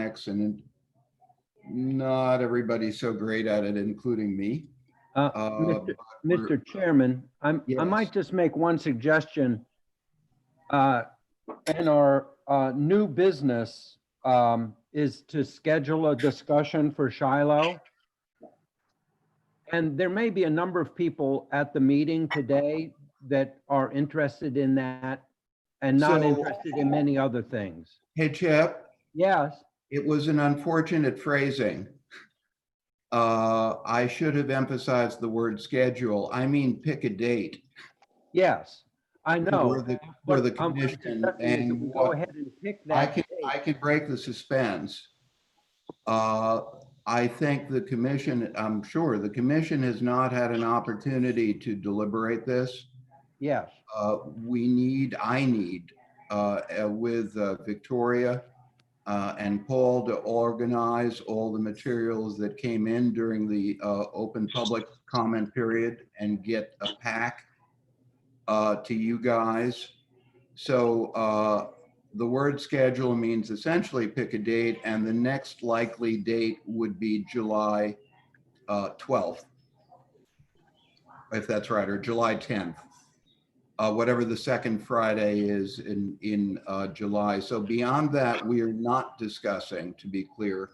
electronics, and not everybody's so great at it, including me. Mr. Chairman, I Yes. might just make one suggestion. In our new business is to schedule a discussion for Shiloh. And there may be a number of people at the meeting today that are interested in that and not interested in many other things. Hey, Chip. Yes. It was an unfortunate phrasing. I should have emphasized the word schedule. I mean, pick a date. Yes, I know. For the commission, and we go ahead and pick that. I can break the suspense. I think the commission, I'm sure the commission has not had an opportunity to deliberate this. Yes. I need with Victoria and Paul to organize all the materials that came in during the open public comment period and get a pack to you guys. So the word schedule means essentially pick a date, and the next likely date would be July 12th, if that's right, or July 10th, whatever the second Friday is in July. So beyond that, we are not discussing, to be clear,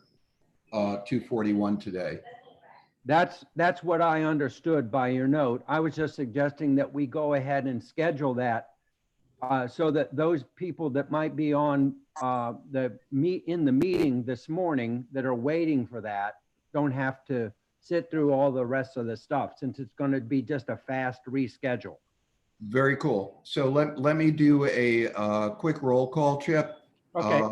241 today. That's what I understood by your note. I was just suggesting that we go ahead and schedule that so that those people that might be on in the meeting this morning that are waiting for that don't have to sit through all the rest of the stuff, since it's going to be just a fast reschedule. Very cool. So let me do a quick roll call, Chip. Okay.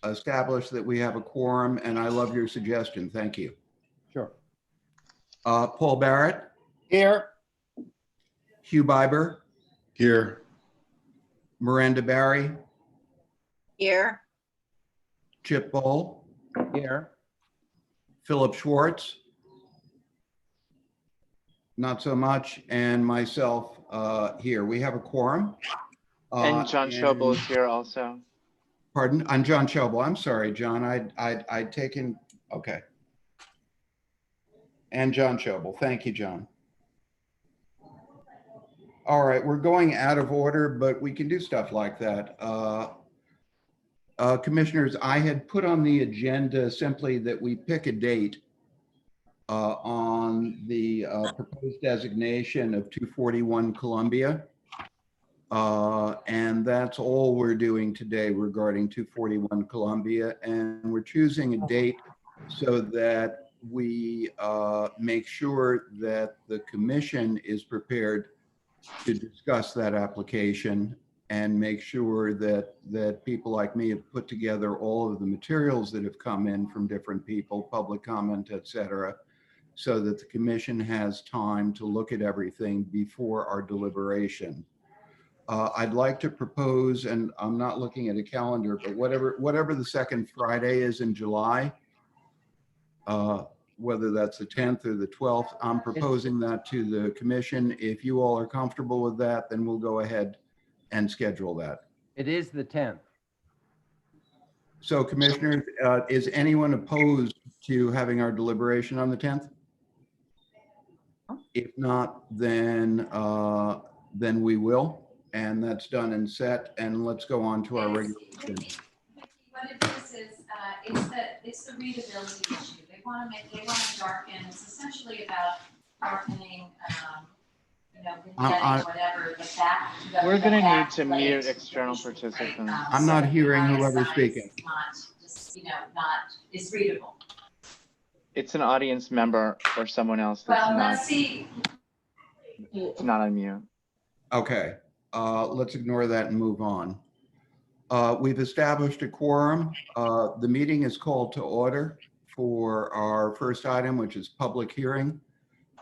Establish that we have a quorum, and I love your suggestion. Thank you. Sure. Paul Barrett. Here. Hugh Biber. Here. Miranda Barry. Here. Chip Bowl. Here. Philip Schwartz. Not so much. And myself here. We have a quorum. And John Schobel is here also. Pardon? I'm John Schobel. I'm sorry, John. I'd taken, okay. And John Schobel. Thank you, John. All right, we're going out of order, but we can do stuff like that. Commissioners, I had put on the agenda simply that we pick a date on the proposed designation of 241 Columbia. And that's all we're doing today regarding 241 Columbia. And we're choosing a date so that we make sure that the commission is prepared to discuss that application and make sure that people like me have put together all of the materials that have come in from different people, public comment, et cetera, so that the commission has time to look at everything before our deliberation. I'd like to propose, and I'm not looking at a calendar, but whatever the second Friday is in July, whether that's the 10th or the 12th, I'm proposing that to the commission. If you all are comfortable with that, then we'll go ahead and schedule that. It is the 10th. So commissioners, is anyone opposed to having our deliberation on the 10th? If not, then we will. And that's done and set. And let's go on to our regular. What it is it's the readability issue. They want to darken. It's essentially about darkening, whatever the back. We're going to need to mute external participants. I'm not hearing whoever's speaking. It's readable. It's an audience member or someone else that's it's not on mute. Okay, let's ignore that and move on. We've established a quorum. The meeting is called to order for our first item, which is public hearing.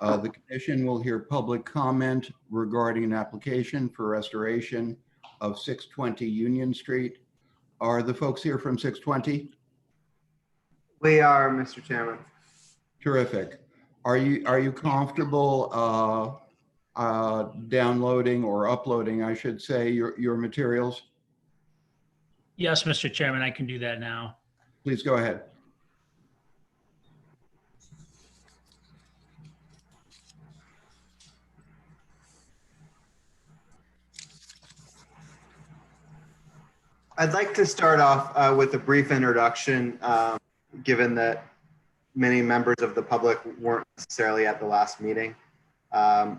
The commission will hear public comment regarding an application for restoration of 620 Union Street. Are the folks here from 620? We are, Mr. Chairman. Terrific. Are you comfortable downloading or uploading, I should say, your materials? Yes, Mr. Chairman, I can do that now. Please go ahead. I'd like to start off with a brief introduction, given that many members of the public weren't necessarily at the last meeting. I'd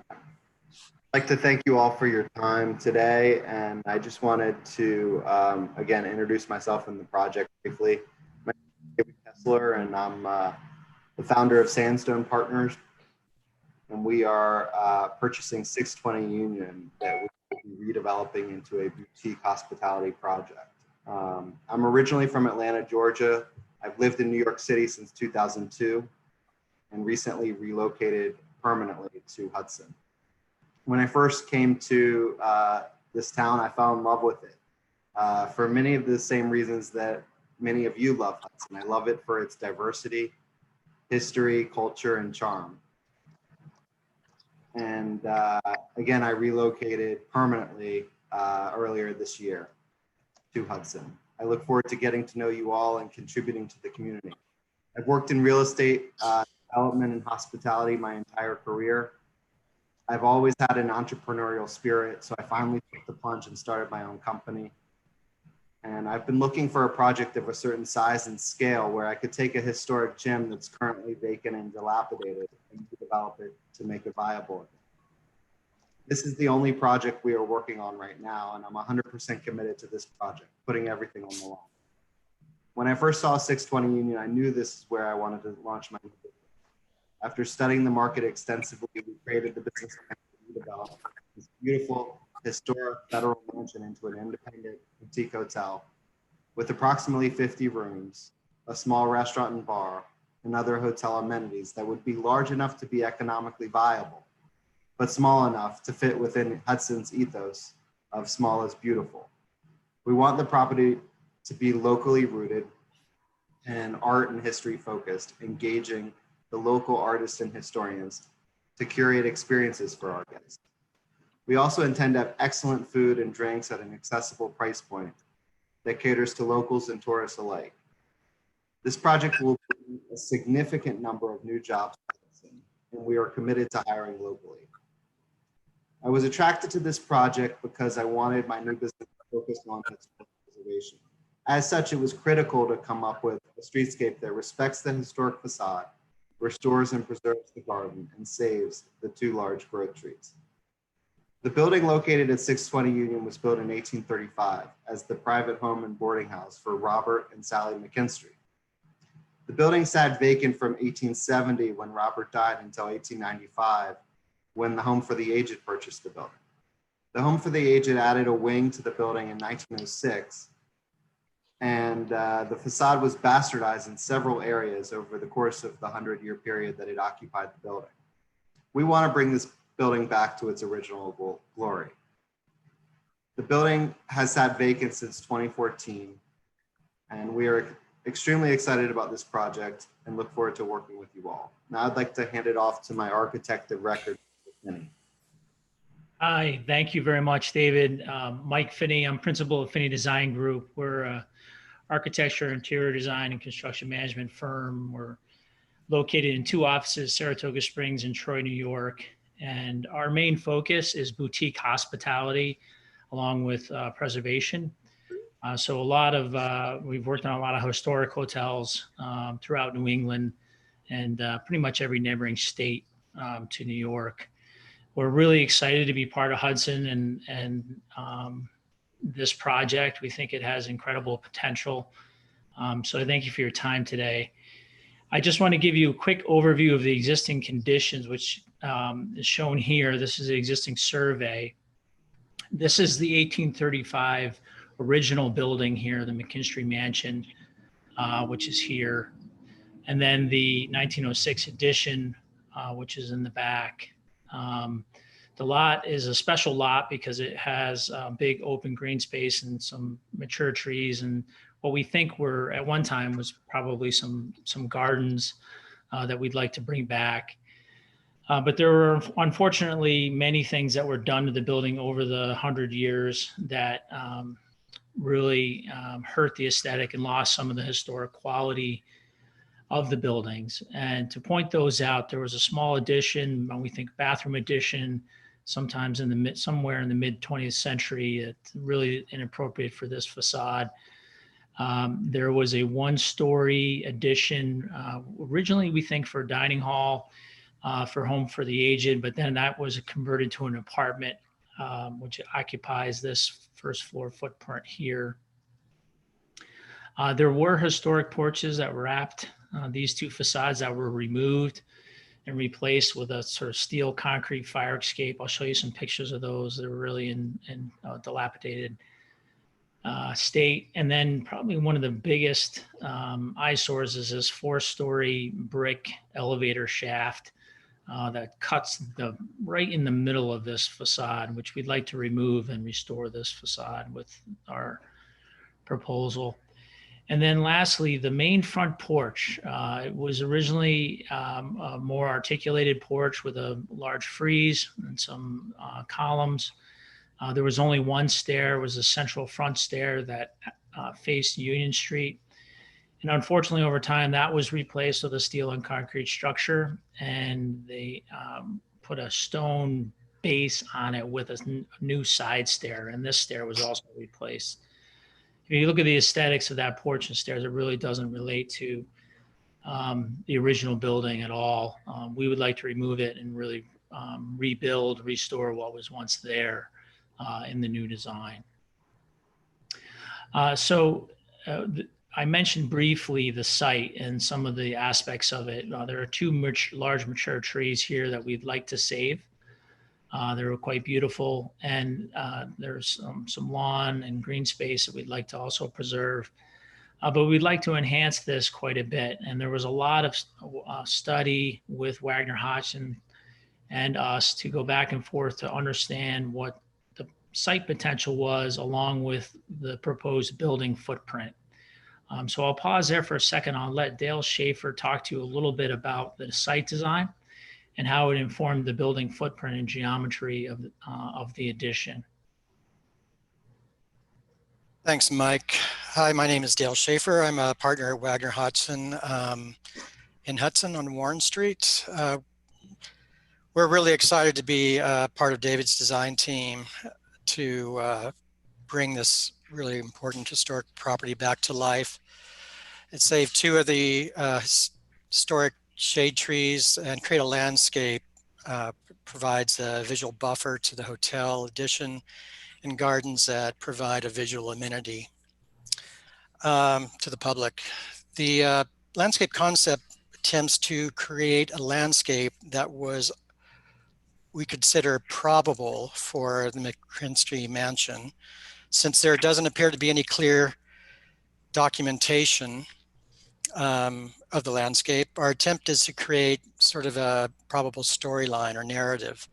like to thank you all for your time today, and I just wanted to, again, introduce myself and the project briefly. My name is David Kessler, and I'm the founder of Sandstone Partners, and we are purchasing 620 Union that we will be redeveloping into a boutique hospitality project. I'm originally from Atlanta, Georgia. I've lived in New York City since 2002 and recently relocated permanently to Hudson. When I first came to this town, I fell in love with it for many of the same reasons that many of you love Hudson. I love it for its diversity, history, culture, and charm. And again, I relocated permanently earlier this year to Hudson. I look forward to getting to know you all and contributing to the community. I've worked in real estate development and hospitality my entire career. I've always had an entrepreneurial spirit, so I finally took the plunge and started my own company. And I've been looking for a project of a certain size and scale where I could take a historic gym that's currently vacant and dilapidated and develop it to make it viable. This is the only project we are working on right now, and I'm 100% committed to this project, putting everything on the line. When I first saw 620 Union, I knew this is where I wanted to launch my business. After studying the market extensively, we created the business plan to redevelop this beautiful, historic federal mansion into an independent boutique hotel with approximately 50 rooms, a small restaurant and bar, and other hotel amenities that would be large enough to be economically viable, but small enough to fit within Hudson's ethos of small is beautiful. We want the property to be locally rooted and art and history focused, engaging the local artists and historians to curate experiences for our guests. We also intend to have excellent food and drinks at an accessible price point that caters to locals and tourists alike. This project will bring a significant number of new jobs, and we are committed to hiring locally. I was attracted to this project because I wanted my new business to focus on historic preservation. As such, it was critical to come up with a streetscape that respects the historic facade, restores and preserves the garden, and saves the two large growth trees. The building located at 620 Union was built in 1835 as the private home and boarding house for Robert and Sally McKinstry. The building sat vacant from 1870 when Robert died until 1895 when the Home for the Aged purchased the building. The Home for the Aged added a wing to the building in 1906, and the facade was bastardized in several areas over the course of the 100-year period that it occupied the building. We want to bring this building back to its original glory. The building has sat vacant since 2014, and we are extremely excited about this project and look forward to working with you all. Now I'd like to hand it off to my architect of record, Finney. Hi, thank you very much, David. Mike Finney, I'm principal of Finney Design Group. We're an architecture, interior design, and construction management firm. We're located in 2 offices, Saratoga Springs and Troy, New York. And our main focus is boutique hospitality along with preservation. So we've worked on a lot of historic hotels throughout New England and pretty much every neighboring state to New York. We're really excited to be part of Hudson and this project. We think it has incredible potential. So I thank you for your time today. I just want to give you a quick overview of the existing conditions, which is shown here. This is the existing survey. This is the 1835 original building here, the McKinstry Mansion, which is here. And then the 1906 addition, which is in the back. The lot is a special lot because it has big open green space and some mature trees and what we think were at one time was probably some gardens that we'd like to bring back. But there were unfortunately many things that were done to the building over the 100 years that really hurt the aesthetic and lost some of the historic quality of the buildings. And to point those out, there was a small addition, when we think bathroom addition, sometimes somewhere in the mid 20th century. It's really inappropriate for this facade. There was a one-story addition, originally we think for a dining hall, for home for the aged, but then that was converted to an apartment, which occupies this first floor footprint here. There were historic porches that wrapped these two facades that were removed and replaced with a sort of steel concrete fire escape. I'll show you some pictures of those. They're really in dilapidated state. And then probably one of the biggest eyesores is this 4-story brick elevator shaft that cuts right in the middle of this facade, which we'd like to remove and restore this facade with our proposal. And then lastly, the main front porch. It was originally a more articulated porch with a large frieze and some columns. There was only one stair, was a central front stair that faced Union Street. And unfortunately, over time, that was replaced with a steel and concrete structure. And they put a stone base on it with a new side stair. And this stair was also replaced. If you look at the aesthetics of that porch and stairs, it really doesn't relate to the original building at all. We would like to remove it and really rebuild, restore what was once there in the new design. I mentioned briefly the site and some of the aspects of it. There are two large mature trees here that we'd like to save. They were quite beautiful, and there's some lawn and green space that we'd like to also preserve. But we'd like to enhance this quite a bit. And there was a lot of study with Wagner Hodgson and us to go back and forth to understand what the site potential was along with the proposed building footprint. So I'll pause there for a second. I'll let Dale Schaefer talk to you a little bit about the site design and how it informed the building footprint and geometry of the addition. Thanks, Mike. Hi, my name is Dale Schaefer. I'm a partner at Wagner Hodgson in Hudson on Warren Street. We're really excited to be part of David's design team to bring this really important historic property back to life. It saved 2 of the historic shade trees and create a landscape, provides a visual buffer to the hotel addition and gardens that provide a visual amenity to the public. The landscape concept attempts to create a landscape that we consider probable for the McKinstry mansion, since there doesn't appear to be any clear documentation of the landscape. Our attempt is to create sort of a probable storyline or narrative.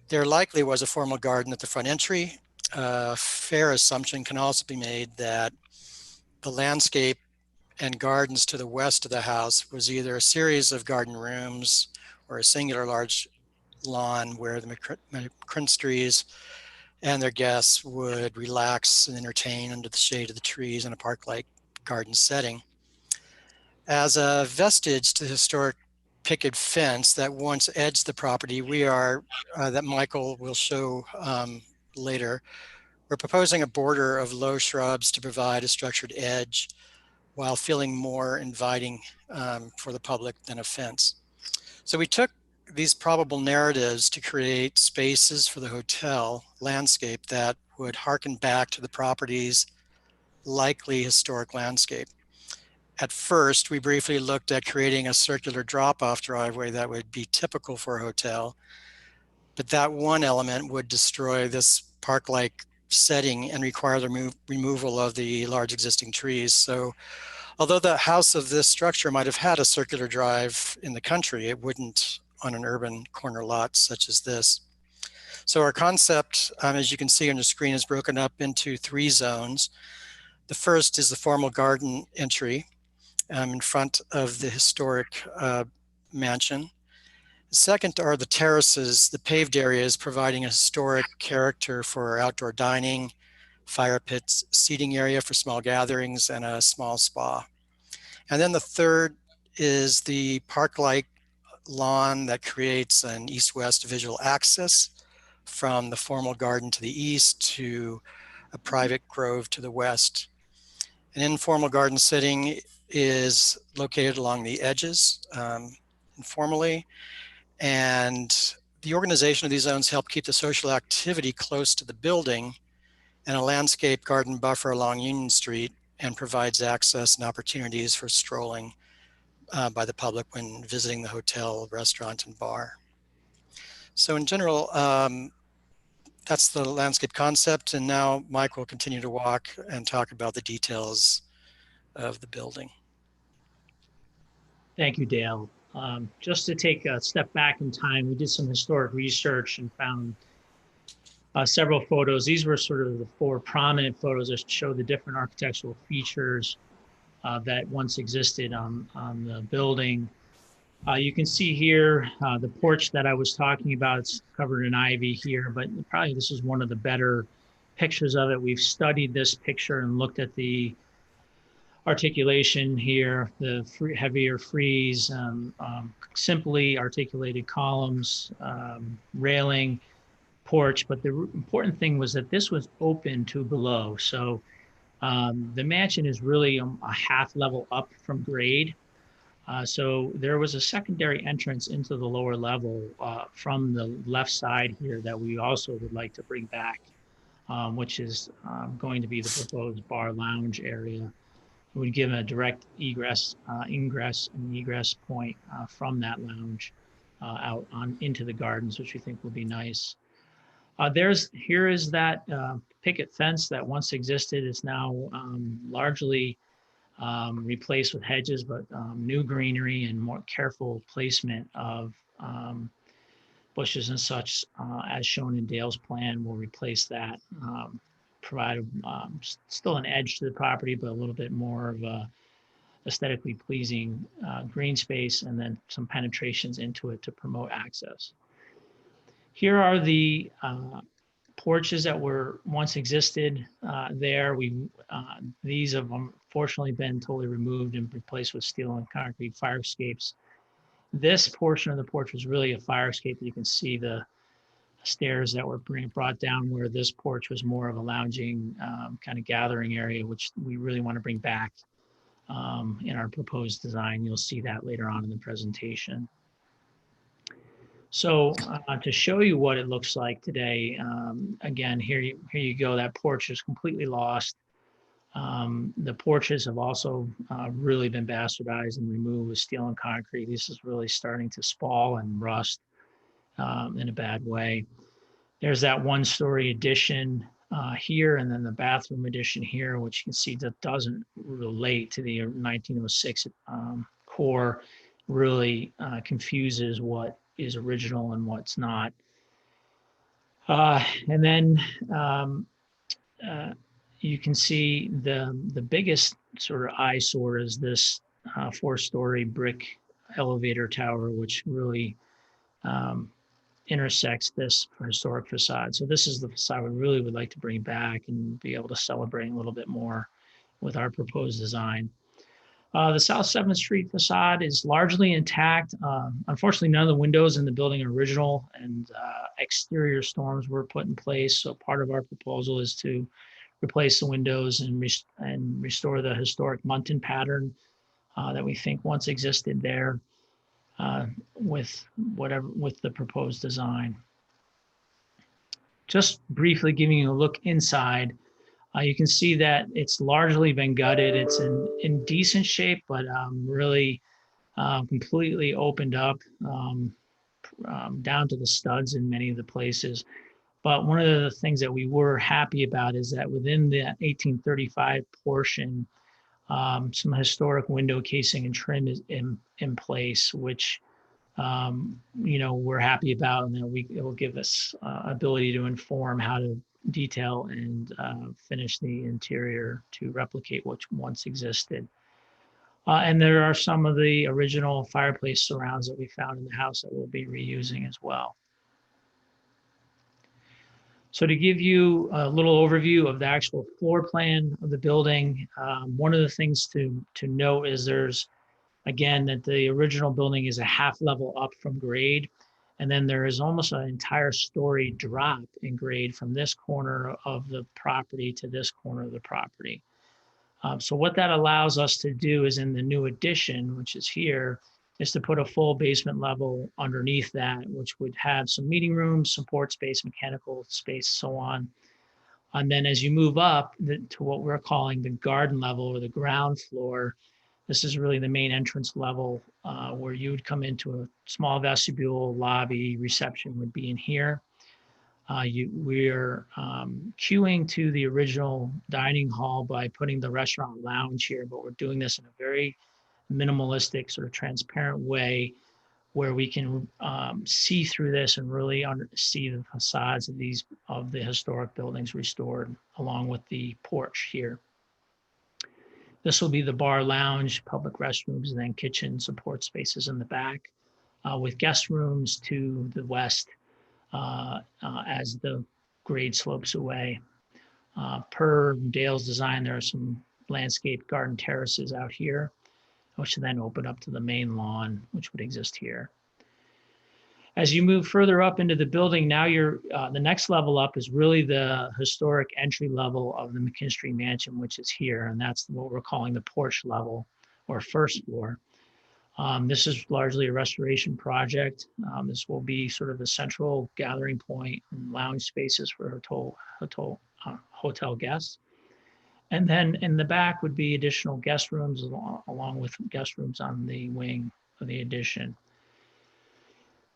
There likely was a formal garden at the front entry. A fair assumption can also be made that the landscape and gardens to the west of the house was either a series of garden rooms or a singular large lawn where the McKinstrys and their guests would relax and entertain under the shade of the trees in a park-like garden setting. As a vestige to the historic picket fence that once edged the property, that Michael will show later, we're proposing a border of low shrubs to provide a structured edge while feeling more inviting for the public than a fence. So we took these probable narratives to create spaces for the hotel landscape that would harken back to the property's likely historic landscape. At first, we briefly looked at creating a circular drop-off driveway that would be typical for a hotel, but that one element would destroy this park-like setting and require the removal of the large existing trees. So although the house of this structure might have had a circular drive in the country, it wouldn't on an urban corner lot such as this. So our concept, as you can see on the screen, is broken up into 3 zones. The first is the formal garden entry in front of the historic mansion. The second are the terraces, the paved areas, providing a historic character for outdoor dining, fire pits, seating area for small gatherings, and a small spa. And then the third is the park-like lawn that creates an east-west visual access from the formal garden to the east to a private grove to the west. An informal garden setting is located along the edges informally, and the organization of these zones help keep the social activity close to the building, and a landscape garden buffer along Union Street, and provides access and opportunities for strolling by the public when visiting the hotel, restaurant, and bar. So in general, that's the landscape concept. And now Mike will continue to walk and talk about the details of the building. Thank you, Dale. Just to take a step back in time, we did some historic research and found several photos. These were sort of the 4 prominent photos that show the different architectural features that once existed on the building. You can see here the porch that I was talking about. It's covered in ivy here, but probably this is one of the better pictures of it. We've studied this picture and looked at the articulation here, the heavier frieze, simply articulated columns, railing, porch. But the important thing was that this was open to below. So the mansion is really a half level up from grade. So there was a secondary entrance into the lower level from the left side here that we also would like to bring back, which is going to be the proposed bar lounge area. It would give a direct ingress and egress point from that lounge out on into the gardens, which we think will be nice. Here is that picket fence that once existed. Is now largely replaced with hedges, but new greenery and more careful placement of bushes and such, as shown in Dale's plan, will replace that, provide still an edge to the property, but a little bit more of a aesthetically pleasing green space, and then some penetrations into it to promote access. Here are the porches that were once existed there. These have unfortunately been totally removed and replaced with steel and concrete fire escapes. This portion of the porch was really a fire escape. You can see the stairs that were brought down, where this porch was more of a lounging kind of gathering area, which we really want to bring back in our proposed design. You'll see that later on in the presentation. So to show you what it looks like today, again, here you go. That porch is completely lost. The porches have also really been bastardized and removed with steel and concrete. This is really starting to spall and rust in a bad way. There's that 1-story addition here, and then the bathroom addition here, which you can see that doesn't relate to the 1906 core. Really confuses what is original and what's not. And then you can see the biggest sort of eyesore is this 4-story brick elevator tower, which really intersects this historic facade. So this is the facade we really would like to bring back and be able to celebrate a little bit more with our proposed design. The South 7th Street facade is largely intact. Unfortunately, none of the windows in the building are original, and exterior storms were put in place. So part of our proposal is to replace the windows and restore the historic muntin pattern that we think once existed there with the proposed design. Just briefly giving you a look inside. You can see that it's largely been gutted. It's in decent shape, but really completely opened up down to the studs in many of the places. But one of the things that we were happy about is that within the 1835 portion, some historic window casing and trim is in place, which we're happy about, and that it will give us ability to inform how to detail and finish the interior to replicate what once existed. And there are some of the original fireplace surrounds that we found in the house that we'll be reusing as well. So to give you a little overview of the actual floor plan of the building, one of the things to note is there's, again, that the original building is a half level up from grade. And then there is almost an entire story drop in grade from this corner of the property to this corner of the property. So what that allows us to do is in the new addition, which is here, is to put a full basement level underneath that, which would have some meeting rooms, support space, mechanical space, so on. And then as you move up to what we're calling the garden level or the ground floor, this is really the main entrance level where you would come into a small vestibule, lobby, reception would be in here. We're queuing to the original dining hall by putting the restaurant lounge here, but we're doing this in a very minimalistic, sort of transparent way where we can see through this and really see the facades of the historic buildings restored, along with the porch here. This will be the bar lounge, public restrooms, and then kitchen support spaces in the back, with guest rooms to the west as the grade slopes away. Per Dale's design, there are some landscape garden terraces out here, which then open up to the main lawn, which would exist here. As you move further up into the building, now the next level up is really the historic entry level of the McKinstry Mansion, which is here, and that's what we're calling the porch level or first floor. This is largely a restoration project. This will be sort of the central gathering point and lounge spaces for hotel guests. And then in the back would be additional guest rooms along with guest rooms on the wing of the addition.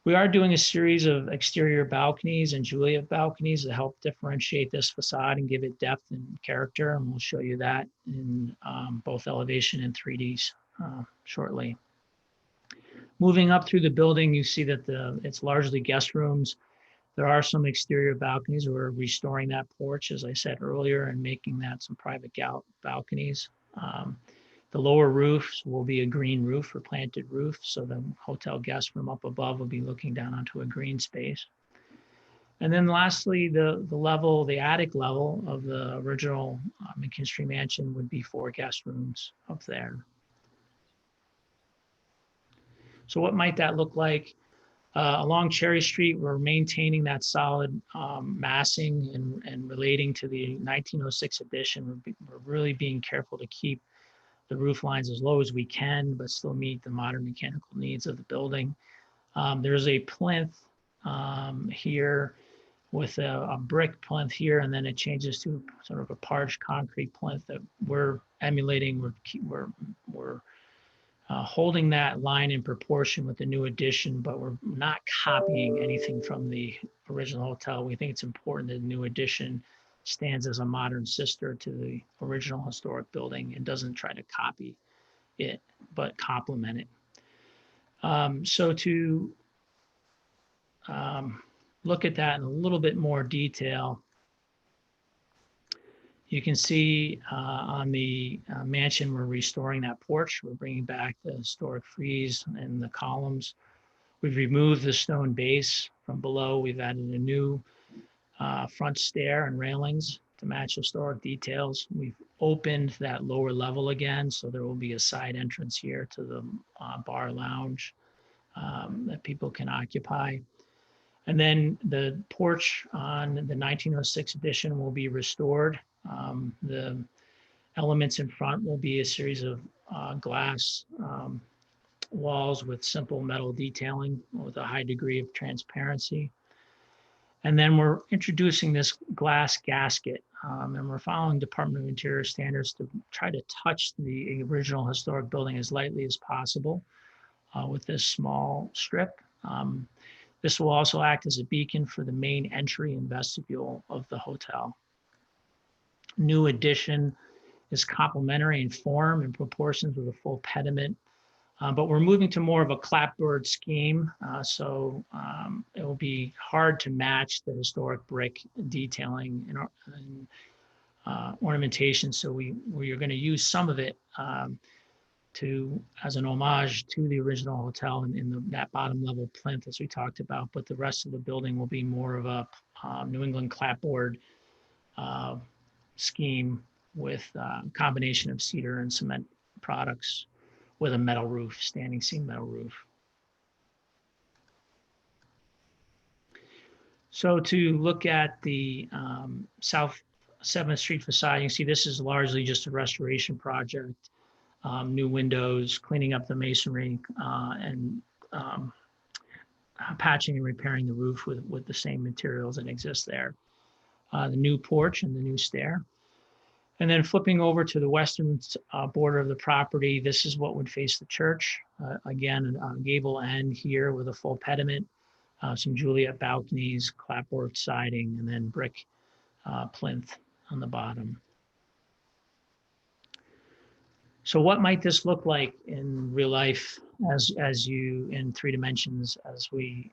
We are doing a series of exterior balconies and Juliet balconies to help differentiate this facade and give it depth and character. And we'll show you that in both elevation and 3Ds shortly. Moving up through the building, you see that it's largely guest rooms. There are some exterior balconies. We're restoring that porch, as I said earlier, and making that some private balconies. The lower roofs will be a green roof or planted roof, so the hotel guests from up above will be looking down onto a green space. And then lastly, the attic level of the original McKinstry Mansion would be 4 guest rooms up there. So what might that look like? Along Cherry Street, we're maintaining that solid massing and relating to the 1906 addition. We're really being careful to keep the roof lines as low as we can, but still meet the modern mechanical needs of the building. There's a plinth here with a brick plinth here, and then it changes to sort of a parged concrete plinth that we're emulating. We're holding that line in proportion with the new addition, but we're not copying anything from the original hotel. We think it's important that the new addition stands as a modern sister to the original historic building and doesn't try to copy it, but complement it. So to look at that in a little bit more detail, you can see on the mansion, we're restoring that porch. We're bringing back the historic frieze and the columns. We've removed the stone base from below. We've added a new front stair and railings to match historic details. We've opened that lower level again, so there will be a side entrance here to the bar lounge that people can occupy. And then the porch on the 1906 addition will be restored. The elements in front will be a series of glass walls with simple metal detailing with a high degree of transparency. And then we're introducing this glass gasket, and we're following Department of Interior standards to try to touch the original historic building as lightly as possible with this small strip. This will also act as a beacon for the main entry and vestibule of the hotel. New addition is complementary in form and proportions with a full pediment. But we're moving to more of a clapboard scheme, so it will be hard to match the historic brick detailing and ornamentation. So we are going to use some of it as an homage to the original hotel in that bottom level plinth as we talked about, but the rest of the building will be more of a New England clapboard scheme with a combination of cedar and cement products with a metal roof, standing seam metal roof. So to look at the South 7th Street facade, you can see this is largely just a restoration project. New windows, cleaning up the masonry, and patching and repairing the roof with the same materials that exist there. The new porch and the new stair. And then flipping over to the western border of the property, this is what would face the church. Again, a gable end here with a full pediment, some Juliet balconies, clapboard siding, and then brick plinth on the bottom. So what might this look like in real life as you in 3 dimensions as we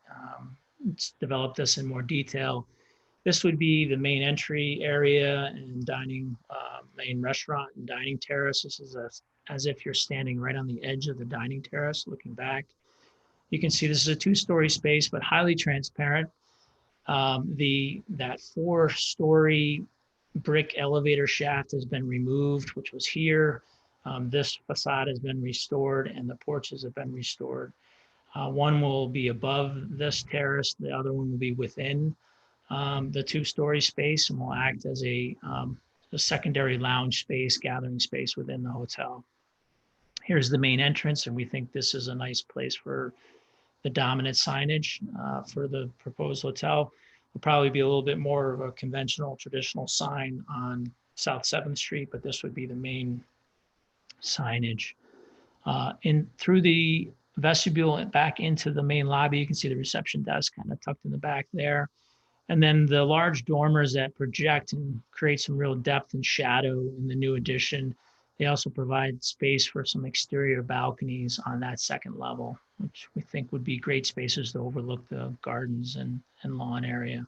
develop this in more detail? This would be the main entry area and dining, main restaurant and dining terrace. This is as if you're standing right on the edge of the dining terrace looking back. You can see this is a 2-story space, but highly transparent. That 4-story brick elevator shaft has been removed, which was here. This facade has been restored and the porches have been restored. One will be above this terrace. The other one will be within the 2-story space and will act as a secondary lounge space, gathering space within the hotel. Here's the main entrance, and we think this is a nice place for the dominant signage for the proposed hotel. Will probably be a little bit more of a conventional, traditional sign on South 7th Street, but this would be the main signage. Through the vestibule and back into the main lobby, you can see the reception desk kind of tucked in the back there. And then the large dormers that project and create some real depth and shadow in the new addition. They also provide space for some exterior balconies on that 2nd level, which we think would be great spaces to overlook the gardens and lawn area.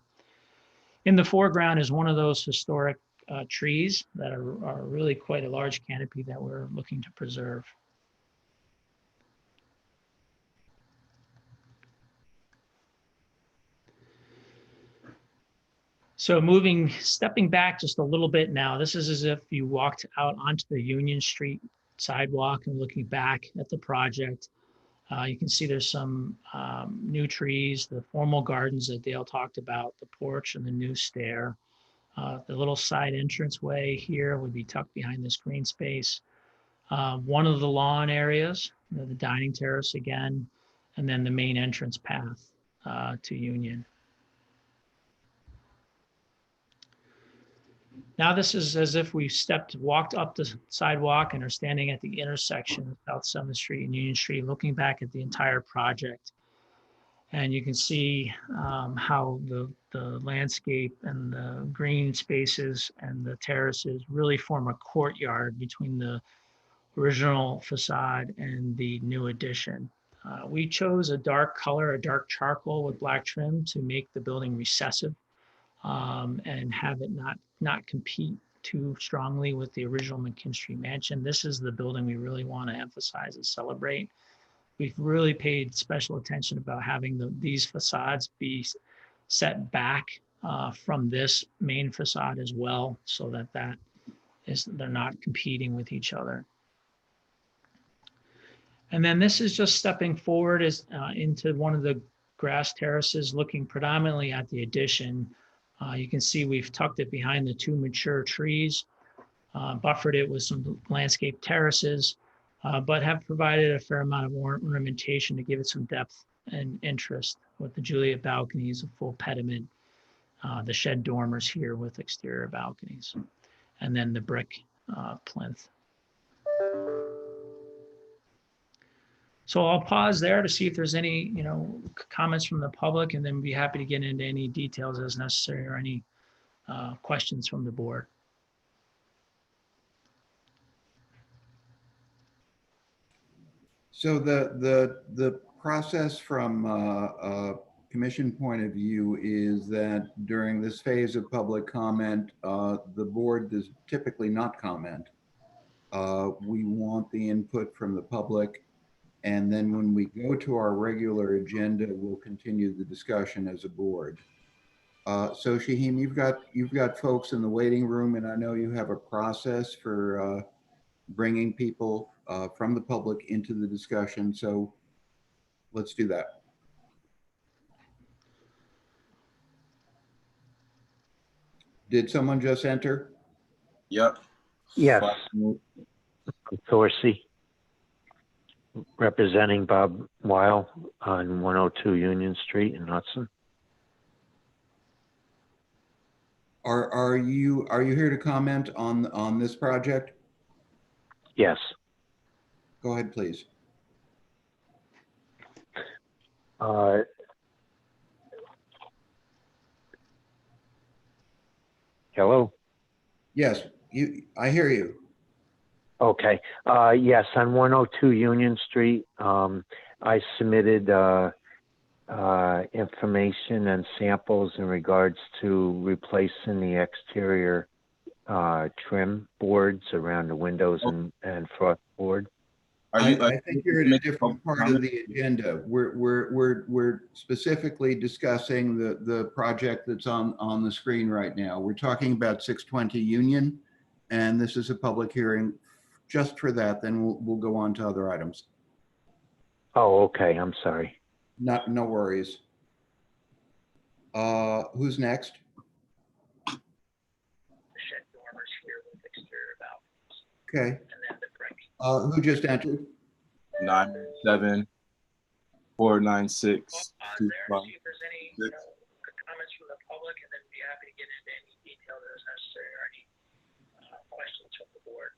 In the foreground is one of those historic trees that are really quite a large canopy that we're looking to preserve. So stepping back just a little bit now, this is as if you walked out onto the Union Street sidewalk and looking back at the project. You can see there's some new trees, the formal gardens that Dale talked about, the porch and the new stair. The little side entranceway here would be tucked behind this green space. One of the lawn areas, the dining terrace again, and then the main entrance path to Union. Now this is as if we walked up the sidewalk and are standing at the intersection of South 7th Street and Union Street, looking back at the entire project. And you can see how the landscape and the green spaces and the terraces really form a courtyard between the original facade and the new addition. We chose a dark color, a dark charcoal with black trim to make the building recessive. And have it not compete too strongly with the original McKinstry Mansion. This is the building we really want to emphasize and celebrate. We've really paid special attention about having these facades be set back from this main facade as well, so that they're not competing with each other. And then this is just stepping forward into one of the grass terraces, looking predominantly at the addition. You can see we've tucked it behind the 2 mature trees, buffered it with some landscape terraces, but have provided a fair amount of ornamentation to give it some depth and interest with the Juliet balconies, a full pediment, the shed dormers here with exterior balconies, and then the brick plinth. So I'll pause there to see if there's any, comments from the public, and then be happy to get into any details as necessary or any questions from the board. So the process from a commission point of view is that during this phase of public comment, the board does typically not comment. We want the input from the public. And then when we go to our regular agenda, we'll continue the discussion as a board. So Shaheen, you've got folks in the waiting room, and I know you have a process for bringing people from the public into the discussion. So let's do that. Did someone just enter? Yep. Yes, Thorsey, representing Bob Weil on 102 Union Street in Hudson. Are you here to comment on this project? Yes. Go ahead, please. Hello? Yes, I hear you. Okay. Yes, on 102 Union Street, I submitted information and samples in regards to replacing the exterior trim boards around the windows and front board. I think you're in a different part of the agenda. We're specifically discussing the project that's on the screen right now. We're talking about 620 Union, and this is a public hearing just for that. Then we'll go on to other items. Oh, okay. I'm sorry. No worries. Who's next? Okay. Who just entered? 97496. Comments from the public, and then be happy to get into any detail that is necessary or any questions from the board.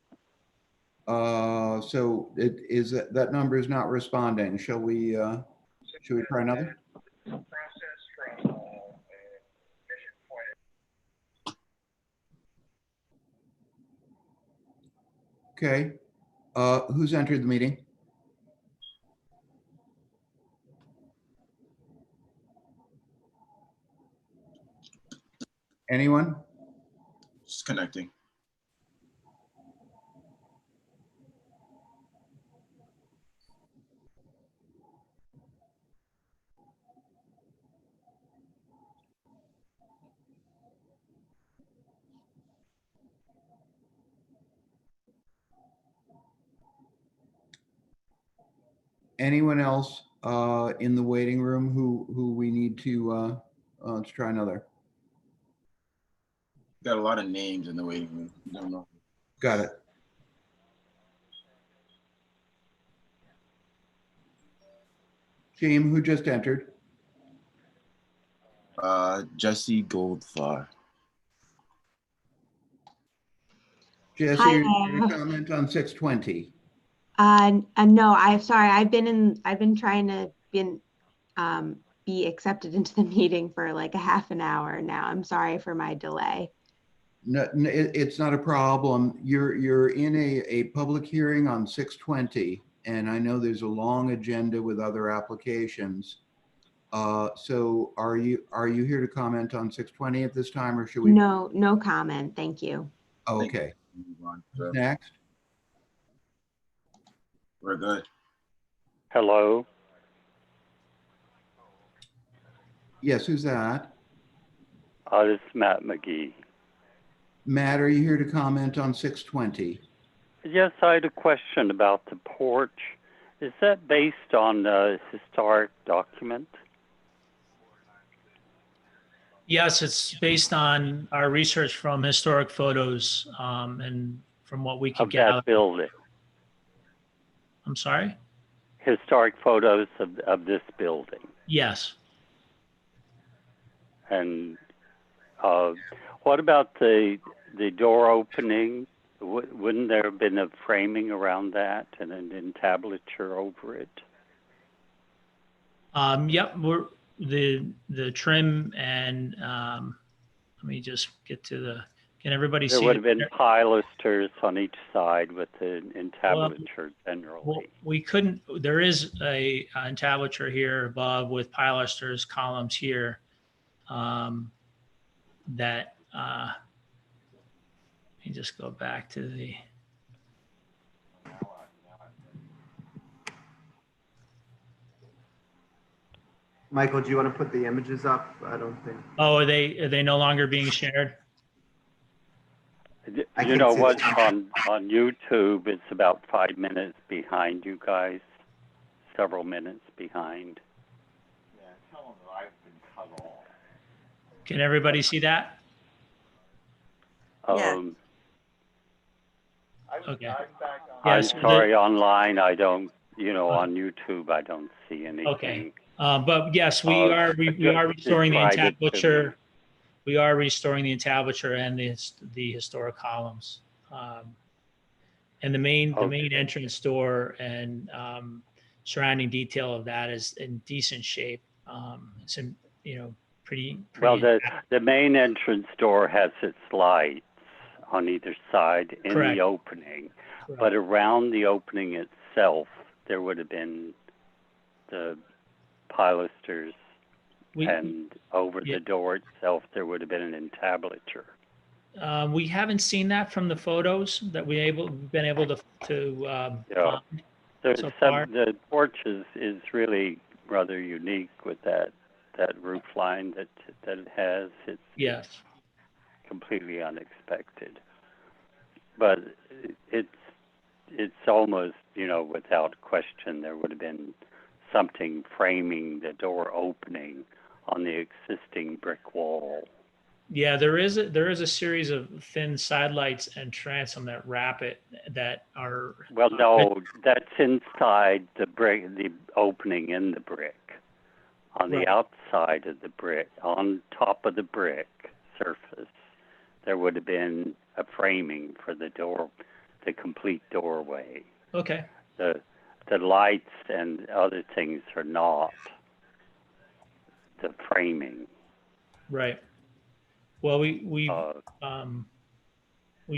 So it is that number is not responding. Shall we try another? Process from mission point. Okay. Who's entered the meeting? Anyone? Just connecting. Anyone else in the waiting room who we need to let's try another. Got a lot of names in the waiting room. Don't know. Got it. Team, who just entered? Jesse Goldfar. Jesse, Hi your there. comment on 620. No, I'm sorry. I've been trying to be accepted into the meeting for like a half an hour now. I'm sorry for my delay. No, it's not a problem. You're in a public hearing on 620, and I know there's a long agenda with other applications. So are you here to comment on 620 at this time, or should we? No comment. Thank you. Oh, okay. Next. We're good. Hello. Yes, who's that? This is Matt McGee. Matt, are you here to comment on 620? Yes, I had a question about the porch. Is that based on a historic document? Yes, it's based on our research from historic photos and from what we can Of gather. that building? I'm sorry? Historic photos of this building? Yes. And what about the door opening? Wouldn't there have been a framing around that and an entablature over it? Yep, we're the trim and let me just get to the, can everybody see? There would have been pilasters on each side with an entablature generally. Well, we couldn't, there is a entablature here above with pilasters, columns here that let me just go back to the, Michael, do you want to put the images up? I don't think. Oh, are they no longer being shared? You know what's on YouTube? It's about 5 minutes behind you guys, several minutes behind. Yeah, tell them that I've been cut off. Can everybody see that? Yeah. Okay. I'm sorry, online I don't, on YouTube I don't see anything. Okay. But yes, we are restoring the entablature. We are restoring the entablature and the historic columns. And the main entrance door and surrounding detail of that is in decent shape. It's in, pretty Well, the main entrance door has its lights on either side in Correct. the opening. Correct. But around the opening itself, there would have been the pilasters, and over the door itself, there would have been an entablature. We haven't seen that from the photos that we've been able to Yeah. so far. The porch is really rather unique with that roof line that it has. It's completely unexpected. But it's almost, without question, there would have been something framing the door opening on the existing brick wall. Yeah, there is a series of thin side lights and transom that wrap it that are. Well, no, that's inside the brick, the opening in the brick. On the outside of the brick, on top of the brick surface, there would have been a framing for the door, the complete doorway. Okay. The lights and other things are not the framing. Right. Well, we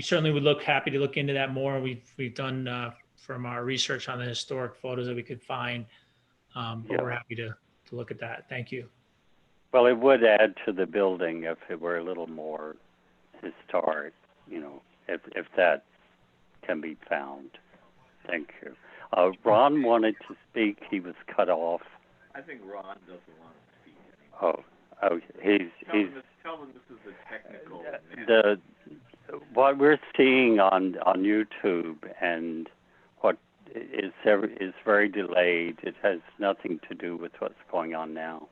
certainly would happy to look into that more. We've done from our research on the historic photos that we could find, but we're happy to look at that. Thank you. Well, it would add to the building if it were a little more historic, if that can be found. Thank you. Ron wanted to speak. He was cut off. I think Ron doesn't want to speak anymore. Tell them this is a technical. What we're seeing on YouTube and what is very delayed. It has nothing to do with what's going on now.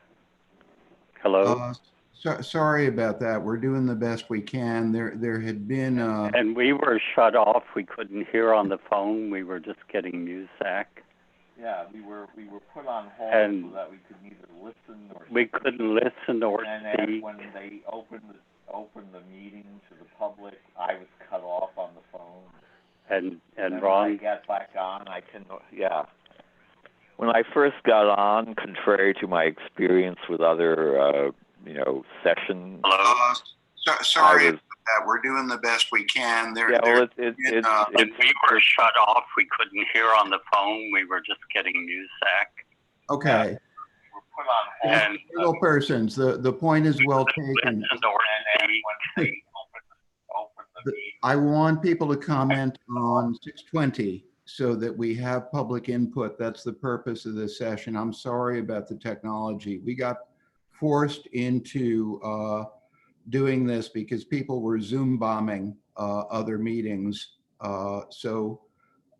Hello. Sorry about that. We're doing the best we can. There had been. And we were shut off. We couldn't hear on the phone. We were just getting music. Yeah, we were put on hold so that we could neither listen or. We couldn't listen or speak. And when they opened the meeting to the public, I was cut off on the phone. And Ron. When I got back on, When I first got on, contrary to my experience with other, sessions. Hello. Sorry about that. We're doing the best we can. We were shut off. We couldn't hear on the phone. We were just getting music. Okay. We're put on hold. Single persons. The point is well taken. I want people to comment on 620 so that we have public input. That's the purpose of this session. I'm sorry about the technology. We got forced into doing this because people were Zoom bombing other meetings. So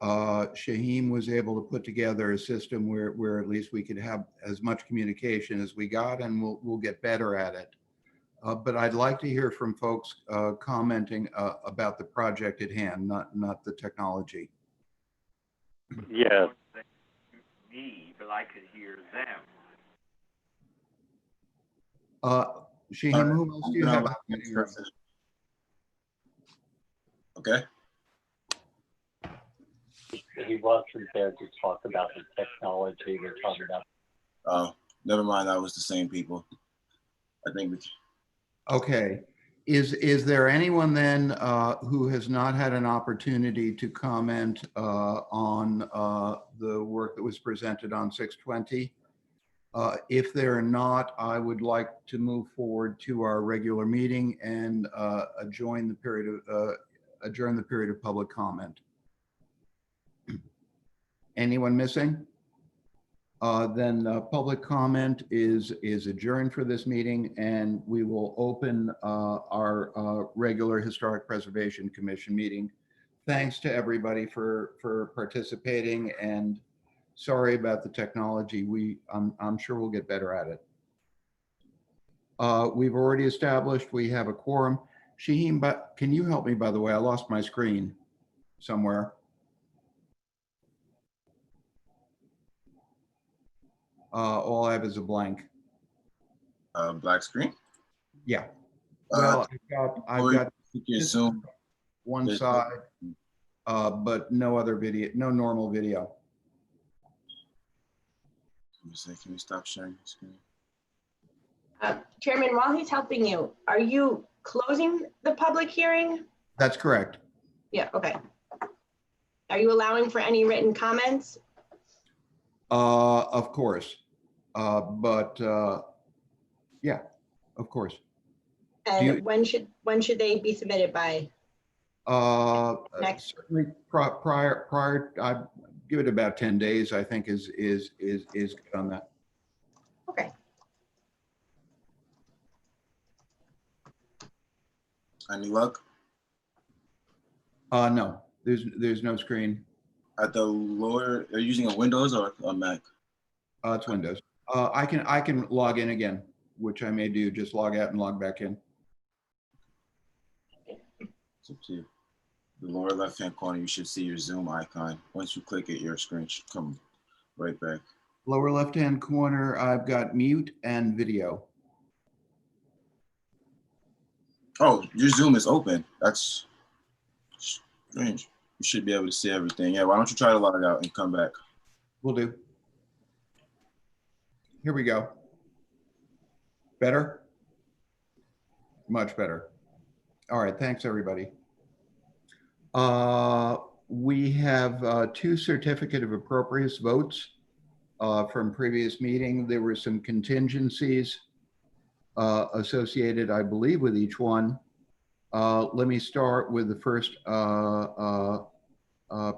Shaheem was able to put together a system where at least we could have as much communication as we got, and we'll get better at it. But I'd like to hear from folks commenting about the project at hand, not the technology. Yes. Me, but I could hear them. Shaheem, who else do you have? Okay. He wasn't there to talk about the technology. We're talking about. Oh, never mind. That was the same people. I think. Okay. Is there anyone then who has not had an opportunity to comment on the work that was presented on 620? If there are not, I would like to move forward to our regular meeting and adjourn the period of public comment. Anyone missing? Then public comment is adjourned for this meeting, and we will open our regular Historic Preservation Commission meeting. Thanks to everybody for participating, and sorry about the technology. I'm sure we'll get better at it. We've already established we have a quorum. Shaheen, but can you help me, by the way? I lost my screen somewhere. All I have is a blank. Black screen? Yeah. Well, I've got Zoom. one side, but no other video, no normal video. Can we stop sharing the screen? Chairman, while he's helping you, are you closing the public hearing? That's correct. Yeah, okay. Are you allowing for any written comments? Of course. Yeah, of course. And when should they be submitted by? Certainly prior, I'd give it about 10 days, I think is good on that. Okay. Any luck? No, there's no screen. At the lower, are you using a Windows or a Mac? It's Windows. I can log in again, which I may do. Just log out and log back in. It's up to you. The lower left-hand corner, you should see your Zoom icon. Once you click it, your screen should come right back. Lower left-hand corner, I've got mute and video. Oh, your Zoom is open. That's strange. You should be able to see everything. Yeah, why don't you try to log out and come back? Will do. Here we go. Better? Much better. All right, thanks everybody. We have 2 certificate of appropriate votes from previous meeting. There were some contingencies associated, I believe, with each one. Let me start with the first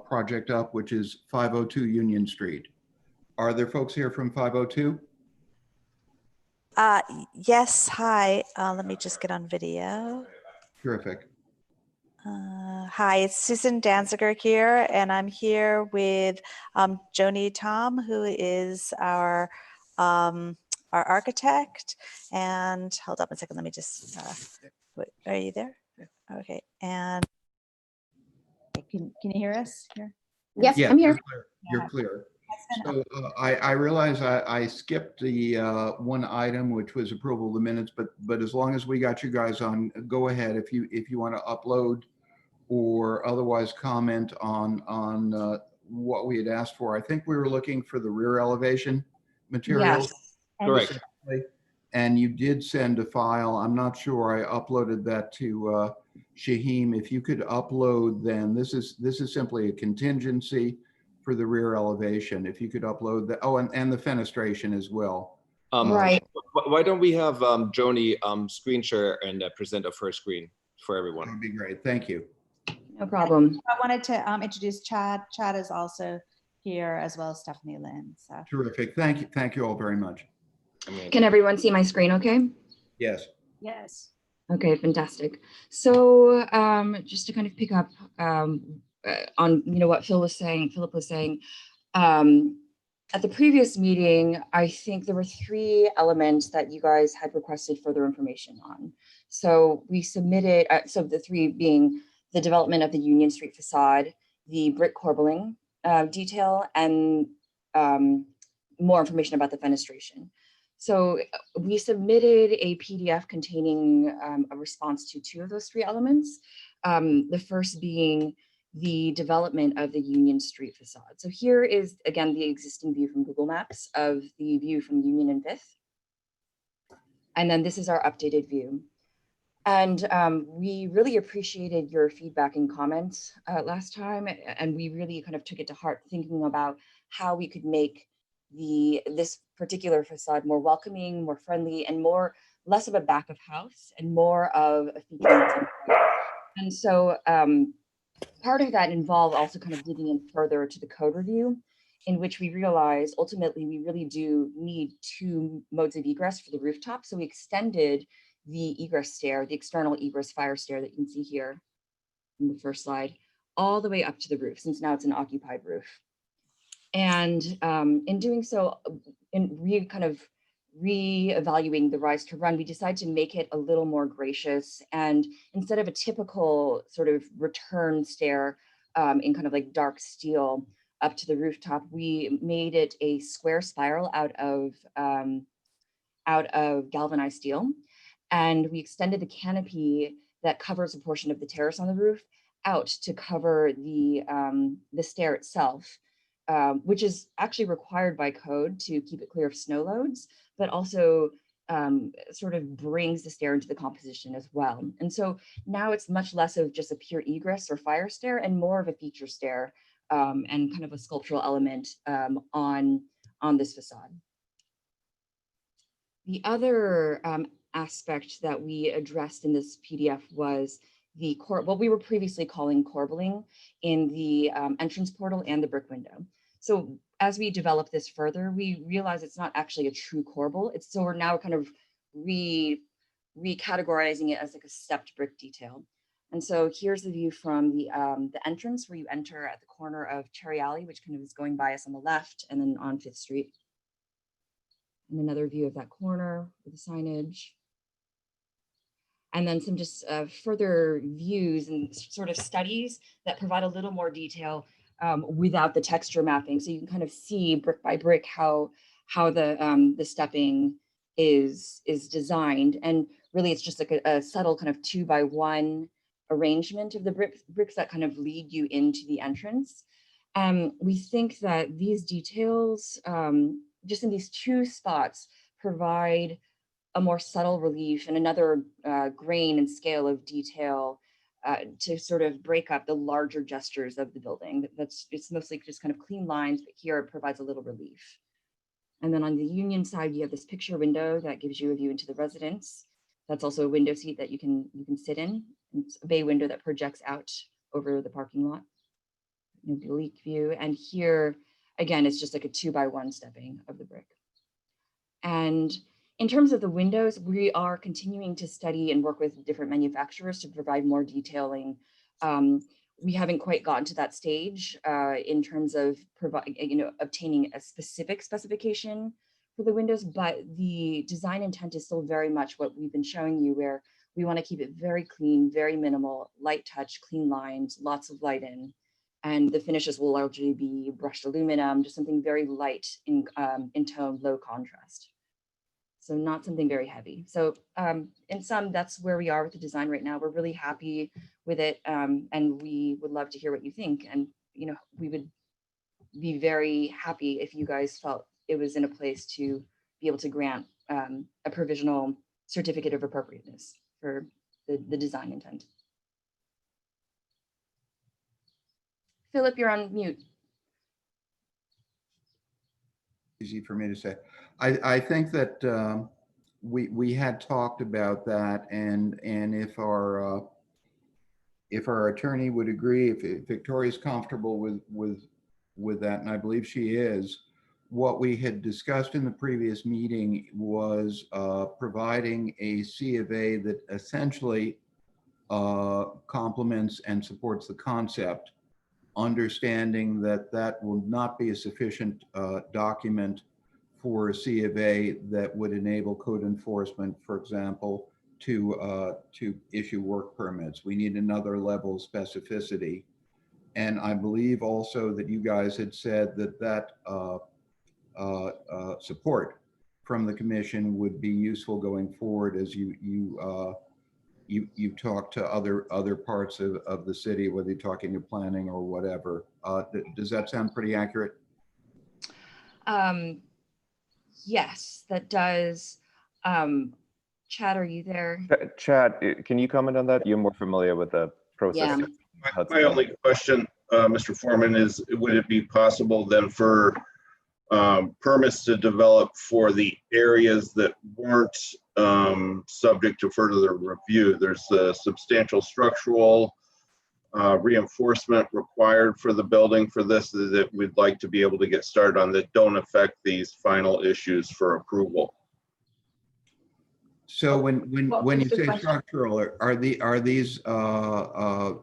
project up, which is 502 Union Street. Are there folks here from 502? Yes, hi. Let me just get on video. Terrific. Hi, it's Susan Danziger here, and I'm here with Joni Tom, who is our architect. And hold up a second, let me just, are you there? Okay, and can you hear us here? Yes, Yeah, I'm here. You're clear. So I realize I skipped the one item, which was approval of the minutes, but as long as we got you guys on, go ahead if you want to upload or otherwise comment on what we had asked for. I think we were looking for the rear elevation materials. Yes. Correct. And you did send a file. I'm not sure I uploaded that to Shaheen. If you could upload, then this is simply a contingency for the rear elevation. If you could upload that. Oh, and the fenestration as well. Right. Why don't we have Joni screen share and present a first screen for everyone? That would be great. Thank you. No problem. I wanted to introduce Chad. Chad is also here, as well as Stephanie Lynn. So. Terrific. Thank you. Thank you all very much. Can everyone see my screen okay? Yes. Yes. Okay, fantastic. So just to kind of pick up on what Philip was saying, at the previous meeting, I think there were 3 elements that you guys had requested further information on. So we submitted, so the 3 being the development of the Union Street facade, the brick corbelling detail, and more information about the fenestration. So we submitted a PDF containing a response to 2 of those 3 elements. The first being the development of the Union Street facade. So here is, again, the existing view from Google Maps of the view from Union and 5th. And then this is our updated view. And we really appreciated your feedback and comments last time. And we really kind of took it to heart, thinking about how we could make this particular facade more welcoming, more friendly, and less of a back of house and more of a feature. And so part of that involved also kind of digging in further to the code review in which we realized ultimately we really do need two modes of egress for the rooftop. So we extended the egress stair, the external egress fire stair that you can see here in the first slide, all the way up to the roof, since now it's an occupied roof. And in doing so, in re-evaluating the rise to run, we decided to make it a little more gracious. And instead of a typical sort of return stair in kind of like dark steel up to the rooftop, we made it a square spiral out of galvanized steel. And we extended the canopy that covers a portion of the terrace on the roof out to cover the stair itself, which is actually required by code to keep it clear of snow loads, but also sort of brings the stair into the composition as well. And so now it's much less of just a pure egress or fire stair and more of a feature stair and kind of a sculptural element on this facade. The other aspect that we addressed in this PDF was what we were previously calling corbelling in the entrance portal and the brick window. So as we develop this further, we realize it's not actually a true corbel. So we're now kind of recategorizing it as like a stepped brick detail. And so here's the view from the entrance where you enter at the corner of Cherry Alley, which kind of is going by us on the left, and then on 5th Street. And another view of that corner with the signage. And then some just further views and sort of studies that provide a little more detail without the texture mapping. So you can kind of see brick by brick how the stepping is designed. And really it's just like a subtle kind of 2x1 arrangement of the bricks that kind of lead you into the entrance. We think that these details, just in these two spots, provide a more subtle relief and another grain and scale of detail to sort of break up the larger gestures of the building. It's mostly just kind of clean lines, but here it provides a little relief. And then on the Union side, you have this picture window that gives you a view into the residence. That's also a window seat that you can sit in. It's a bay window that projects out over the parking lot. The oblique view. And here, again, it's just like a 2x1 stepping of the brick. And in terms of the windows, we are continuing to study and work with different manufacturers to provide more detailing. We haven't quite gotten to that stage in terms of obtaining a specific specification for the windows, but the design intent is still very much what we've been showing you, where we want to keep it very clean, very minimal, light touch, clean lines, lots of light in. And the finishes will largely be brushed aluminum, just something very light in tone, low contrast. So not something very heavy. So in sum, that's where we are with the design right now. We're really happy with it, and we would love to hear what you think. And we would be very happy if you guys felt it was in a place to be able to grant a provisional certificate of appropriateness for the design intent. Philip, you're on mute. Easy for me to say. I think that we had talked about that, and if our attorney would agree, if Victoria's comfortable with that, and I believe she is, what we had discussed in the previous meeting was providing a C of A that essentially complements and supports the concept, understanding that that will not be a sufficient document for a C of A that would enable code enforcement, for example, to issue work permits. We need another level of specificity. And I believe also that you guys had said that support from the commission would be useful going forward as you talk to other parts of the city, whether you're talking to planning or whatever. Does that sound pretty accurate? Yes, that does. Chad, are you there? Chad, can you comment on that? You're more familiar with the process. Yeah. My only question, Mr. Foreman, is would it be possible then for permits to develop for the areas that weren't subject to further review? There's a substantial structural reinforcement required for the building for this that we'd like to be able to get started on that don't affect these final issues for approval? So when you just a say question. structural, are these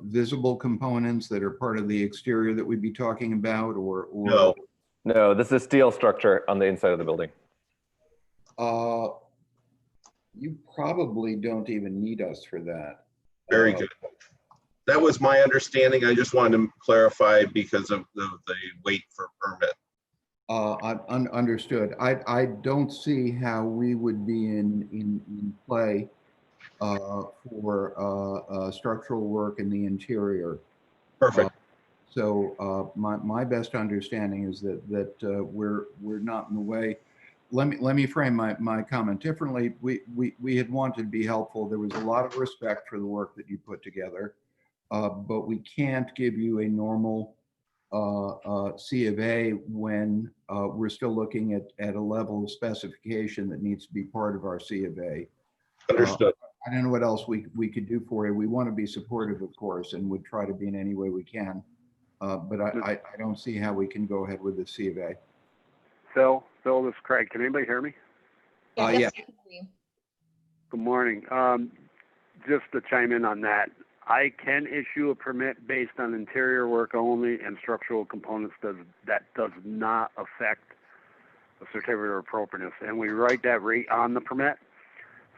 visible components that are part of the exterior that we'd be talking about, or? No. No, this is a steel structure on the inside of the building. You probably don't even need us for that. Very good. That was my understanding. I just wanted to clarify because of the wait for permit. Understood. I don't see how we would be in play for structural work in the interior. Perfect. So my best understanding is that we're not in the way. Let me frame my comment differently. We had wanted to be helpful. There was a lot of respect for the work that you put together, but we can't give you a normal C of A when we're still looking at a level of specification that needs to be part of our C of A. Understood. I don't know what else we could do for you. We want to be supportive, of course, and would try to be in any way we can. But I don't see how we can go ahead with the C of A. Phil, this is Craig. Can anybody hear me? Yeah. Good morning. Just to chime in on that, I can issue a permit based on interior work only and structural components that does not affect the certificate of appropriateness. And we write that rate on the permit.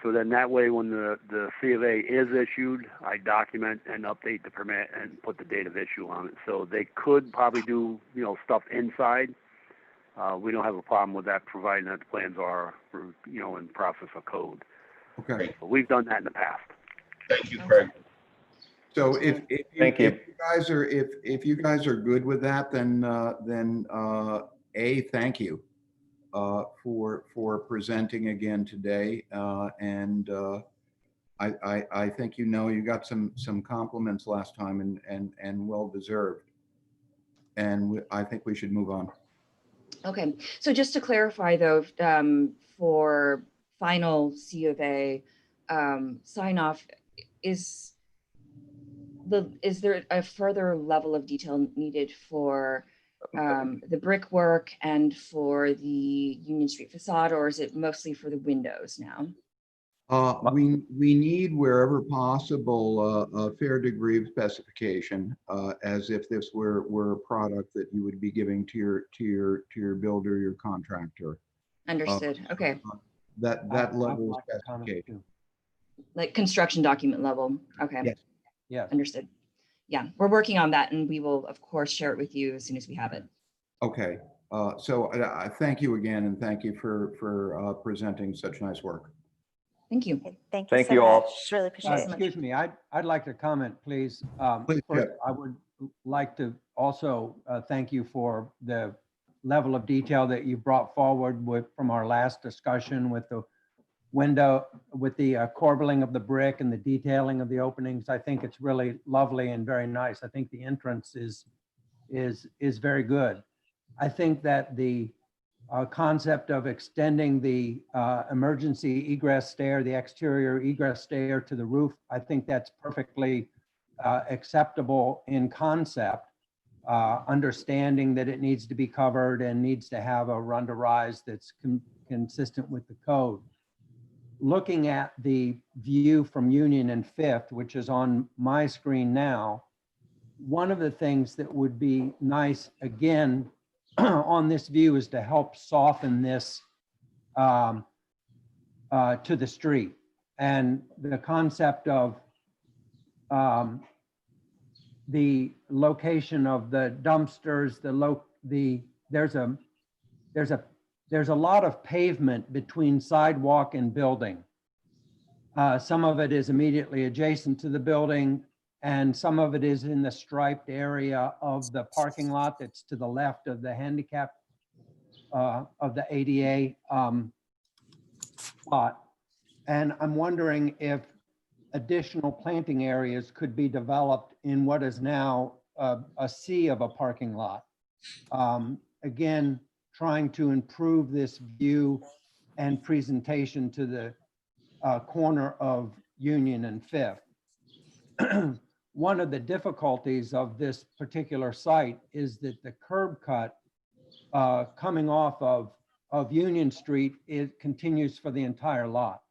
So then that way when the C of A is issued, I document and update the permit and put the date of issue on it. So they could probably do, stuff inside. We don't have a problem with that, providing that the plans are, in process of code. Okay. But we've done that in the past. Thank you, Craig. So if Thank you. if you guys are good with that, then thank you for presenting again today, and I think you got some compliments last time and well deserved, and I think we should move on. Okay, so just to clarify though, for final C of A sign off, is there a further level of detail needed for the brickwork and for the Union Street facade, or is it mostly for the windows now? We need, wherever possible, a fair degree of specification, as if this were a product that you would be giving to your builder, your contractor. Understood. Okay. That level of specification. Like construction document level. Okay. Yes. Yeah. Understood. Yeah, we're working on that, and we will, of course, share it with you as soon as we have it. Okay. So thank you again, and thank you for presenting such nice work. Thank you. Thank you so you all. much. Really appreciate it. Excuse me, I'd like to comment, please. Please, First, Chip. I would like to also thank you for the level of detail that you brought forward from our last discussion with the window, with the corbelling of the brick and the detailing of the openings. I think it's really lovely and very nice. I think the entrance is very good. I think that the concept of extending the emergency egress stair, the exterior egress stair to the roof, I think that's perfectly acceptable in concept, understanding that it needs to be covered and needs to have a run to rise that's consistent with the code. Looking at the view from Union and Fifth, which is on my screen now, one of the things that would be nice, again, on this view is to help soften this to the street. And the concept of the location of the dumpsters, there's a lot of pavement between sidewalk and building. Some of it is immediately adjacent to the building, and some of it is in the striped area of the parking lot that's to the left of the handicap, of the ADA spot. And I'm wondering if additional planting areas could be developed in what is now a sea of a parking lot. Again, trying to improve this view and presentation to the corner of Union and Fifth. one of the difficulties of this particular site is that the curb cut coming off of Union Street, it continues for the entire lot.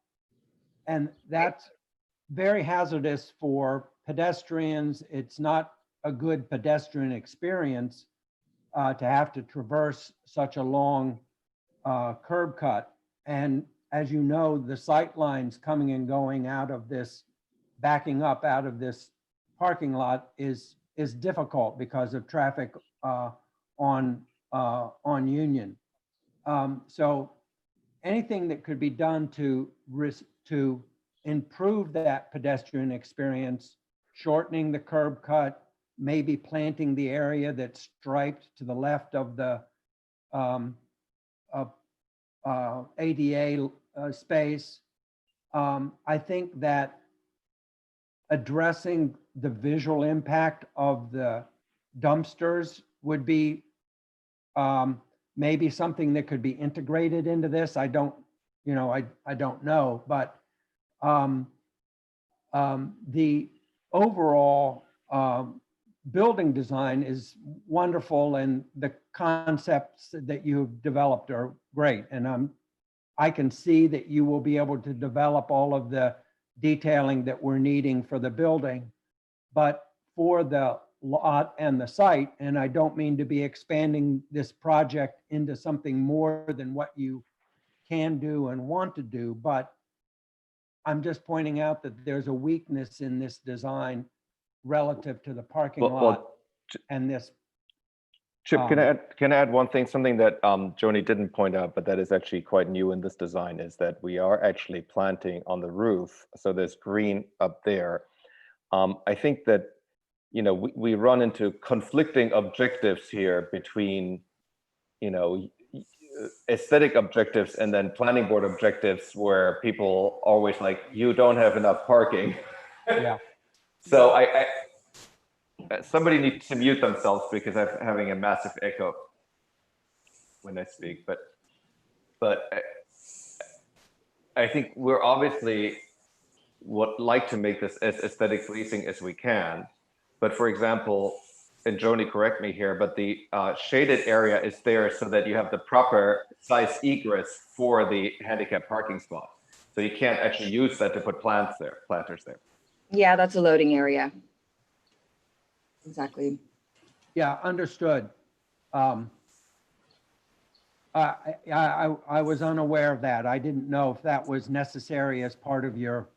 And that's very hazardous for pedestrians. It's not a good pedestrian experience to have to traverse such a long curb cut. And as you know, the sight lines coming and going out of this, backing up out of this parking lot is difficult because of traffic on Union. So anything that could be done to improve that pedestrian experience, shortening the curb cut, maybe planting the area that's striped to the left of the ADA space. I think that addressing the visual impact of the dumpsters would be maybe something that could be integrated into this. I don't know, but the overall building design is wonderful, and the concepts that you've developed are great. And I can see that you will be able to develop all of the detailing that we're needing for the building. But for the lot and the site, and I don't mean to be expanding this project into something more than what you can do and want to do, but I'm just pointing out that there's a weakness in this design relative to the parking lot and this. Chip, can I add one thing? Something that Joni didn't point out, but that is actually quite new in this design, is that we are actually planting on the roof. So there's green up there. I think that, you know, we run into conflicting objectives here between, you know, aesthetic objectives and then planning board objectives, where people always like, you don't have enough parking. Yeah. So somebody needs to mute themselves because I'm having a massive echo when I speak. But I think we're obviously would like to make this as aesthetic pleasing as we can. But for example, and Joni, correct me here, but the shaded area is there so that you have the proper size egress for the handicap parking spot. So you can't actually use that to put planters there. Yeah, that's a loading area. Exactly. Yeah, understood. I was unaware of that. I didn't know if that was necessary as part of your.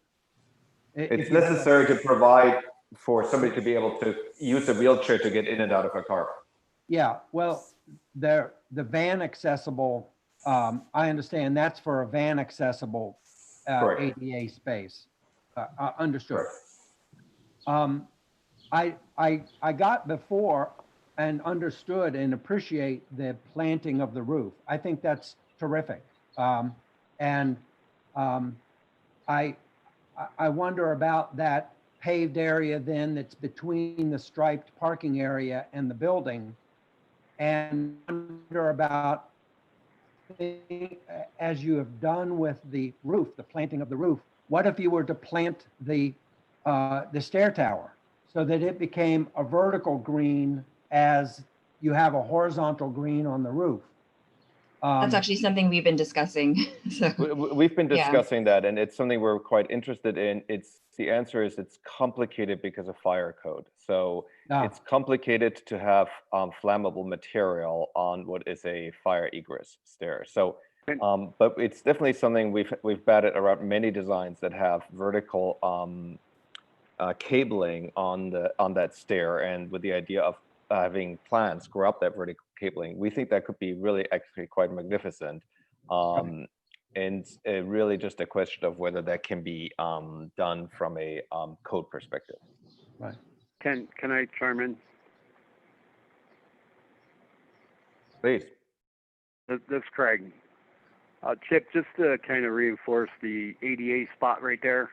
It's necessary to provide for somebody to be able to use a wheelchair to get in and out of a car. Yeah, well, the van accessible, I understand that's for a van accessible ADA space. Understood. I got before and understood and appreciate the planting of the roof. I think that's terrific. And I wonder about that paved area then that's between the striped parking area and the building, and wonder about, as you have done with the roof, the planting of the roof, what if you were to plant the stair tower so that it became a vertical green as you have a horizontal green on the roof? That's actually something we've been discussing. So, we've been discussing that, and it's something we're quite interested in. The answer is it's complicated because of fire code. So it's complicated to have flammable material on what is a fire egress stair. So, but it's definitely something we've batted around many designs that have vertical cabling on that stair, and with the idea of having plants grow up that vertical cabling, we think that could be really actually quite magnificent. And really just a question of whether that can be done from a code perspective. Right. Can I chime in? Please. That's Craig. Chip, just to kind of reinforce the ADA spot right there,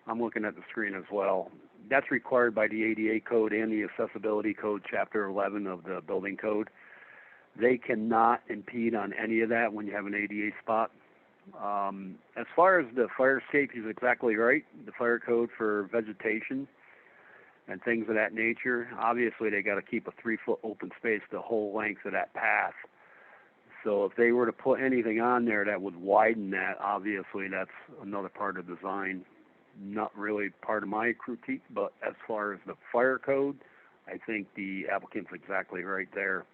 I'm looking at the screen as well. That's required by the ADA code and the accessibility code, chapter 11 of the building code. They cannot impede on any of that when you have an ADA spot. As far as the fire escape, he's exactly right. The fire code for vegetation, and things of that nature. Obviously, they got to keep a 3-foot open space the whole length of that path. So if they were to put anything on there that would widen that, obviously that's another part of design. Not really part of my critique, but as far as the fire code, I think the applicant's exactly right there.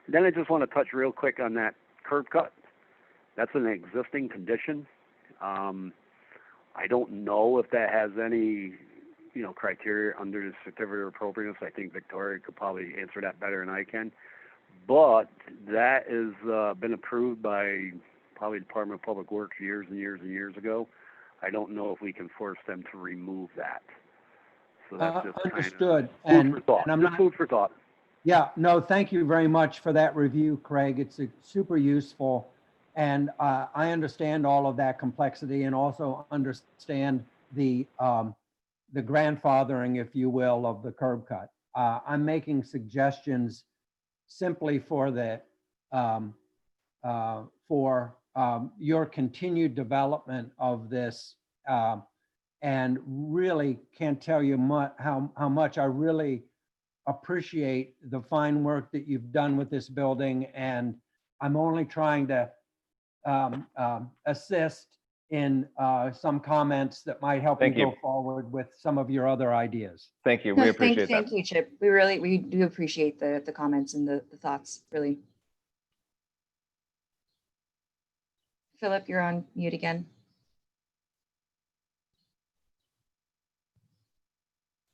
And then I just want to touch real quick on that curb cut. That's an existing condition. I don't know if that has any, criteria under the certificate of appropriateness. I think Victoria could probably answer that better than I can. But that has been approved by probably Department of Public Works years and years and years ago. I don't know if we can force them to remove that. So that's just understood. Kind of food for thought. And I'm Just not, food for thought. yeah, no, thank you very much for that review, Craig. It's super useful. And I understand all of that complexity and also understand the grandfathering, if you will, of the curb cut. I'm making suggestions simply for your continued development of this, and really can't tell you how much I really appreciate the fine work that you've done with this building, and I'm only trying to assist in some comments that might help Thank you you. go forward with some of your other ideas. Thank you. We appreciate that. Thank you, Chip. We do appreciate the comments and the thoughts, really. Philip, you're on mute again.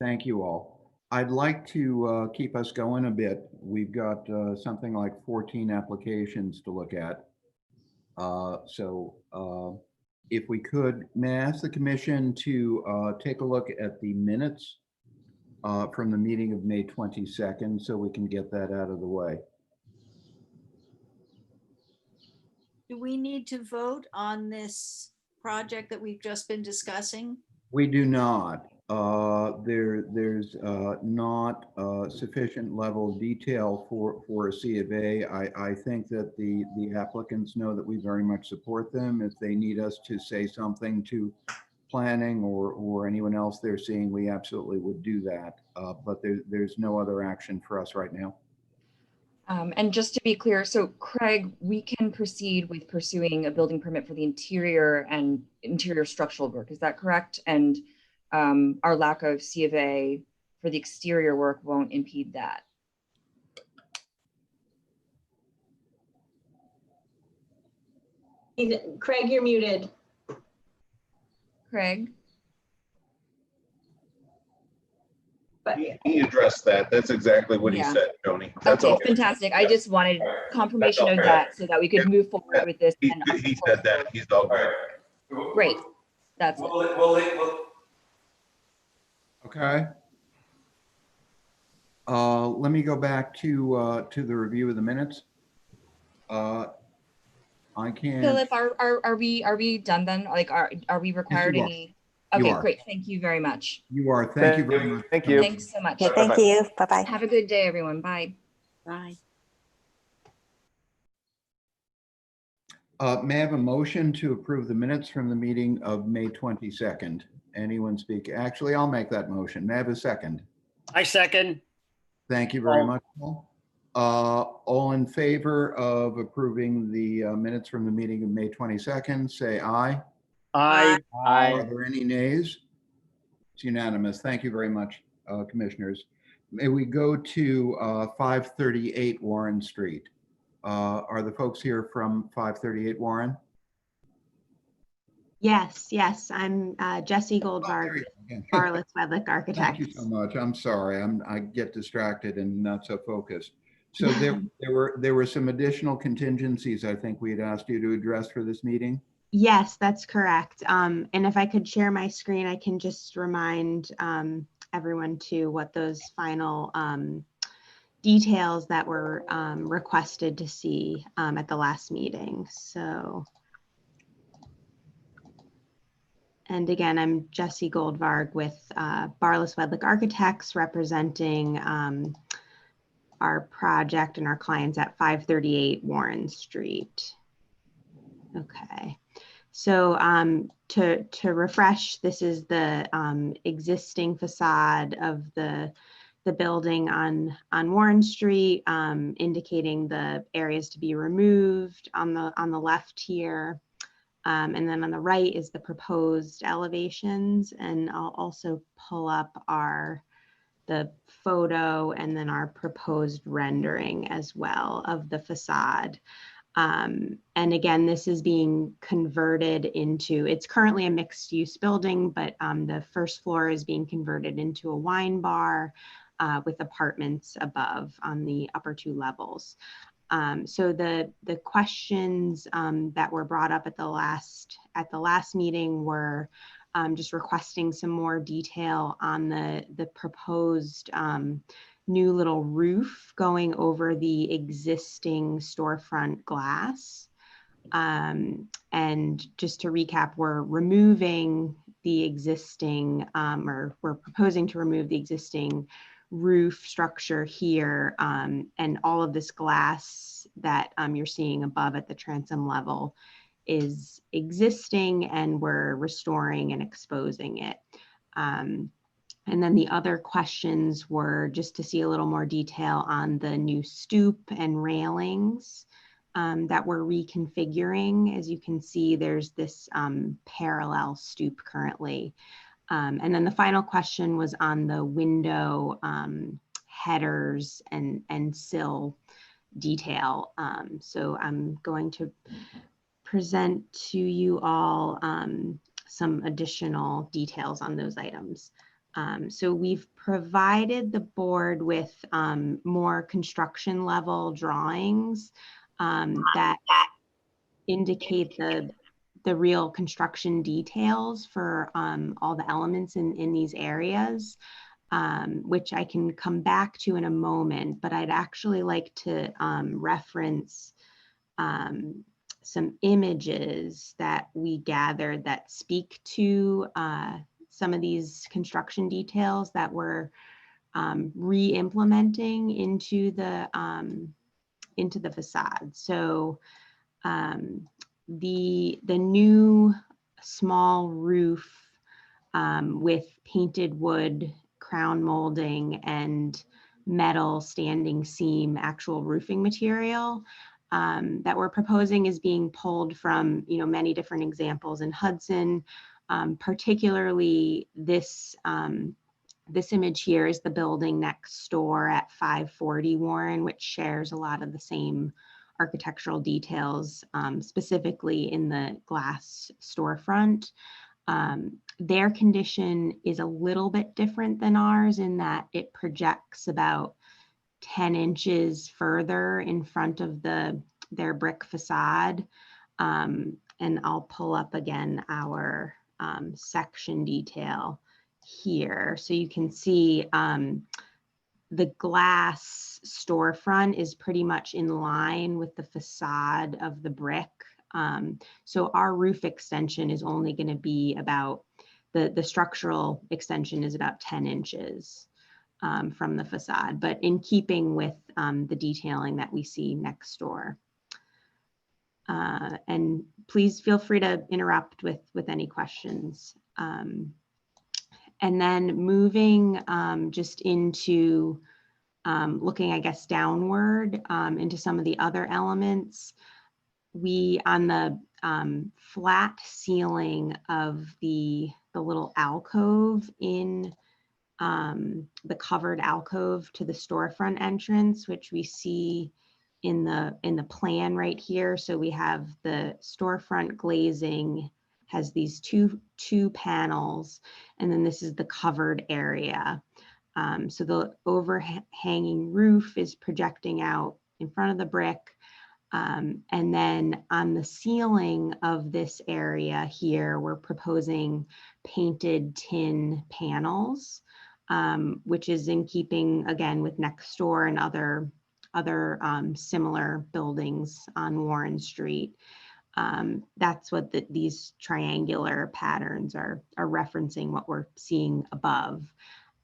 Thank you all. I'd like to keep us going a bit. We've got something like 14 applications to look at. If we could, may I ask the commission to take a look at the minutes from the meeting of May 22nd so we can get that out of the way. Do we need to vote on this project that we've just been discussing? We do not. There's not sufficient level of detail for a C of A. I think that the applicants know that we very much support them. If they need us to say something to planning or anyone else they're seeing, we absolutely would do that. But there's no other action for us right now. And just to be clear, so Craig, we can proceed with pursuing a building permit for the interior and interior structural work. Is that correct? And our lack of C of A for the exterior work won't impede that. Craig, you're muted. Craig? But He addressed that. That's exactly what he said, Tony. That's okay, all. fantastic. I just wanted confirmation of that so that we could move forward with this. He said that. He's all good. Great. That's it. Okay. Let me go back to the review of the minutes. I can. Philip, are we done then? Like, are we required Yes, you any? are. You Okay, are. great. Thank you very much. You are. Thank you very much. Thank you. Thanks so much. Okay, thank you. Bye-bye. Have a good day, everyone. Bye. Bye. May I have a motion to approve the minutes from the meeting of May 22nd? Anyone speak? Actually, I'll make that motion. May I have a second? I second. Thank you very much, Paul. All in favor of approving the minutes from the meeting of May 22nd, say aye. Aye. Are there any nays? It's unanimous. Thank you very much, commissioners. May we go to 538 Warren Street? Are the folks here from 538 Warren? Yes, I'm Jessie Goldvarg, Barless Wedlick Architects. Thank you so much. I'm sorry. I get distracted and not so focused. So there were some additional contingencies I think we had asked you to address for this meeting. Yes, that's correct. And if I could share my screen, I can just remind everyone to what those final details that were requested to see at the last meeting. So, and again, I'm Jessie Goldvarg with Barless Wedlick Architects, representing our project and our clients at 538 Warren Street. Okay. So to refresh, this is the existing facade of the building on Warren Street, indicating the areas to be removed on the left here. And then on the right is the proposed elevations. And I'll also pull up the photo and then our proposed rendering as well of the facade. And again, this is being converted into, it's currently a mixed use building, but the first floor is being converted into a wine bar with apartments above on the upper 2 levels. So the questions that were brought up at the last meeting were just requesting some more detail on the proposed new little roof going over the existing storefront glass. And just to recap, we're removing the existing, or we're proposing to remove the existing roof structure here, and all of this glass that you're seeing above at the transom level is existing, and we're restoring and exposing it. And then the other questions were just to see a little more detail on the new stoop and railings that we're reconfiguring. As you can see, there's this parallel stoop currently. And then the final question was on the window headers and sill detail. So I'm going to present to you all some additional details on those items. So we've provided the board with more construction level drawings that indicate the real construction details for all the elements in these areas, which I can come back to in a moment, but I'd actually like to reference some images that we gathered that speak to some of these construction details that we're re-implementing into the facade. So the new small roof with painted wood crown molding and metal standing seam actual roofing material that we're proposing is being pulled from many different examples in Hudson. Particularly this image here is the building next door at 540 Warren, which shares a lot of the same architectural details, specifically in the glass storefront. Their condition is a little bit different than ours in that it projects about 10 inches further in front of their brick facade. And I'll pull up again our section detail here. So you can see the glass storefront is pretty much in line with the facade of the brick. So our roof extension is only going to be about, the structural extension is about 10 inches from the facade, but in keeping with the detailing that we see next door. And please feel free to interrupt with any questions. And then moving just into looking, I guess, downward into some of the other elements. We, on the flat ceiling of the little alcove in the covered alcove to the storefront entrance, which we see in the plan right here. So we have the storefront glazing has these two panels, and then this is the covered area. So the overhanging roof is projecting out in front of the brick. And then on the ceiling of this area here, we're proposing painted tin panels, which is in keeping again with next door and other similar buildings on Warren Street. That's what these triangular patterns are referencing what we're seeing above.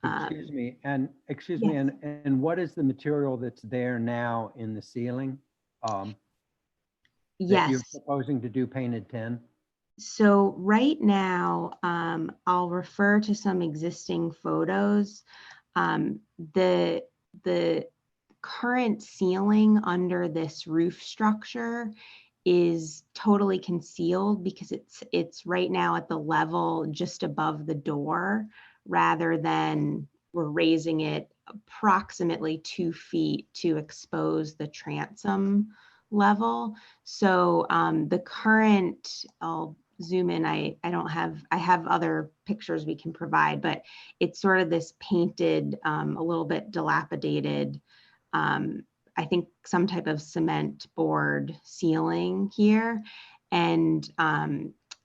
Excuse me, and Yes. and what is the material that's there now in the ceiling? That you're Yes. proposing to do painted tin? So right now, I'll refer to some existing photos. The current ceiling under this roof structure is totally concealed because it's right now at the level just above the door, rather than we're raising it approximately 2 feet to expose the transom level. So the current, I'll zoom in, I have other pictures we can provide, but it's sort of this painted, a little bit dilapidated, I think some type of cement board ceiling here. And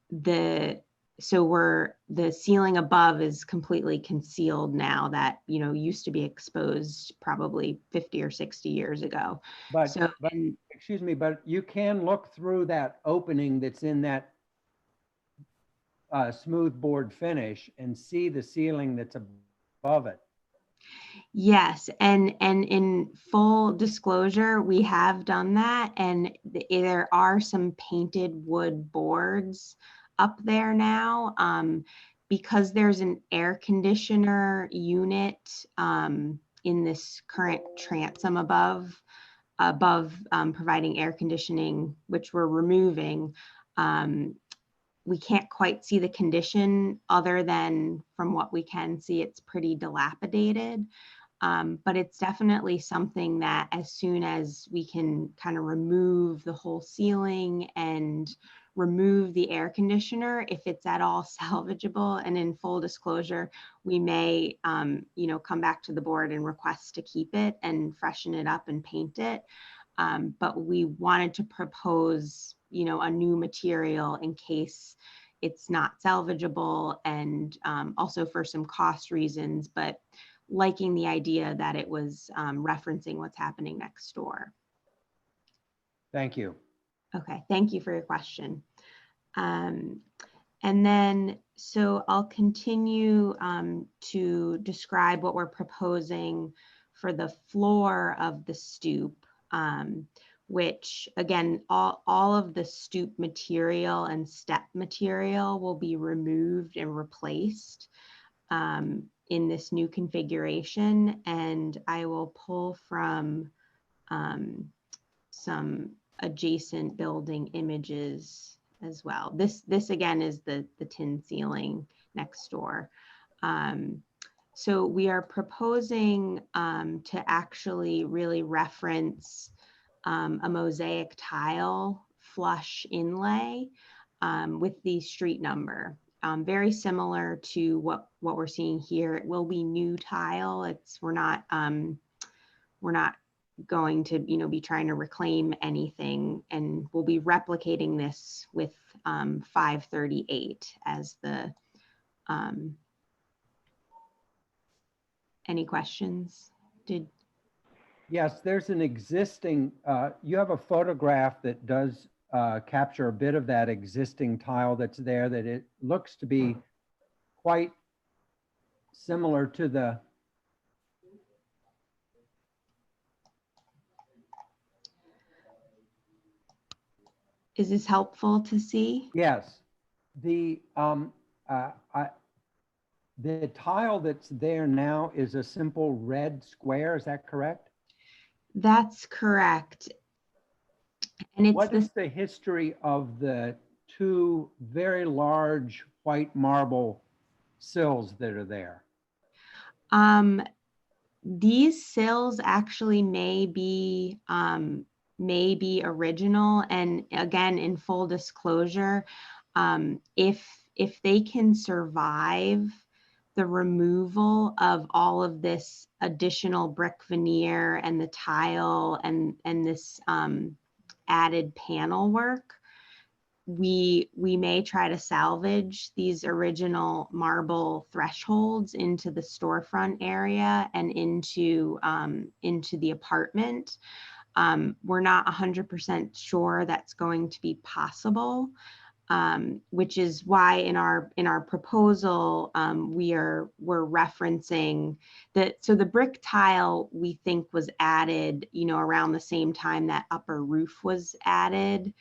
the ceiling above is completely concealed now, that, you know, used to be exposed probably 50 or 60 years ago. But excuse me, but you can look through that opening that's in that smooth board finish and see the ceiling that's above it. Yes, and in full disclosure, we have done that, and there are some painted wood boards up there now, because there's an air conditioner unit in this current transom above, providing air conditioning, which we're removing. We can't quite see the condition, other than from what we can see, it's pretty dilapidated. But it's definitely something that, as soon as we can kind of remove the whole ceiling and remove the air conditioner, if it's at all salvageable, and in full disclosure, we may, you know, come back to the board and request to keep it and freshen it up and paint it. But we wanted to propose, you know, a new material in case it's not salvageable, and also for some cost reasons, but liking the idea that it was referencing what's happening next door. Thank you. Okay, thank you for your question. And then, so I'll continue to describe what we're proposing for the floor of the stoop, which, again, all of the stoop material and step material will be removed and replaced in this new configuration. And I will pull from some adjacent building images as well. This again is the tin ceiling next door. So we are proposing to actually really reference a mosaic tile flush inlay with the street number. Very similar to what we're seeing here. It will be new tile. We're not going to, you know, be trying to reclaim anything, and we'll be replicating this with 538 as the. Any questions? Yes, there's an existing, you have a photograph that does capture a bit of that existing tile that's there, that it looks to be quite similar to the. Is this helpful to see? Yes. The tile that's there now is a simple red square, is that correct? That's correct. And it's what is the history of the two very large white marble sills that are there? These sills actually may be original, and again, in full disclosure, if they can survive the removal of all of this additional brick veneer and the tile and this added panel work, we may try to salvage these original marble thresholds into the storefront area and into the apartment. We're not 100% sure that's going to be possible, which is why in our proposal we're referencing that. So the brick tile we think was added, you know, around the same time that upper roof was added.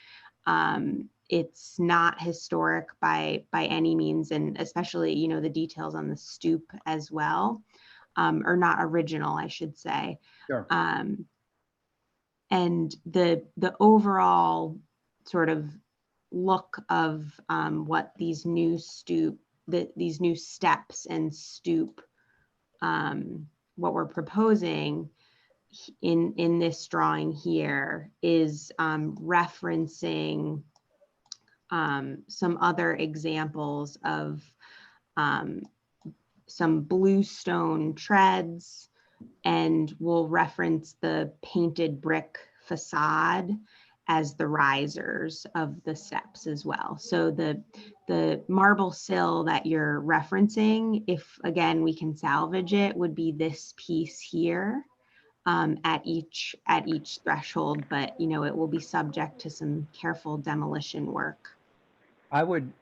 It's not historic by any means, and especially, you know, the details on the stoop as well, or not original, I should say. Sure. And the overall sort of look of what these new these new steps and stoop, what we're proposing in this drawing here is referencing some other examples of some bluestone treads, and we'll reference the painted brick facade as the risers of the steps as well. So the marble sill that you're referencing, if again we can salvage it, would be this piece here at each threshold, but you know, it will be subject to some careful demolition work. I would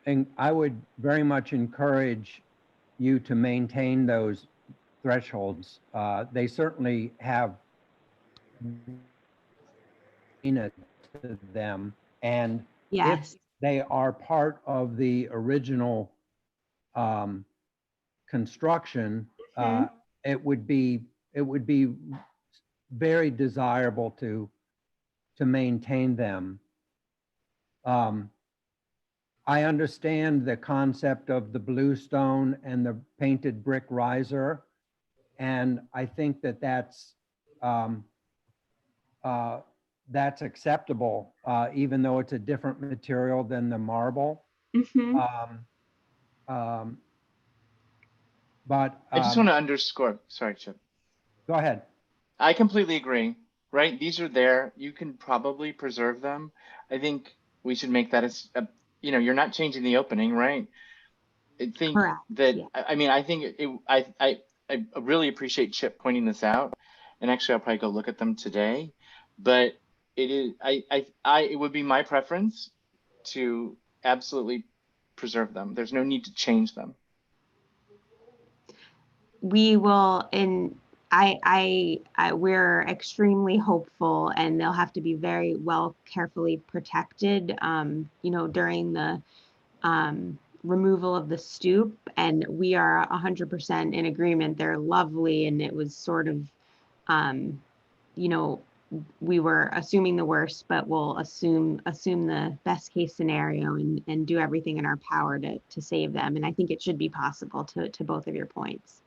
very much encourage you to maintain those thresholds. They certainly have to them, and yes, if they are part of the original construction, it would be very desirable to maintain them. I understand the concept of the bluestone and the painted brick riser, and I think that that's acceptable, even though it's a different material than the marble. But I just want to underscore, sorry, Chip. Go ahead. I completely agree, right? These are there. You can probably preserve them. I think we should make that as, you know, you're not changing the opening, right? I think that, I mean, I think I really appreciate Chip pointing this out. And actually, I'll probably go look at them today. But it is, it would be my preference to absolutely preserve them. There's no need to change them. We will, and we're extremely hopeful, and they'll have to be very well carefully protected, you know, during the removal of the stoop. And we are 100% in agreement. They're lovely, and it was sort of, you know, we were assuming the worst, but we'll assume the best case scenario and do everything in our power to save them. And I think it should be possible to both of your points.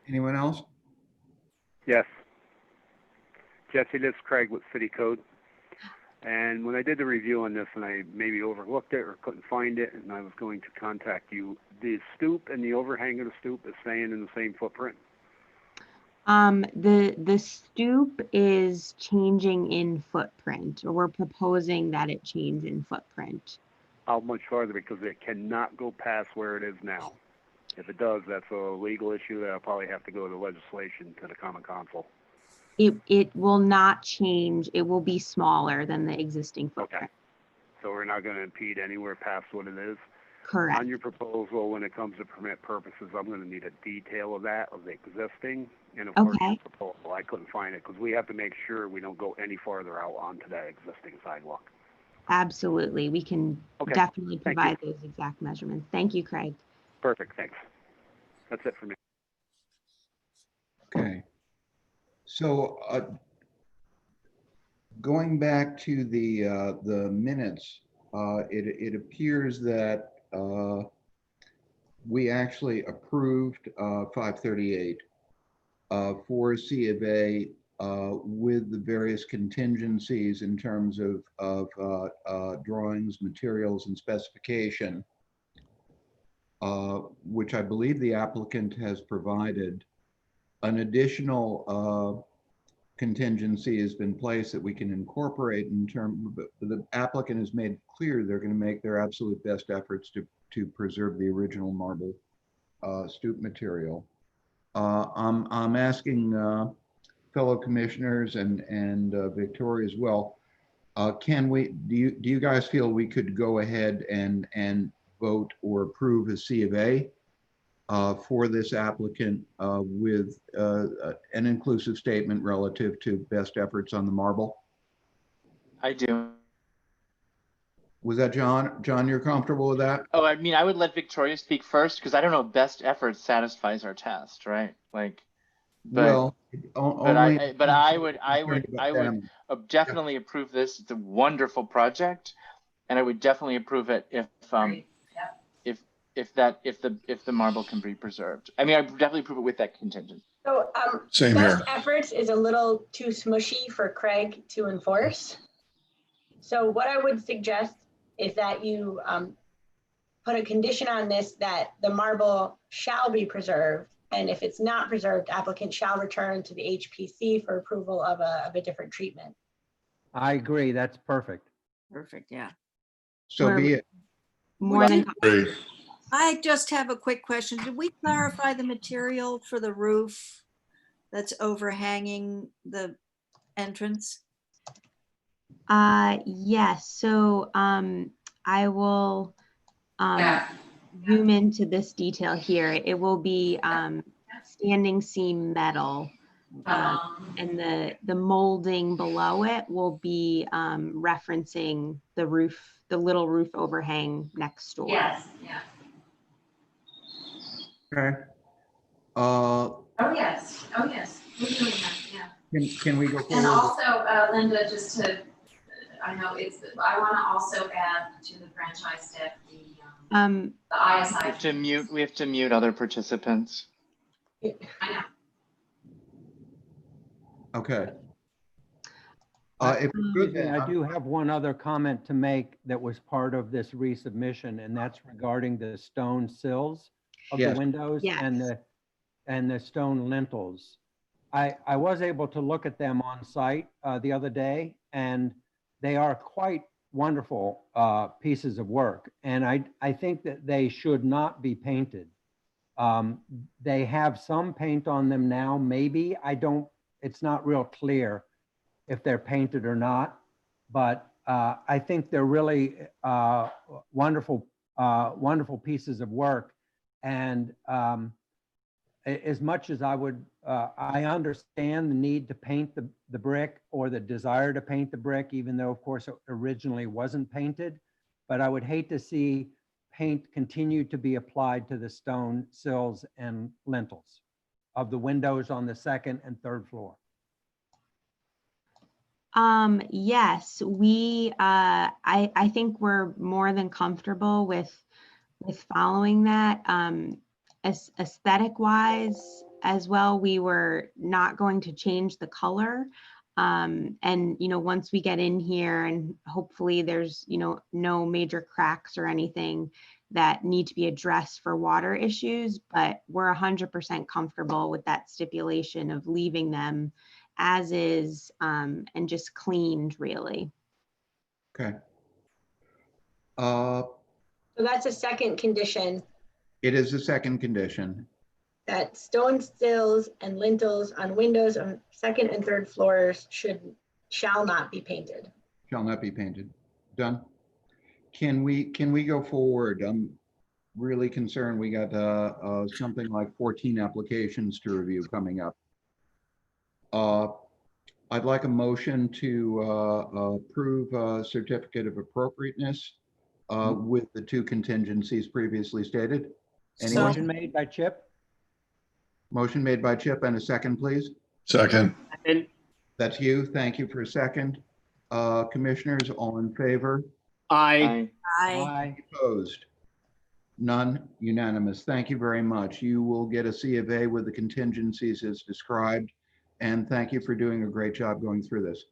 Anyone else? Yes. Jesse, this is Craig with City Code. And when I did the review on this, and I maybe overlooked it or couldn't find it, and I was going to contact you, the stoop and the overhang of the stoop is staying in the same footprint? The stoop is changing in footprint, or we're proposing that it change in footprint. How much farther? Because it cannot go past where it is now. If it does, that's a legal issue that I'll probably have to go to legislation, to the Common Council. It will not change. It will be smaller than the existing footprint. Okay. So we're not going to impede anywhere past what it is? Correct. On your proposal, when it comes to permit purposes, I'm going to need a detail of that, of the existing, and of course your proposal. I couldn't find it because we have to make sure we don't go any farther out onto that existing sidewalk. Absolutely. We can definitely provide those exact measurements. Thank you, Craig. Perfect. Thanks. That's it for me. Okay. So going back to the minutes, it appears that we actually approved 538 for C of A with the various contingencies in terms of drawings, materials, and specification, which I believe the applicant has provided. An additional contingency has been placed that we can incorporate in terms of, the applicant has made clear they're going to make their absolute best efforts to preserve the original marble stoop material. I'm asking fellow commissioners and Victoria as well, do you guys feel we could go ahead and vote or approve a C of A for this applicant with an inclusive statement relative to best efforts on the marble? I do. Was that John? John, you're comfortable with that? Oh, I mean, I would let Victoria speak first because I don't know if best effort satisfies our test, right? Like, but Well, only. but I would them. definitely approve this. It's a wonderful project, and I would definitely approve it if if the marble can be preserved. I mean, I would definitely approve it with that contingent. So Same best here. efforts is a little too smushy for Craig to enforce. So what I would suggest is that you put a condition on this that the marble shall be preserved. And if it's not preserved, applicant shall return to the HPC for approval of a different treatment. I agree. That's perfect. Perfect, yeah. So be it. More than I just have a quick question. Did we clarify the material for the roof that's overhanging the entrance? Yes. So I will zoom into this detail here. It will be standing seam metal, and the molding below it will be referencing the roof, the little roof overhang next door. Yes, yeah. Okay. Oh, yes, oh, yes. We're doing that, yeah. Can we go forward? And also, Linda, just to, I know it's, I want to also add to the franchise staff the ISI. We have to mute other participants. I know. Okay. If you're good, then I do have one other comment to make that was part of this resubmission, and that's regarding the stone sills of the Yes. windows and the stone lintels. I was able to look at them on site the other day, and they are quite wonderful pieces of work. And I think that they should not be painted. They have some paint on them now, maybe. It's not real clear if they're painted or not, but I think they're really wonderful, wonderful pieces of work. And as much as I understand the need to paint the brick or the desire to paint the brick, even though of course it originally wasn't painted, but I would hate to see paint continue to be applied to the stone sills and lintels of the windows on the second and third floor. Yes, I think we're more than comfortable with following that. Aesthetic wise as well, we were not going to change the color. And, once we get in here and hopefully there's, no major cracks or anything that need to be addressed for water issues, but we're 100% comfortable with that stipulation of leaving them as is and just cleaned really. Okay. So that's a second condition, It is the second condition. that stone sills and lintels on windows on second and third floors shall not be painted. Shall not be painted. Done. Can we go forward? I'm really concerned. We got something like 14 applications to review coming up. I'd like a motion to approve a certificate of appropriateness with the two contingencies previously stated. Anyone? Motion made by Chip. Motion made by Chip, and a second, please. Second. That's you. Thank you for a second. Commissioners, all in favor? Aye. Aye. Opposed? None. Unanimous. Thank you very much. You will get a C of A with the contingencies as described. And thank you for doing a great job going through this.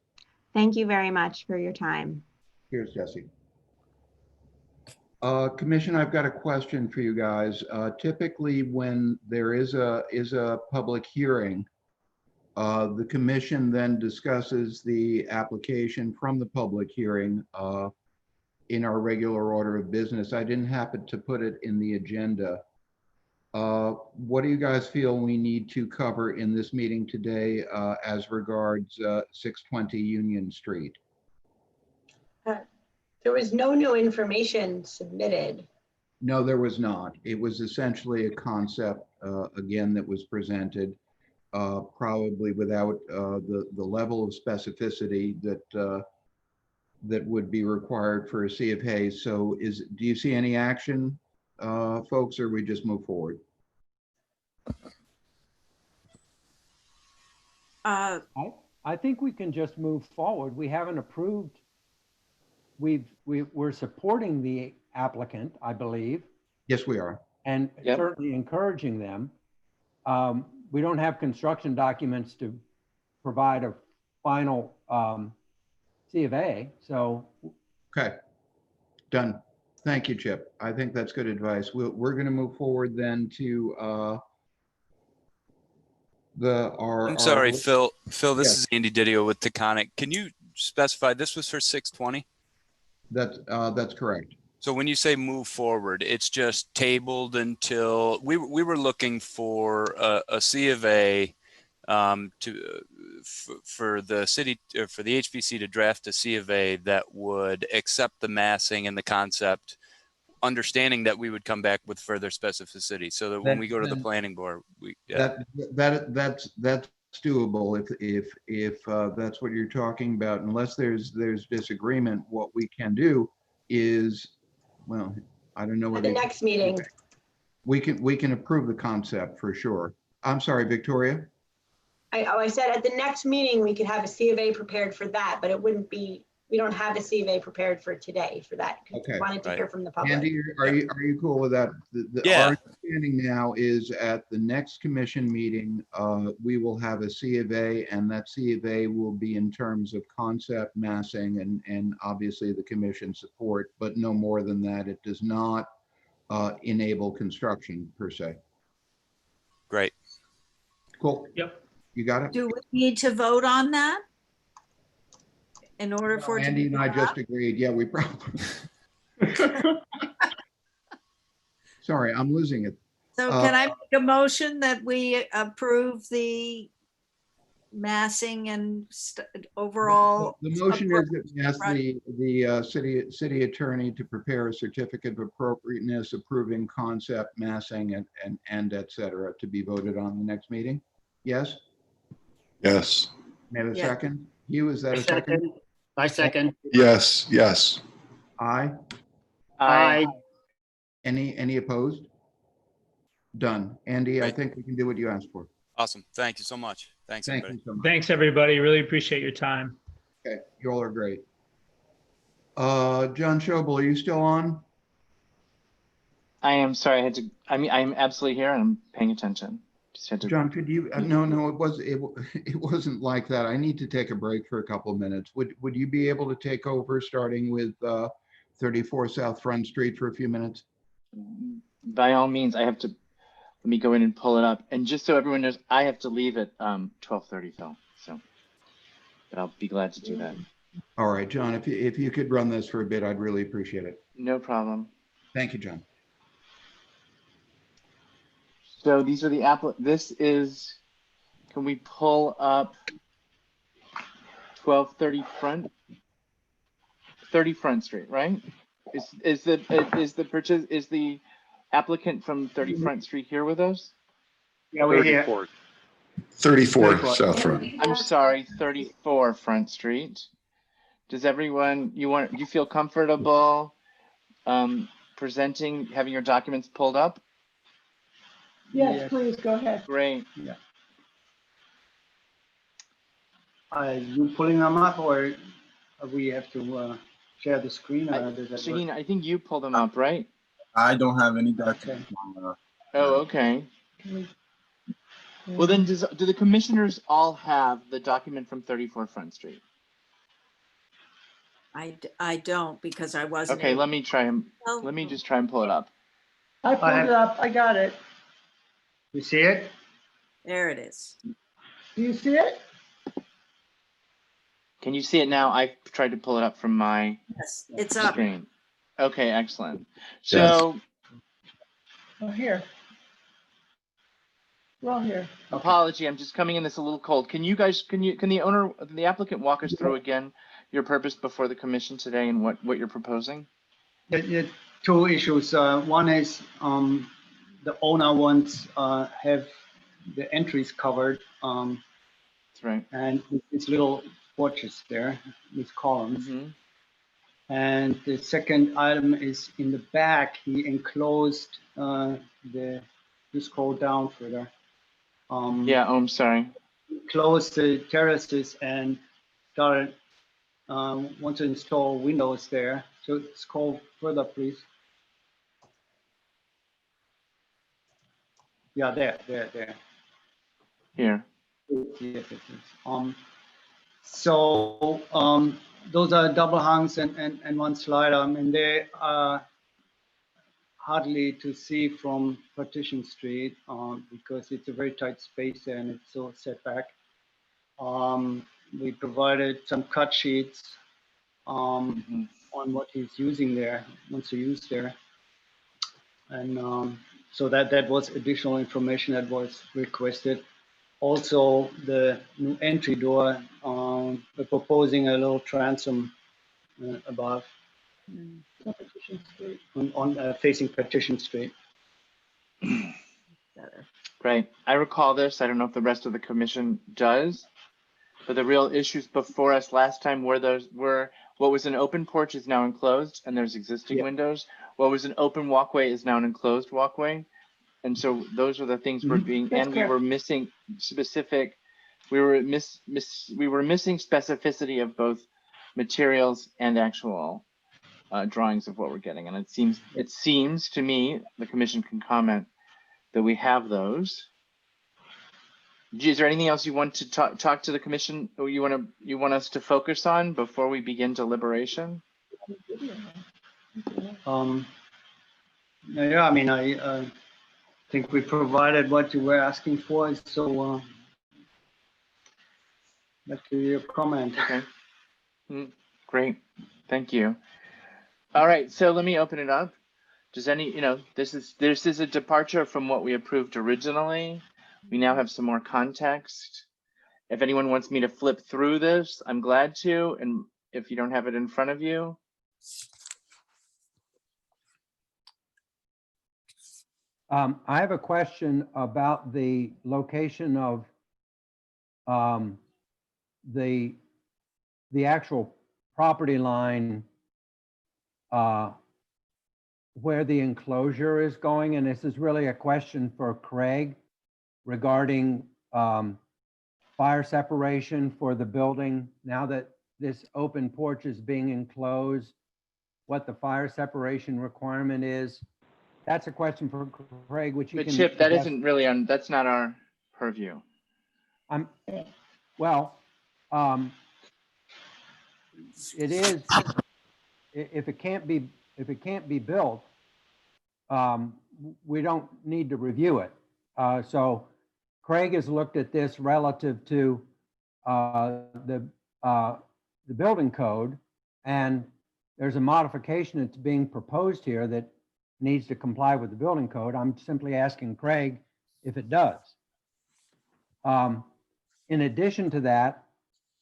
Thank you very much for your time. Here's Jesse. Commission, I've got a question for you guys. Typically, when there is a public hearing, the commission then discusses the application from the public hearing in our regular order of business. I didn't happen to put it in the agenda. What do you guys feel we need to cover in this meeting today as regards 620 Union Street? There was no new information submitted. No, there was not. It was essentially a concept, again, that was presented, probably without the level of specificity that that would be required for a C of A. So do you see any action, folks, or we just move forward? I think we can just move forward. We haven't approved. We're supporting the applicant, I believe, Yes, we are. and Yep. certainly encouraging them. We don't have construction documents to provide a final C of A, so. Okay, done. Thank you, Chip. I think that's good advice. We're going to move forward then to I'm sorry, Phil. Phil, this Yes. is Andy Didio with Taconic. Can you specify this was for 620? That's correct. So when you say move forward, it's just tabled until we were looking for a C of A for the city, or for the HPC to draft a C of A that would accept the massing and the concept, understanding that we would come back with further specificity, so that when we go to the planning board, That's doable if that's what you're talking about. Unless there's disagreement, what we can do is, well, I don't know At whether the next meeting. we can approve the concept for sure. I'm sorry, Victoria. I said at the next meeting, we could have a C of A prepared for that, but it wouldn't be, we don't have a C of A prepared for today for that. 'Cause we Okay. wanted to hear from the public. Andy, are you cool with that? Yeah. Our understanding now is at the next commission meeting, we will have a C of A, and that C of A will be in terms of concept, massing, and obviously the commission support, but no more than that. It does not enable construction per se. Great. Cool. Yep. You got it? Do we need to vote on that? In order for it to Andy be and I put just up? agreed. Yeah, we probably. Sorry, I'm losing it. So can I make a motion that we approve the massing and overall? The motion is that we ask the city attorney to prepare a certificate of appropriateness approving concept, massing, and et cetera, to be voted on the next meeting. Yes? Yes. May I have a Yeah. second? Hugh, is that a second? I second. Yes. Yes. Aye. Aye. Any opposed? Done. Andy, I think we can do what you asked for. Awesome. Thank you so much. Thanks, Thank everybody. you so much. Thanks, everybody. Really appreciate your time. Okay, you all are great. John Schobel, are you still on? I am sorry. I'm absolutely here and I'm paying attention. Just had to. John, could you, no, it wasn't like that. I need to take a break for a couple of minutes. Would you be able to take over starting with 34 South Front Street for a few minutes? By all means, I have to, let me go in and pull it up. And just so everyone knows, I have to leave at 12:30, Phil. So, but I'll be glad to do that. All right, John, if you could run this for a bit, I'd really appreciate it. No problem. Thank you, John. So these are the this is, can we pull up 1230 30 Front Street, right? Is the applicant from 30 Front Street here with us? Yeah, we're here. 34 South Front. I'm sorry, 34 Front Street. Does everyone, you feel comfortable presenting, having your documents pulled up? Yes, please, go ahead. Great. Yeah. Are you pulling them up, or we have to share the screen? Or does that Shaheen, work? I think you pulled them up, right? I don't have any documents. Oh, okay. Well, then do the commissioners all have the document from 34 Front Street? I don't, because I wasn't. Okay, able- let me try and Oh. let me just try and pull it up. I pulled it up, I got it. You see it? There it is. Do you see it? Can you see it now? I tried to pull it up from my Yes, it's up. screen. Okay, excellent. So Oh, here. We're all here. apology, I'm just coming in this a little cold. Can the applicant walk us through again your purpose before the commission today and what you're proposing? The two issues. One is the owner wants have the entries covered. That's right. And it's little porches there with columns. And the second item is in the back. He enclosed you scroll down further. Yeah, oh, I'm sorry. Closed the terraces and started want to install windows there. So scroll further, please. Yeah, there. Here. Yes. So those are double hungs and one slider. I mean, they are hardly to see from Partition Street because it's a very tight space there and it's so set back. We provided some cut sheets on what he's using there, wants to use there. And so that was additional information that was requested. Also, the new entry door, we're proposing a little transom above on facing Partition Street. Right. I recall this. I don't know if the rest of the commission does, but the real issues before us last time were what was an open porch is now enclosed and there's existing windows. What was an open walkway is now an enclosed walkway. And so those are the things we're being, and we were missing specific, we were missing specificity of both materials and actual drawings of what we're getting. And it seems to me, the commission can comment, that we have those. Is there anything else you want to talk to the commission, or you want us to focus on before we begin deliberation? Yeah, I mean, I think we provided what you were asking for, so back to your comment. Okay. Great, thank you. All right, so let me open it up. Does this is a departure from what we approved originally. We now have some more context. If anyone wants me to flip through this, I'm glad to. And if you don't have it in front of you. I have a question about the location of the actual property line where the enclosure is going. And this is really a question for Craig regarding fire separation for the building. Now that this open porch is being enclosed, what the fire separation requirement is. That's a question for Craig, which you can. Chip, that isn't really that's not our purview. Well, it is, if it can't be built, we don't need to review it. So Craig has looked at this relative to the building code, and there's a modification that's being proposed here that needs to comply with the building code. I'm simply asking Craig if it does. In addition to that,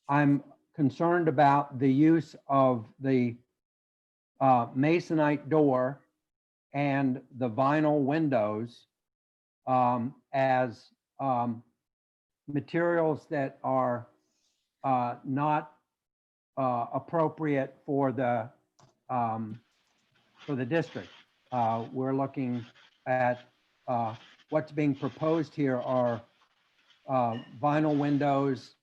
I'm concerned about the use of the masonite door and the vinyl windows as materials that are not appropriate for the district. We're looking at what's being proposed here are vinyl windows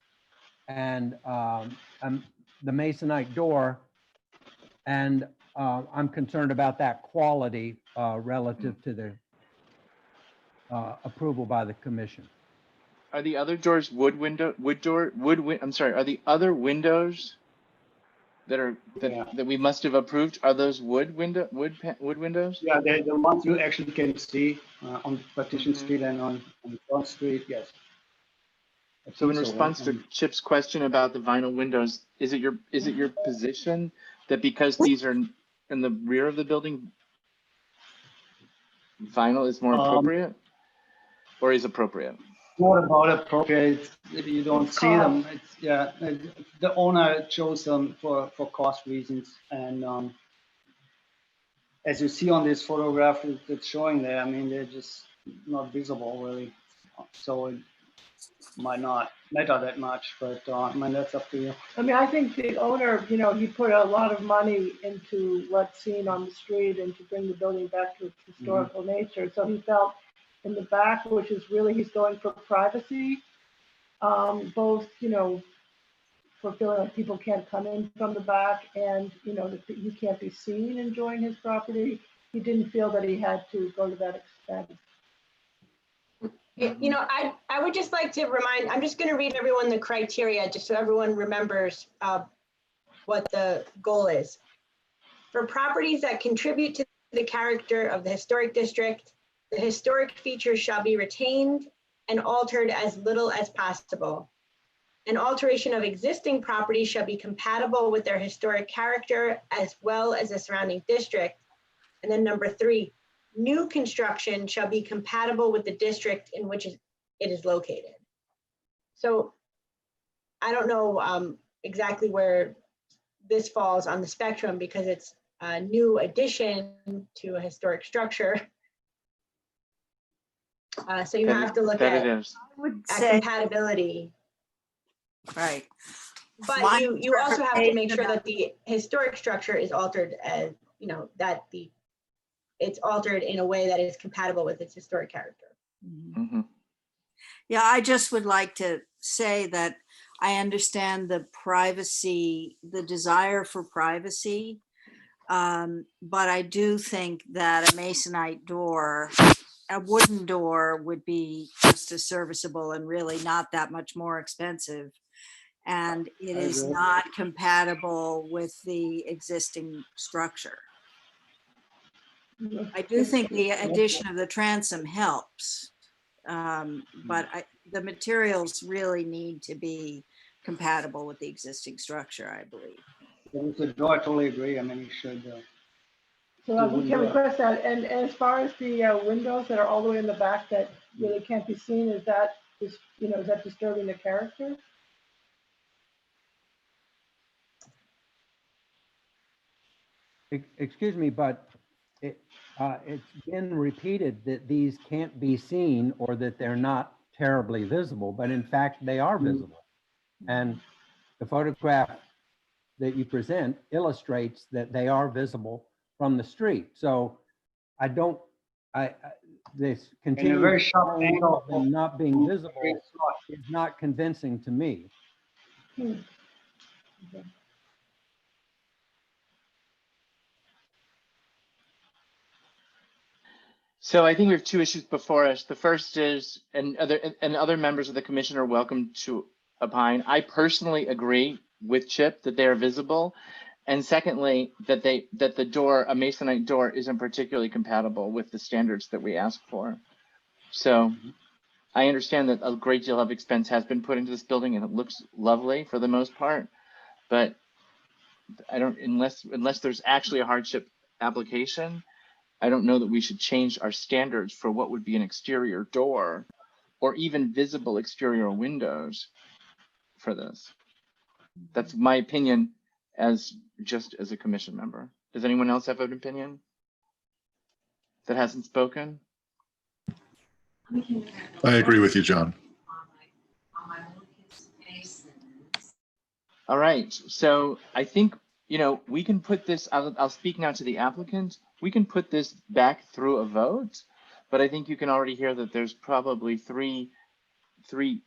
and the masonite door, and I'm concerned about that quality relative to the approval by the commission. Are the other doors are the other windows that we must have approved, are those wood windows? Yeah, the ones you actually can see on Partition Street and on Front Street, yes. So in response to Chip's question about the vinyl windows, is it your position that because these are in the rear of the building, vinyl is more appropriate, or is appropriate? What about appropriate? If you don't see them, the owner chose them for cost reasons, and as you see on this photograph that's showing there, I mean, they're just not visible really. So might not matter that much, but I mean, that's up to you. I mean, I think the owner, you know, he put a lot of money into what's seen on the street and to bring the building back to its historical nature. So he felt in the back, which is really, he's going for privacy, both, you know, for feeling like people can't come in from the back and, you know, that he can't be seen enjoying his property. He didn't feel that he had to go to that extent. You know, I would just like to remind, I'm just going to read everyone the criteria just so everyone remembers what the goal is. For properties that contribute to the character of the historic district, the historic features shall be retained and altered as little as possible. An alteration of existing property shall be compatible with their historic character as well as the surrounding district. And then number 3, new construction shall be compatible with the district in which it is located. So I don't know exactly where this falls on the spectrum because it's a new addition to a historic structure. So you have to look at compatibility. Right. But you also have to make sure that the historic structure is altered as, you know, that it's altered in a way that is compatible with its historic character. Yeah, I just would like to say that I understand the privacy, the desire for privacy, but I do think that a masonite door, a wooden door would be just as serviceable and really not that much more expensive. And it is not compatible with the existing structure. I do think the addition of the transom helps, but the materials really need to be compatible with the existing structure, I believe. I totally agree. I mean, you should. So we can request that. And as far as the windows that are all the way in the back that really can't be seen, is that just, you know, is that disturbing the character? Excuse me, but it's been repeated that these can't be seen or that they're not terribly visible, but in fact, they are visible. And the photograph that you present illustrates that they are visible from the street. So I don't, this continued very sharp angle of them not being visible is not convincing to me. Okay. So I think we have 2 issues before us. The first is, and other members of the commission are welcome to opine. I personally agree with Chip that they are visible. And secondly, that the door, a masonite door, isn't particularly compatible with the standards that we ask for. So I understand that a great deal of expense has been put into this building and it looks lovely for the most part, but I don't, unless there's actually a hardship application, I don't know that we should change our standards for what would be an exterior door or even visible exterior windows for this. That's my opinion just as a commission member. Does anyone else have an opinion that hasn't spoken? I agree with you, John. All right, so I think, you know, we can put this, I'll speak now to the applicant. We can put this back through a vote, but I think you can already hear that there's probably three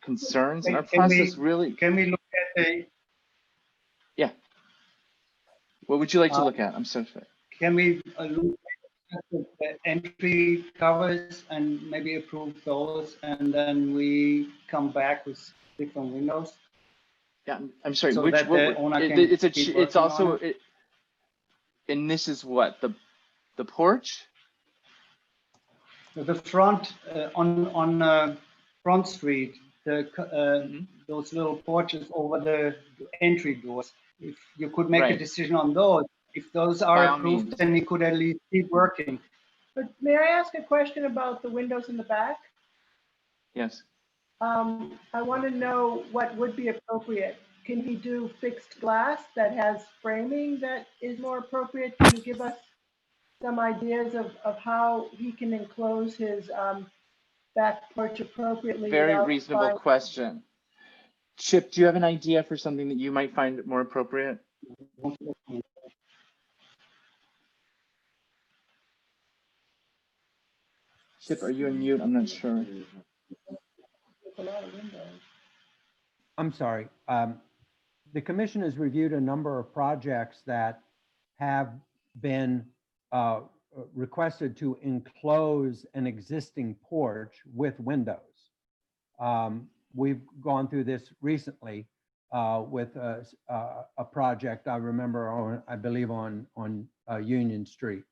concerns in our process. Really, can we look at the? Yeah. What would you like to look at? I'm so sorry. Can we look at the entry covers and maybe approve those, and then we come back with different windows? Yeah, I'm sorry. So Which that the owner can it's also and this is what the porch. The front on Front Street, those little porches over the entry doors. If you could make a decision on those, if those are approved, then we could at least keep working. But may I ask a question about the windows in the back? Yes. I want to know what would be appropriate. Can he do fixed glass that has framing that is more appropriate? Can you give us some ideas of how he can enclose his back porch appropriately. Very without reasonable buying- question. Chip, do you have an idea for something that you might find more appropriate? Chip, are you on mute? I'm not sure. It's a lot of windows. I'm sorry. The commission has reviewed a number of projects that have been requested to enclose an existing porch with windows. We've gone through this recently with a project I remember on, I believe on Union Street.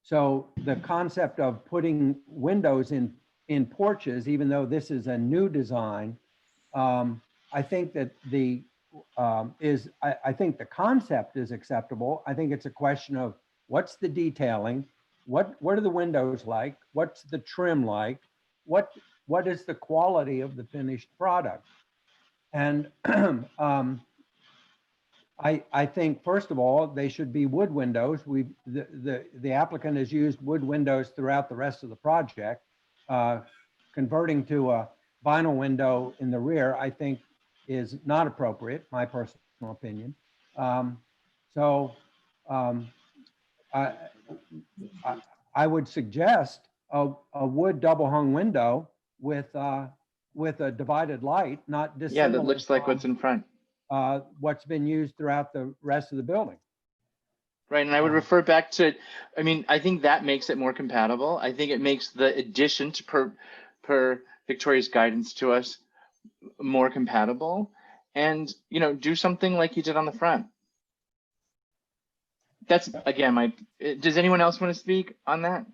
So the concept of putting windows in porches, even though this is a new design, I think that I think the concept is acceptable. I think it's a question of what's the detailing, what are the windows like, what's the trim like, what is the quality of the finished product, and I think first of all they should be wood windows. The applicant has used wood windows throughout the rest of the project. Converting to a vinyl window in the rear, I think, is not appropriate, my personal opinion. I would suggest a wood double hung window with a divided light, not dissimilar. Yeah, that looks like what's in front. What's been used throughout the rest of the building. Right, and I would refer back to, I mean, I think that makes it more compatible. I think it makes the addition to per Victoria's guidance to us more compatible, and do something like you did on the front. That's again does anyone else want to speak on that?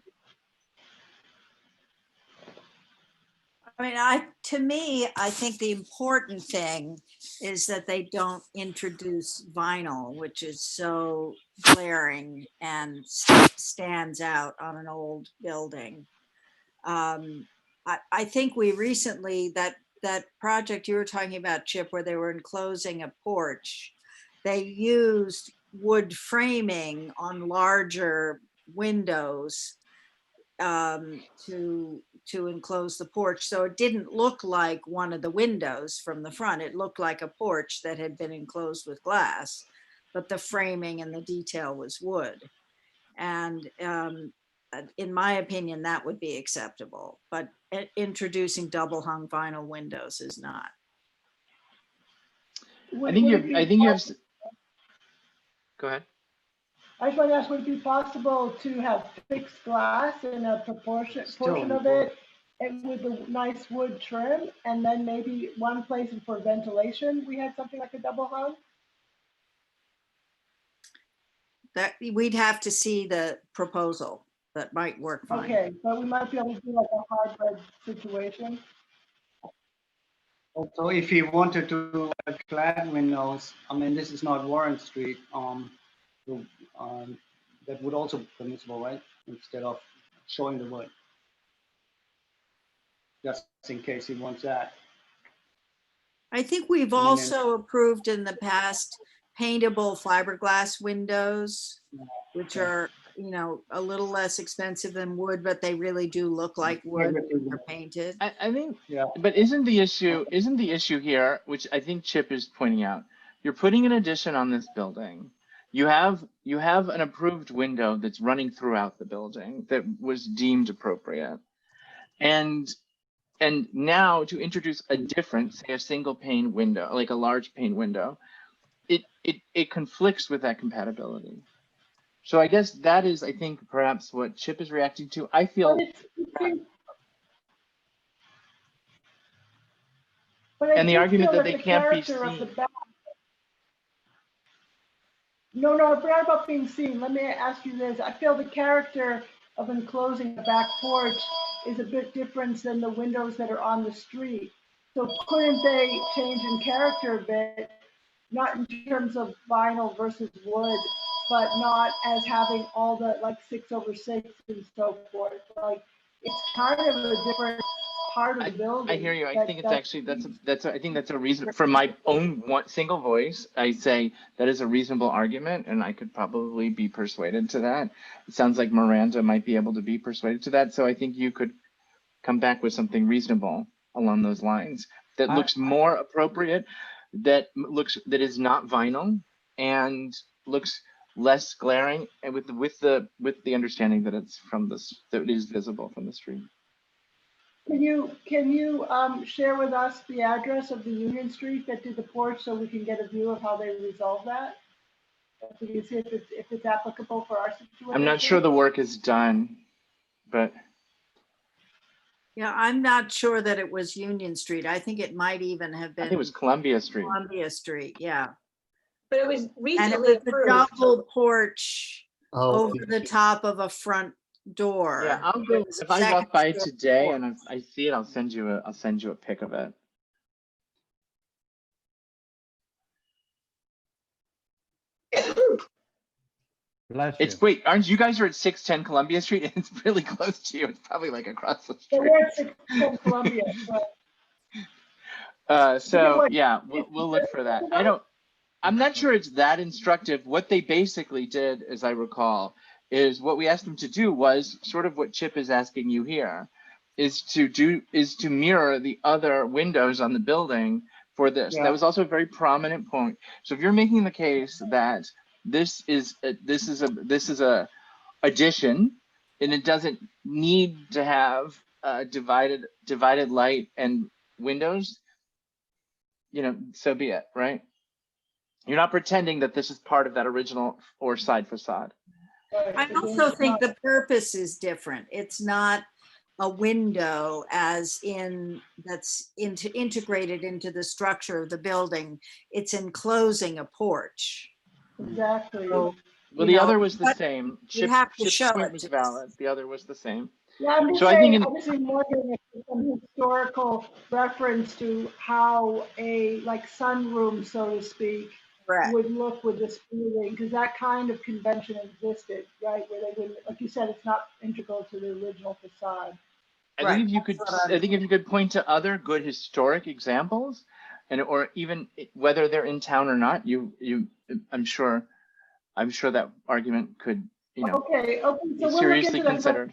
I mean, to me, I think the important thing is that they don't introduce vinyl, which is so glaring and stands out on an old building. I think we recently, that project you were talking about, Chip, where they were enclosing a porch, they used wood framing on larger windows to enclose the porch. So it didn't look like one of the windows from the front. It looked like a porch that had been enclosed with glass, but the framing and the detail was wood. And in my opinion, that would be acceptable, but introducing double hung vinyl windows is not. I think you have, go ahead. I just want to ask, would it be possible to have fixed glass in a portion of it, and with a nice wood trim, and then maybe one place for ventilation, we had something like a double hung? That we'd have to see the proposal. That might work fine. Okay, but we might be able to do like a hybrid situation. Also, if he wanted to have clad windows, I mean, this is not Warren Street. That would also be permissible, right? Instead of showing the wood, just in case he wants that. I think we've also approved in the past paintable fiberglass windows, which are, a little less expensive than wood, but they really do look like wood when they're painted. I think, yeah. But isn't the issue here, which I think Chip is pointing out, you're putting an addition on this building. You have an approved window that's running throughout the building that was deemed appropriate. And now to introduce a different, say a single pane window, like a large pane window, it conflicts with that compatibility. So I guess that is, I think, perhaps what Chip is reacting to. I feel. And the argument that they can't be seen. No, it's not about being seen. Let me ask you this. I feel the character of enclosing the back porch is a bit different than the windows that are on the street. So couldn't they change in character a bit, not in terms of vinyl versus wood, but not as having all the like 6/6 and so forth? Like it's kind of a different part of the building. I hear you. I think it's actually I think that's a reason. From my own single voice, I say that is a reasonable argument, and I could probably be persuaded to that. It sounds like Miranda might be able to be persuaded to that. So I think you could come back with something reasonable along those lines that looks more appropriate, that is not vinyl and looks less glaring, and with the understanding that it's that it is visible from the street. Can you share with us the address of the Union Street that did the porch so we can get a view of how they resolve that? So we can see if it's applicable for our situation. I'm not sure the work is done, but. Yeah, I'm not sure that it was Union Street. I think it might even have been. I think it was Columbia Street. Columbia Street, yeah. But it was recently and it was approved. a double porch over the top of a front door. Yeah, I'll go if I walk by today and I see it. I'll send you a pic of it. Bless you. It's wait, aren't you guys are at 610 Columbia Street? It's really close to you. It's probably like across the street. We're at 610 Columbia. So yeah, we'll look for that. I'm not sure it's that instructive. What they basically did, as I recall, is what we asked them to do was sort of what Chip is asking you here, is to mirror the other windows on the building for this. Yeah. That was also a very prominent point. So if you're making the case that this is a addition and it doesn't need to have divided light and windows, so be it, right? You're not pretending that this is part of that original or side facade. I also think the purpose is different. It's not a window as in that's integrated into the structure of the building. It's enclosing a porch. Exactly. Well, the other was the same. You have to Chip's show point it. was valid. The other was the same. Yeah, I'm just So saying, I think I'm just wondering if there's some historical reference to how a sunroom, so to speak, would look with this building, because that kind of convention existed, right? Where they wouldn't, like you said, it's not integral to the original facade. I think if you could point to other good historic examples, or even whether they're in town or not, I'm sure that argument could Okay, so be we'll look seriously into that, 'cause considered.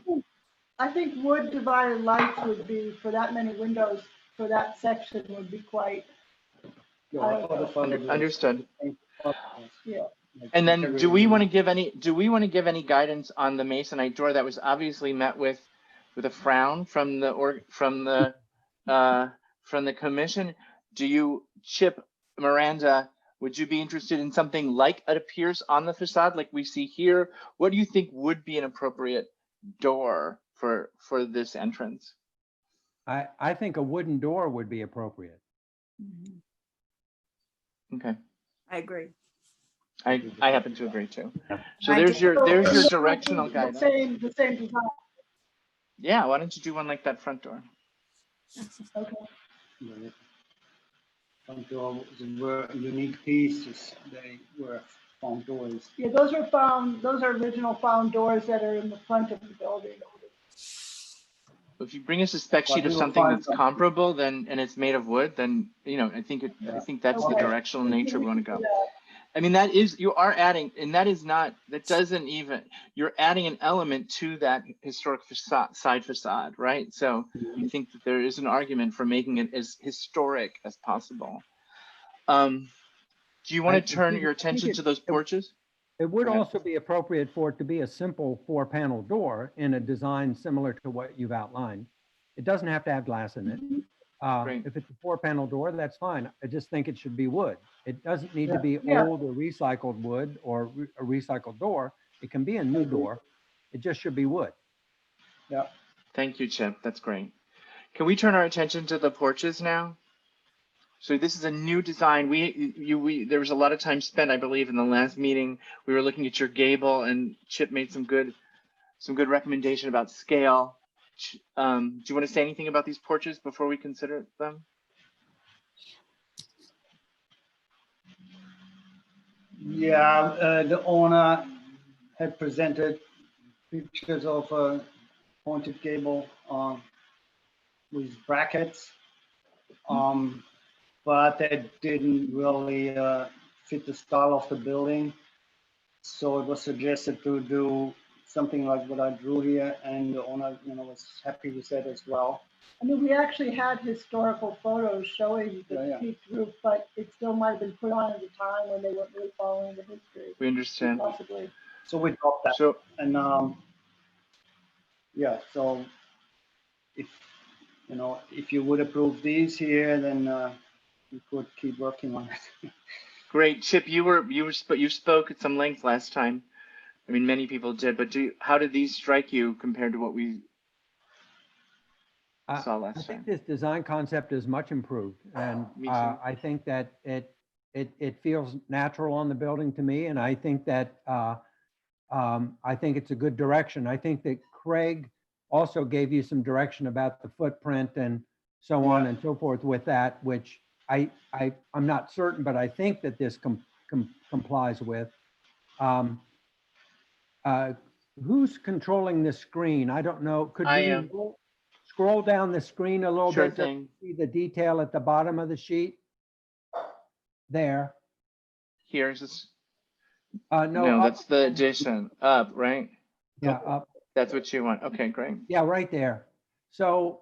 I think wood divided lights would be, for that many windows, for that section would be quite. Understood. Yeah. And then, do we want to give any guidance on the masonite door that was obviously met with a frown from the commission? Do you, Chip, Miranda, would you be interested in something like it appears on the facade, like we see here? What do you think would be an appropriate door for this entrance? I think a wooden door would be appropriate. Okay. I agree. I happen to agree too. So there's your directional guidance. The same design. Yeah, why don't you do one like that front door? Okay. Front door were unique pieces. They were found doors. Yeah, those are original found doors that are in the front of the building. If you bring us a spec sheet of something that's comparable, and it's made of wood, then I think that's the directional nature we want to go. I mean, you're adding an element to that historic side facade, right? So I think that there is an argument for making it as historic as possible. Do you want to turn your attention to those porches? It would also be appropriate for it to be a simple 4-panel door in a design similar to what you've outlined. It doesn't have to have glass in it. If it's a 4-panel door, that's fine. I just think it should be wood. It doesn't need to be old or recycled wood or a recycled door. It can be a new door. It just should be wood. Yeah. Thank you, Chip. That's great. Can we turn our attention to the porches now? So this is a new design. There was a lot of time spent, I believe, in the last meeting. We were looking at your gable, and Chip made some good recommendation about scale. Do you want to say anything about these porches before we consider them? Yeah, the owner had presented pictures of a pointed gable with brackets, but that didn't really fit the style of the building. So it was suggested to do something like what I drew here, and the owner, was happy with that as well. I mean, we actually had historical photos showing the peaked roof, but it still might have been put on at a time when they weren't really following the history. We understand. Possibly. So we dropped that. So, and yeah, so if you would approve these here, then we could keep working on it. great, Chip. You spoke at some length last time. I mean, many people did, but how did these strike you compared to what we saw last I time? think this design concept is much improved, and I think that it feels natural on the building to me, and I think that I think it's a good direction. I think that Craig also gave you some direction about the footprint and so on and so forth with that, which I'm not certain, but I think that this complies with. Who's controlling the screen? I don't know. Could I we am. scroll down the screen a little Sure bit to thing. see the detail at the bottom of the sheet? There. Here's this. No, No, up. that's the addition. Up, right? Yeah, up. That's what you want. Okay, great. Yeah, right there. So,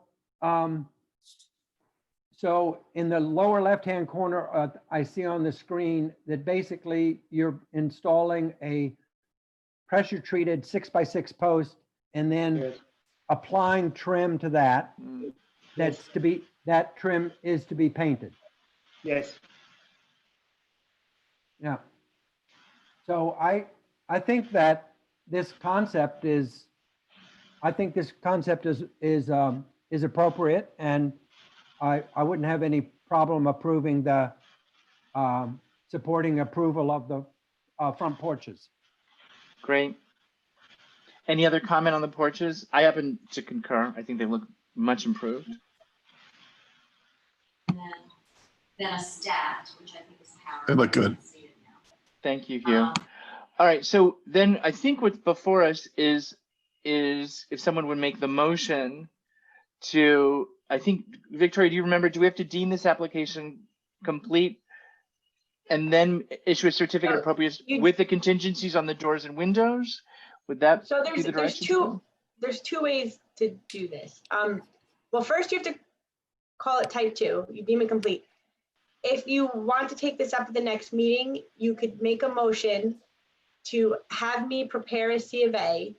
so in the lower left-hand corner, I see on the screen that basically you're installing a pressure-treated 6x6 post and then applying trim to that. That trim is to be painted. Yes. Yeah. So I think that this concept is, is appropriate, and I wouldn't have any problem approving the supporting approval of the front porches. Great. Any other comment on the porches? I happen to concur. I think they look much improved. And then a stat, which I think is powerful. They look good. Thank you, Hugh. All right, so then I think what's before us is if someone would make the motion to, I think, Victoria, do you remember, do we have to deem this application complete and then issue a certificate of appropriateness with the contingencies on the doors and windows? Would that be the direction? There's two ways to do this. Well, first you have to call it type 2, you deem it complete. If you want to take this up at the next meeting, you could make a motion to have me prepare a C of A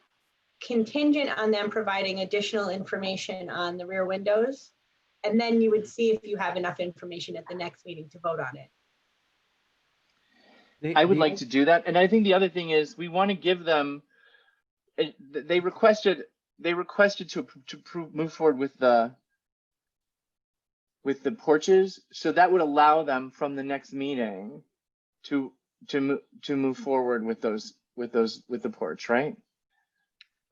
contingent on them providing additional information on the rear windows. And then you would see if you have enough information at the next meeting to vote on it. I would like to do that. And I think the other thing is we want to give them, they requested to move forward with the porches. So that would allow them from the next meeting to move forward with the porch, right?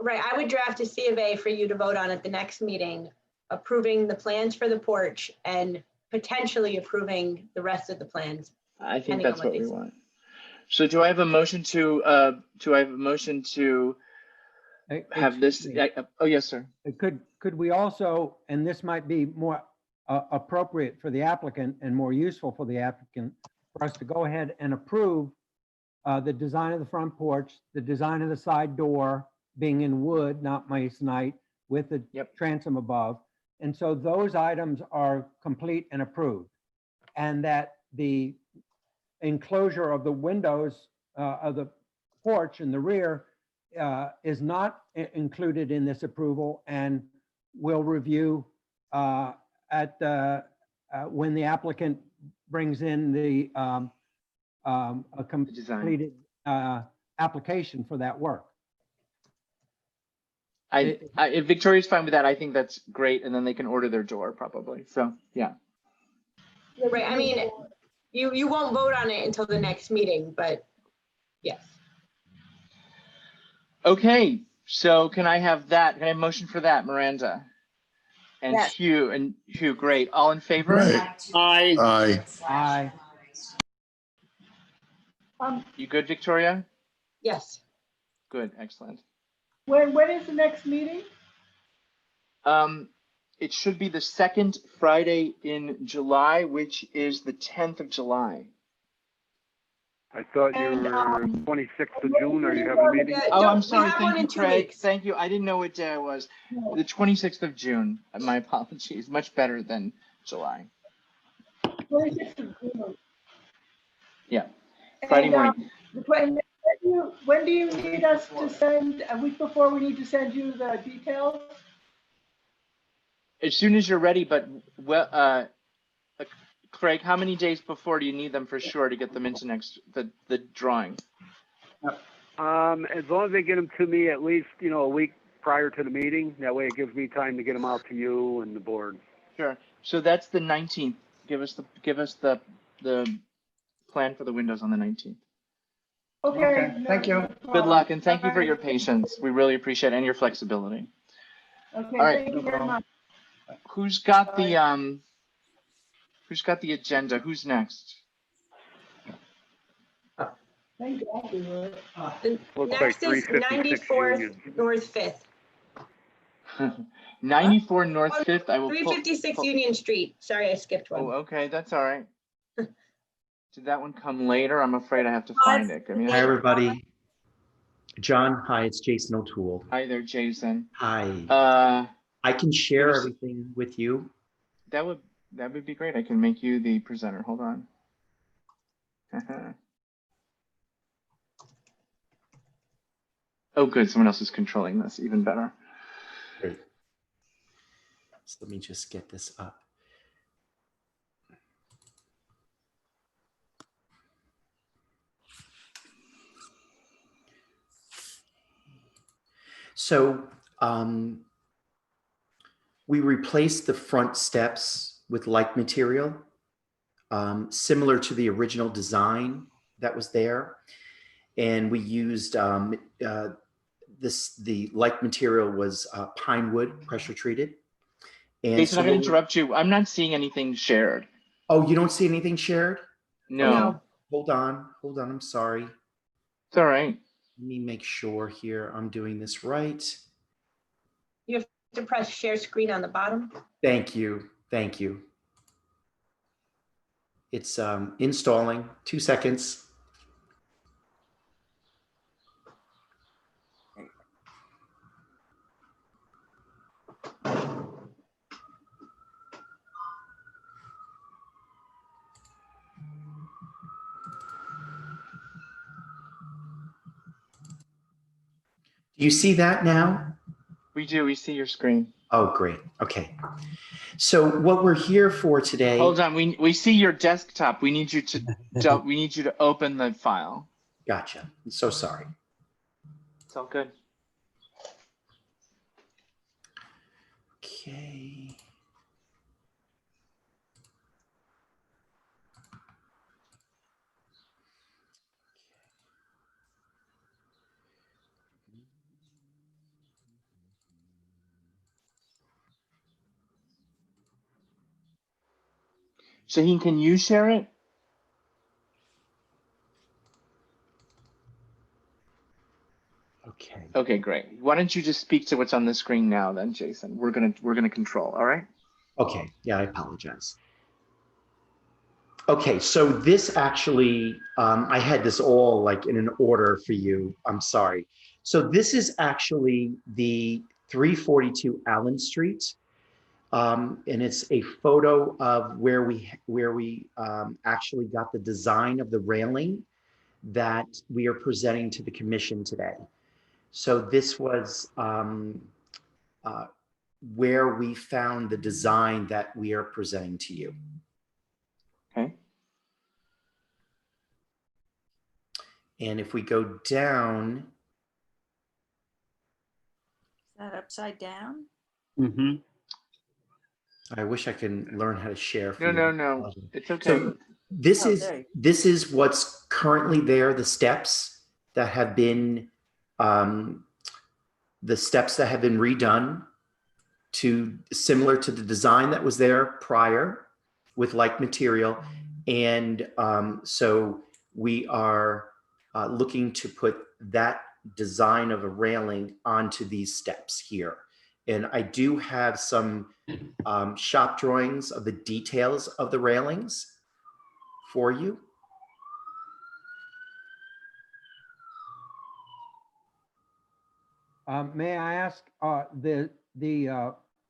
Right, I would draft a C of A for you to vote on at the next meeting, approving the plans for the porch and potentially approving the rest of the plans. I think that's what we want. So do I have a motion to have this? Oh, yes, sir. Could we also, and this might be more appropriate for the applicant and more useful for the applicant, for us to go ahead and approve the design of the front porch, the design of the side door being in wood, not masonite, with the transom above. And so those items are complete and approved. And that the enclosure of the windows of the porch in the rear is not included in this approval, and will review at the when the applicant brings in the a completed application for that work. If Victoria's fine with that, I think that's great, and then they can order their door probably. So yeah. Right. I mean, you won't vote on it until the next meeting, but yes. Okay. So can I have that? Can I have a motion for that, Miranda? And Yes. Hugh, great. All in favor? Right. Aye. Aye. You good, Victoria? Yes. Good, excellent. When is the next meeting? It should be the second Friday in July, which is the 10th of July. I thought you And, were 26th of June. Are you Yeah, having a meeting? Oh, I'm we sorry. have Thank one you, in 2 Craig. weeks. Thank you. I didn't know what day it was. The 26th of June. My apologies. Much better than July. 26th of June. Yeah. Friday And, morning. when do you need us to send, a week before we need to send you the details? As soon as you're ready, but Craig, how many days before do you need them for sure to get them into the drawing? As long as they get them to me at least, a week prior to the meeting. That way it gives me time to get them out to you and the board. Sure. So that's the 19th. Give us the plan for the windows on the 19th. Okay. Thank you. Good luck, and thank you for your patience. We really appreciate it, and your flexibility. Okay, All right. thank you very much. Who's got the agenda? Who's next? Thank you. I'll do it. Looks Next like is 356 94th Union. North 5th. 94 North 5th. I will pull. 356 Union Street. Sorry, I skipped one. Oh, okay, that's all right. Did that one come later? I'm afraid I have to find it. Give me a Hi, second. everybody. John, hi, it's Jason O'Toole. Hi there, Jason. Hi. I can share give us- everything with you. That would be great. I can make you the presenter. Hold on. Oh, good. Someone else is controlling this. Even better. Great. So let me just get this up. So we replaced the front steps with like material, similar to the original design that was there. And we used the like material was pine wood, pressure treated. And Jason, so I'm going to interrupt you. I'm not seeing anything shared. Oh, you don't see anything shared? No. Hold on, I'm sorry. It's all right. Let me make sure here I'm doing this right. You have to press share screen on the bottom. Thank you. It's installing, 2 seconds. Do you see that now? We do. We see your screen. Oh, great. Okay. So what we're here for today. Hold on. We see your desktop. We need you to open the file. Gotcha. I'm so sorry. It's all good. Okay. Shaheen, can you share it? Okay. Okay, great. Why don't you just speak to what's on the screen now then, Jason? We're gonna control, all right? Okay. Yeah, I apologize. Okay, so this actually, I had this all like in an order for you. I'm sorry. So this is actually the 342 Allen Street. And it's a photo of where we actually got the design of the railing that we are presenting to the commission today. So this was where we found the design that we are presenting to you. Okay. And if we go down. Is that upside down? Mm-hmm. I wish I can learn how to share. For No. It's okay. So this is what's currently there, the steps that have been redone to similar to the design that was there prior with like material. And so we are looking to put that design of a railing onto these steps here. And I do have some shop drawings of the details of the railings for you. May I ask, the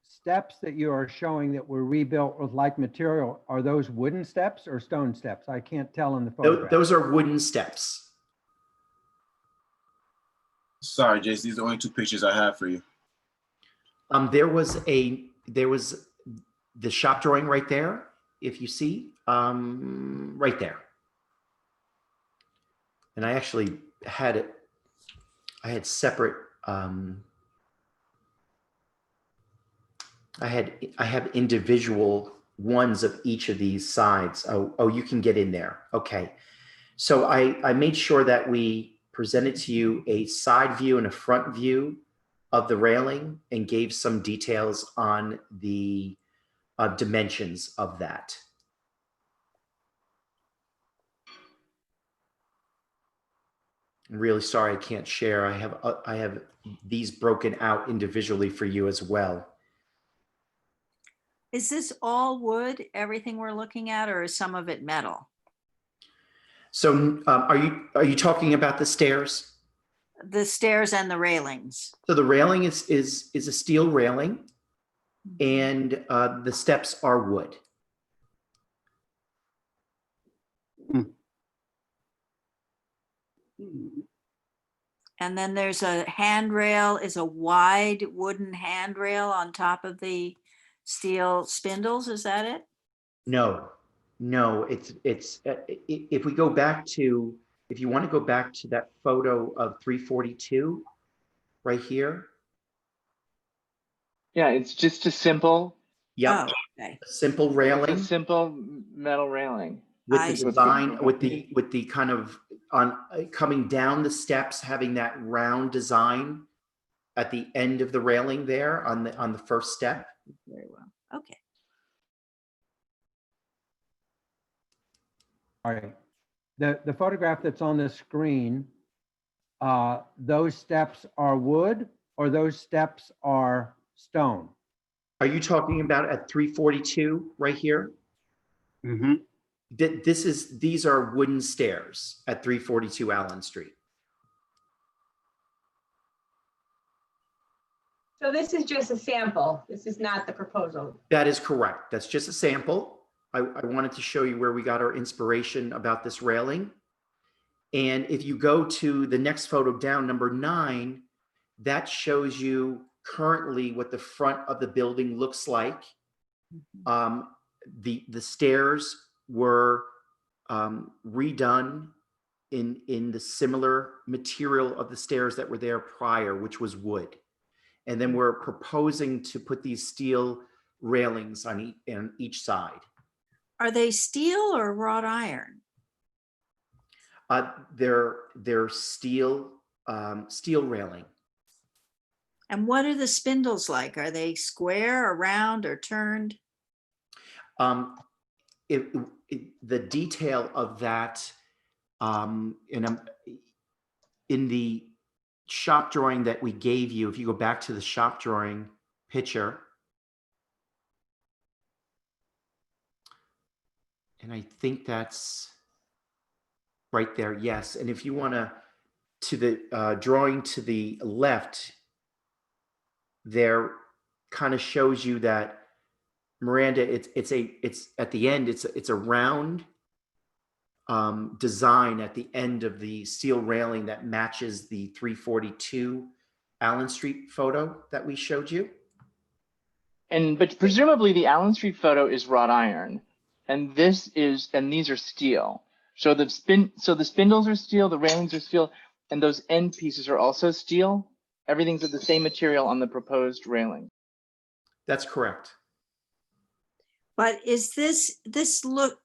steps that you are showing that were rebuilt with like material, are those wooden steps or stone steps? I can't tell in the photograph. Those are wooden steps. Sorry, Jason, these are the only two pictures I have for you. There was the shop drawing right there, if you see, right there. And I actually had it, I had separate, I have individual ones of each of these sides. Oh, you can get in there. Okay. So I made sure that we presented to you a side view and a front view of the railing and gave some details on the dimensions of that. I'm really sorry I can't share. I have these broken out individually for you as well. Is this all wood, everything we're looking at, or is some of it metal? So are you talking about the stairs? The stairs and the railings. So the railing is a steel railing, and the steps are wood. And then there's a handrail, is a wide wooden handrail on top of the steel spindles, is that it? No, it's if we go back to, if you want to go back to that photo of 342 right here. Yeah, it's just a simple. Yeah. Oh, okay. Simple railing. It's a simple metal railing. With the design, with the kind of on coming down the steps, having that round design at the end of the railing there on the first step. Very well. Okay. All right. The photograph that's on the screen, those steps are wood or those steps are stone? Are you talking about at 342 right here? Mm-hmm. These are wooden stairs at 342 Allen Street. So this is just a sample. This is not the proposal. That is correct. That's just a sample. I wanted to show you where we got our inspiration about this railing. And if you go to the next photo down, number 9, that shows you currently what the front of the building looks like. The stairs were redone in the similar material of the stairs that were there prior, which was wood. And then we're proposing to put these steel railings on each side. Are they steel or wrought iron? They're steel railing. And what are the spindles like? Are they square or round or turned? The detail of that in the shop drawing that we gave you, if you go back to the shop drawing picture, and I think that's right there, yes. And if you want to the drawing to the left, there kind of shows you that, Miranda, it's at the end, it's a round design at the end of the steel railing that matches the 342 Allen Street photo that we showed you. But presumably the Allen Street photo is wrought iron, and these are steel. So the spindles are steel, the railings are steel, and those end pieces are also steel. Everything's of the same material on the proposed railing. That's correct. But is this look,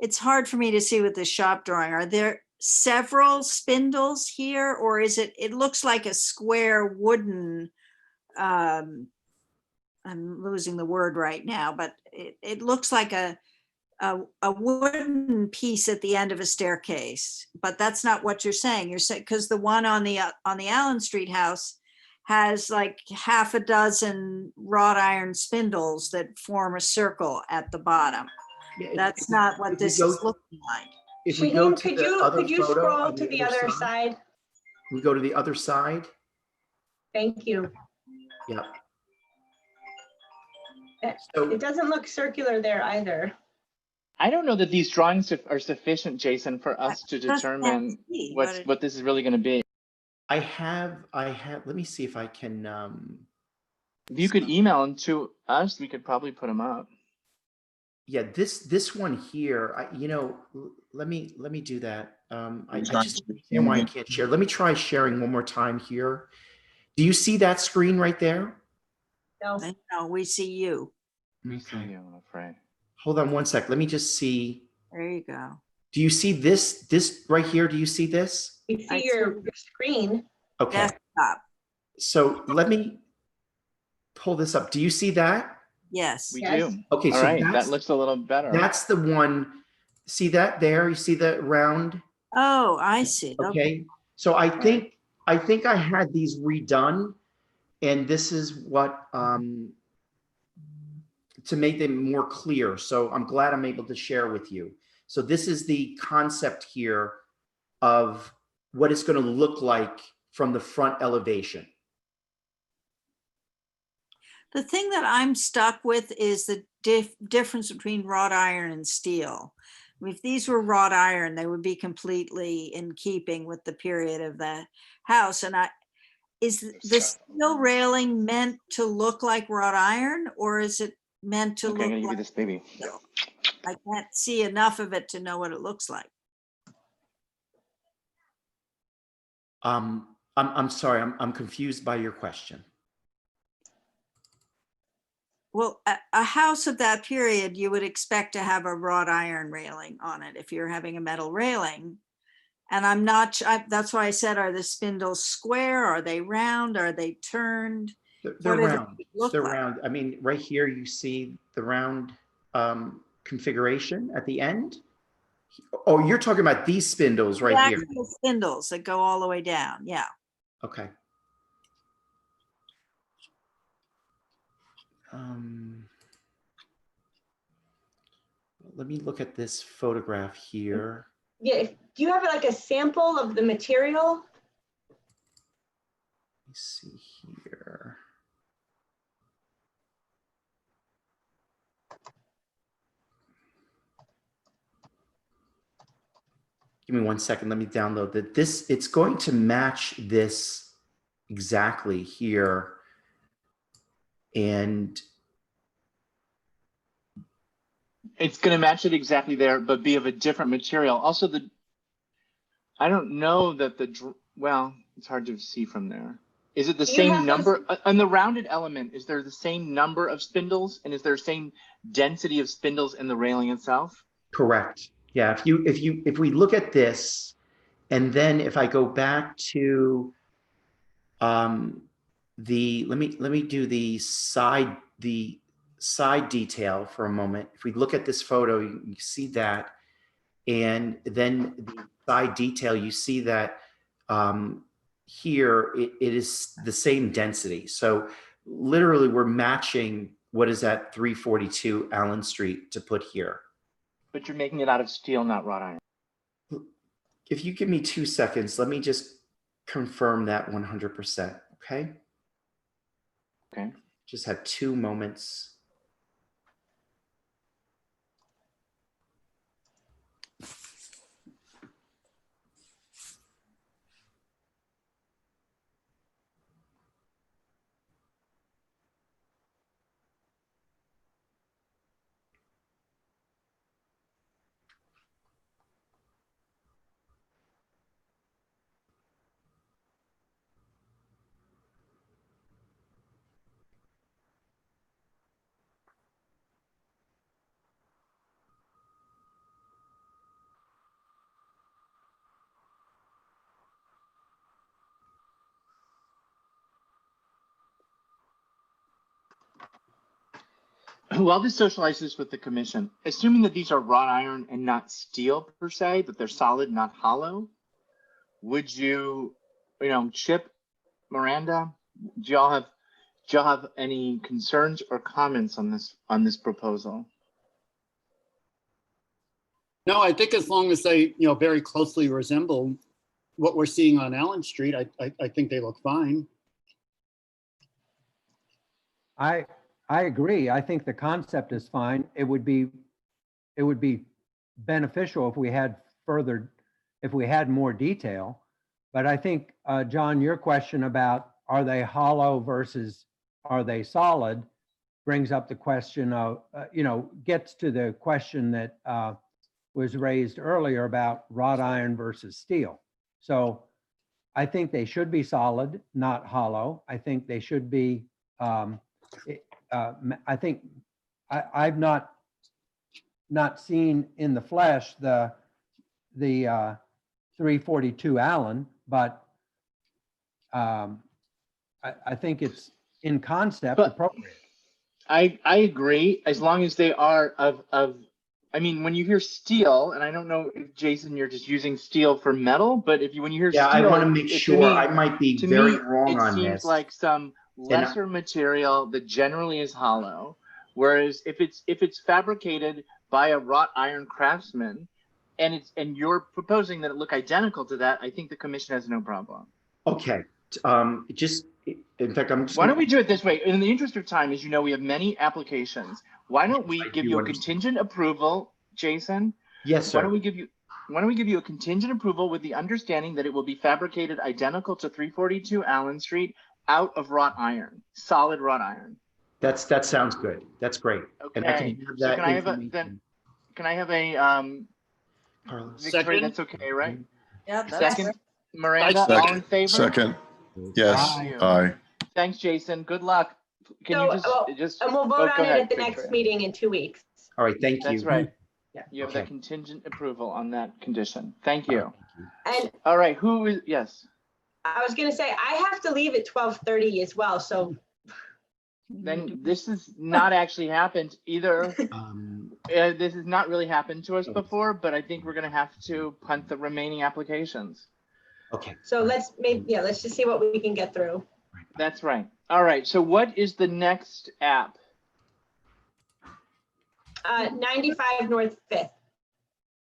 it's hard for me to see with the shop drawing. Are there several spindles here, or is it looks like a square wooden, I'm losing the word right now, but it looks like a wooden piece at the end of a staircase, but that's not what you're saying. You're saying, because the one on the Allen Street house has like half a dozen wrought iron spindles that form a circle at the bottom. That's not what this is looking like. If we go to could you scroll to the other side? We go to the other side. Thank you. Yeah. It doesn't look circular there either. I don't know that these drawings are sufficient, Jason, for us to determine what this is really going to be. I have, let me see if I can, If you could email them to us, we could probably put them up. yeah, this one here, let me do that. I just understand why I can't share. Let me try sharing one more time here. Do you see that screen right there? No, we see you. Okay. I'm afraid. Hold on one sec. Let me just see. There you go. Do you see this right here? Do you see this? You see your screen. Okay. Desktop. So let me pull this up. Do you see that? Yes. We do. Okay, All so right, that looks a little better. That's the one. See that there? You see that round? Oh, I see. Okay. So I think I had these redone, and this is what to make them more clear. So I'm glad I'm able to share with you. So this is the concept here of what it's going to look like from the front elevation. The thing that I'm stuck with is the difference between wrought iron and steel. I mean, if these were wrought iron, they would be completely in keeping with the period of the house. And is the steel railing meant to look like wrought iron, or is it meant to Okay, I'm look gonna give like you this baby. steel? I can't see enough of it to know what it looks like. I'm sorry, I'm confused by your question. Well, a house of that period, you would expect to have a wrought iron railing on it if you're having a metal railing. And I'm not, that's why I said, are the spindles square? Are they round? Are they turned? They're What do round. they look They're like? round. I mean, right here you see the round configuration at the end. Oh, you're talking about these spindles right The here. actual spindles that go all the way down. Yeah. Okay. Let me look at this photograph here. Yeah. Do you have like a sample of the material? Let me see here. Give me 1 second. Let me download that. It's going to match this exactly here. And It's going to match it exactly there, but be of a different material. Also, I don't know that well, it's hard to see from there. Is it the same number on the rounded element? Is there the same number of spindles, and is there the same density of spindles in the railing itself? correct. Yeah. If we look at this, and then if I go back to let me do the side detail for a moment. If we look at this photo, you see that, and then the side detail, you see that here it is the same density. So literally we're matching what is at 342 Allen Street to put here. But you're making it out of steel, not wrought iron. If you give me 2 seconds, let me just confirm that 100%, okay? Okay. Just had 2 moments. While this socializes with the commission, assuming that these are wrought iron and not steel per se, that they're solid, not hollow, would you, Chip, Miranda, do y'all have any concerns or comments on this proposal? No, I think as long as they, very closely resemble what we're seeing on Allen Street, I think they look fine. I agree. I think the concept is fine. It would be beneficial if we had more detail. But I think, John, your question about are they hollow versus are they solid brings up the question of, gets to the question that was raised earlier about wrought iron versus steel. So I think they should be solid, not hollow. I think they should be, I think I've not seen in the flesh the 342 Allen, but I think it's in concept appropriate. I agree, as long as they are I mean, when you hear steel, and I don't know if Jason, you're just using steel for metal, but when you hear Yeah, steel, I want to make sure. I might be very wrong on this. It seems like some lesser material that generally is hollow. Whereas if it's fabricated by a wrought iron craftsman, and you're proposing that it look identical to that, I think the commission has no problem. Okay. In fact, I'm just. Why don't we do it this way? In the interest of time, as you know, we have many applications. Why don't we give you a contingent approval, Jason? Yes, sir. Why don't we give you a contingent approval with the understanding that it will be fabricated identical to 342 Allen Street out of wrought iron, solid wrought iron? That sounds good. That's great. Okay. And I can have that can I have a Victoria? Second. That's okay, right? Yeah, that's Second, right. Miranda, all in favor? Second. Yes. Aye. Thanks, Jason. Good luck. Can you just and we'll vote on it at the next meeting in 2 weeks. All right, thank you. That's right. Yeah. You have the contingent approval on that condition. Thank you. And all right, who is, yes. I was gonna say, I have to leave at 12:30 as well, so. Then this has not actually happened either. This has not really happened to us before, but I think we're gonna have to punt the remaining applications. Okay. So let's just see what we can get through. That's right. All right, so what is the next app? 95 North 5th.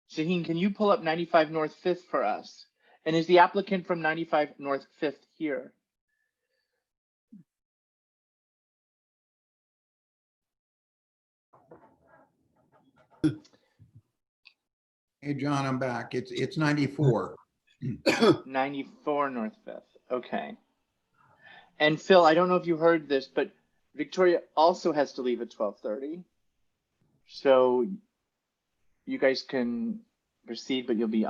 Shaheen, can you pull up 95 North 5th for us? And is the applicant from 95 North 5th here? Hey, John, I'm back. It's 94. 94 North 5th. Okay. And Phil, I don't know if you heard this, but Victoria also has to leave at 12:30. So you guys can proceed, but you'll be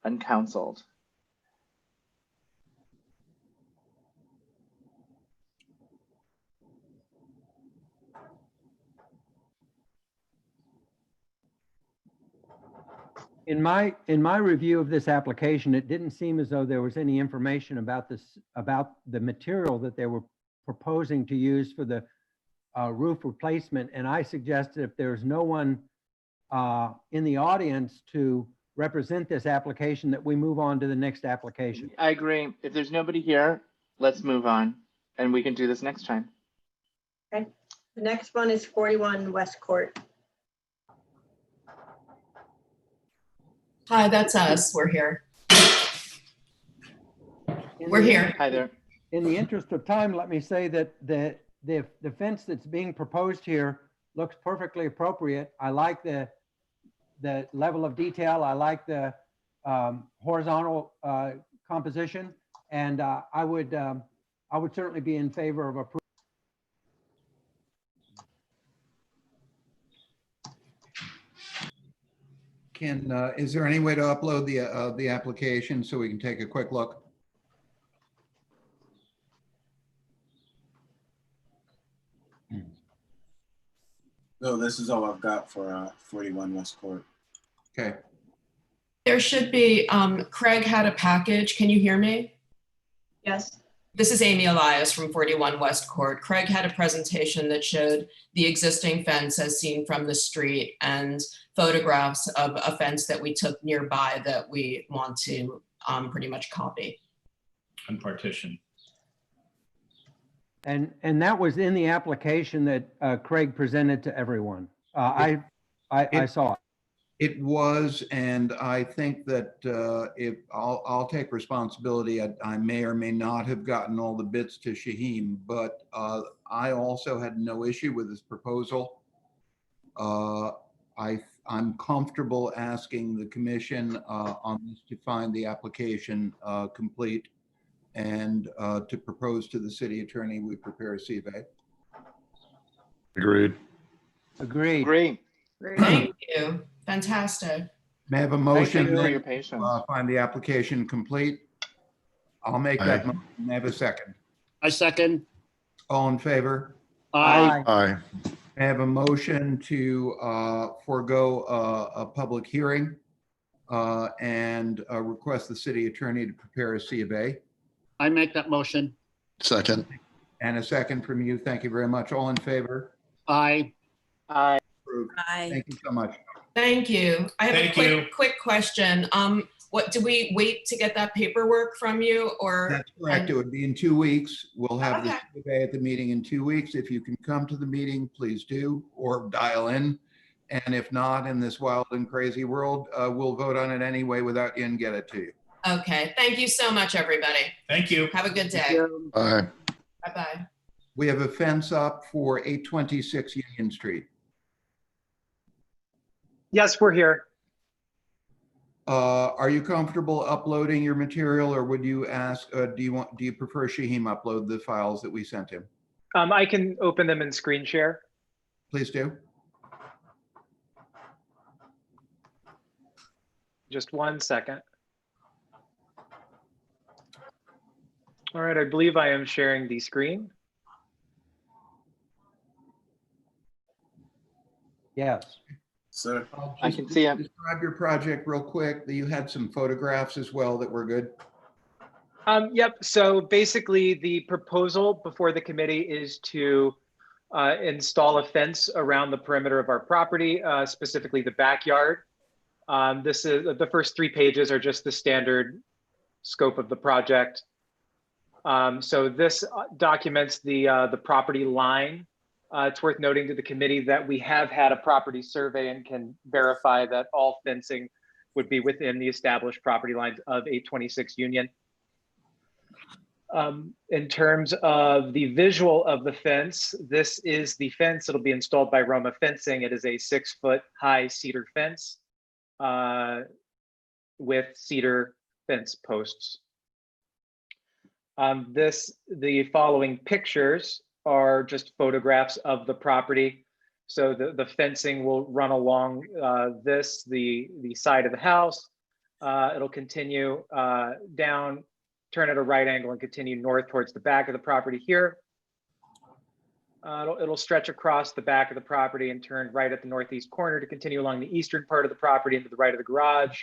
uncounseled. In my review of this application, it didn't seem as though there was any information about the material that they were proposing to use for the roof replacement. And I suggested if there's no one in the audience to represent this application, that we move on to the next application. I agree. If there's nobody here, let's move on, and we can do this next time. Okay. The next one is 41 West Court. Hi, that's us. We're here. We're here. Hi there. In the interest of time, let me say that the fence that's being proposed here looks perfectly appropriate. I like the level of detail. I like the horizontal composition, and I would certainly be in favor of approval. Is there any way to upload the application so we can take a quick look? No, this is all I've got for 41 West Court. Okay. There should be, Craig had a package. Can you hear me? Yes. This is Amy Elias from 41 West Court. Craig had a presentation that showed the existing fence as seen from the street and photographs of a fence that we took nearby that we want to pretty much copy. And partition. And that was in the application that Craig presented to everyone. I saw it. It was, and I think that if I'll take responsibility. I may or may not have gotten all the bits to Shaheen, but I also had no issue with this proposal. I'm comfortable asking the commission on this to find the application complete and to propose to the city attorney we prepare a CBA. Agreed. Agreed. Great. Thank you. Fantastic. May I have a Thank motion you for then your to patience. find the application complete? I'll make that motion. May I have a second? I second. All in favor? Aye. Aye. I have a motion to forego a public hearing and request the city attorney to prepare a C of A. I make that motion. Second. And a second from you. Thank you very much. All in favor? Aye. Aye. Approved. Aye. Thank you so much. Thank you. I have Thank a you. quick question. What, do we wait to get that paperwork from you or? That's correct. It would be in 2 weeks. We'll have the Okay. C of A at the meeting in 2 weeks. If you can come to the meeting, please do, or dial in. And if not, in this wild and crazy world, we'll vote on it anyway without you and get it to you. Okay. Thank you so much, everybody. Thank you. Have a good day. Aye. Bye-bye. We have a fence up for 826 Union Street. Yes, we're here. Are you comfortable uploading your material, or would you ask, do you prefer Shaheen upload the files that we sent him? I can open them in screen share. Please do. Just 1 second. All right, I believe I am sharing the screen. Yes. Sir. I can see it. Describe your project real quick. You had some photographs as well that were good. Yep, so basically the proposal before the committee is to install a fence around the perimeter of our property, specifically the backyard. This is the first 3 pages are just the standard scope of the project. So this documents the property line. It's worth noting to the committee that we have had a property survey and can verify that all fencing would be within the established property lines of 826 Union. In terms of the visual of the fence, this is the fence. It'll be installed by Roma Fencing. It is a 6-foot high cedar fence with cedar fence posts. The following pictures are just photographs of the property. So the fencing will run along the side of the house. It'll continue down, turn at a right angle and continue north towards the back of the property here. It'll stretch across the back of the property and turn right at the northeast corner to continue along the eastern part of the property into the right of the garage.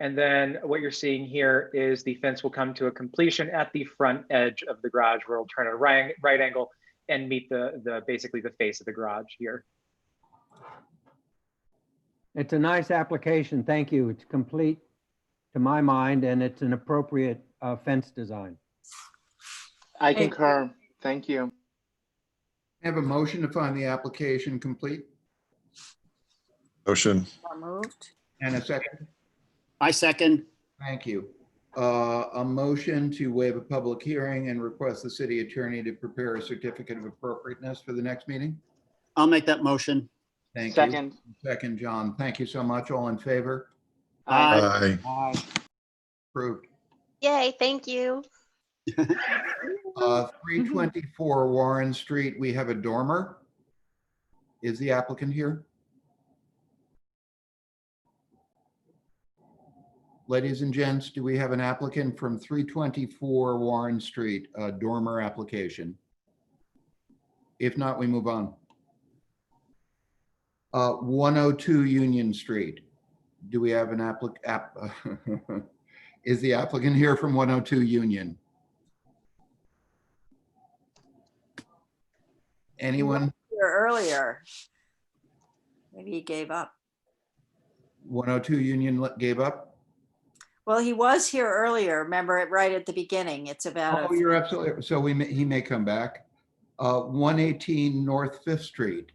And then what you're seeing here is the fence will come to a completion at the front edge of the garage where it'll turn at a right angle and meet basically the face of the garage here. It's a nice application. Thank you. It's complete to my mind, and it's an appropriate fence design. I concur. Thank you. I have a motion to find the application complete. Motion. So moved. And a second. I second. Thank you. A motion to waive a public hearing and request the city attorney to prepare a certificate of appropriateness for the next meeting. I'll make that motion. Thank Second. you. Second, John. Thank you so much. All in favor? Aye. Aye. Approved. Yay, thank you. 324 Warren Street, we have a dormer. Is the applicant here? Ladies and gents, do we have an applicant from 324 Warren Street, a dormer application? If not, we move on. 102 Union Street. Do we have an is the applicant here from 102 Union? Anyone? Here earlier. Maybe he gave up. 102 Union gave up? Well, he was here earlier. Remember it right at the beginning. It's about. Oh, you're absolutely, so he may come back. 118 North 5th Street.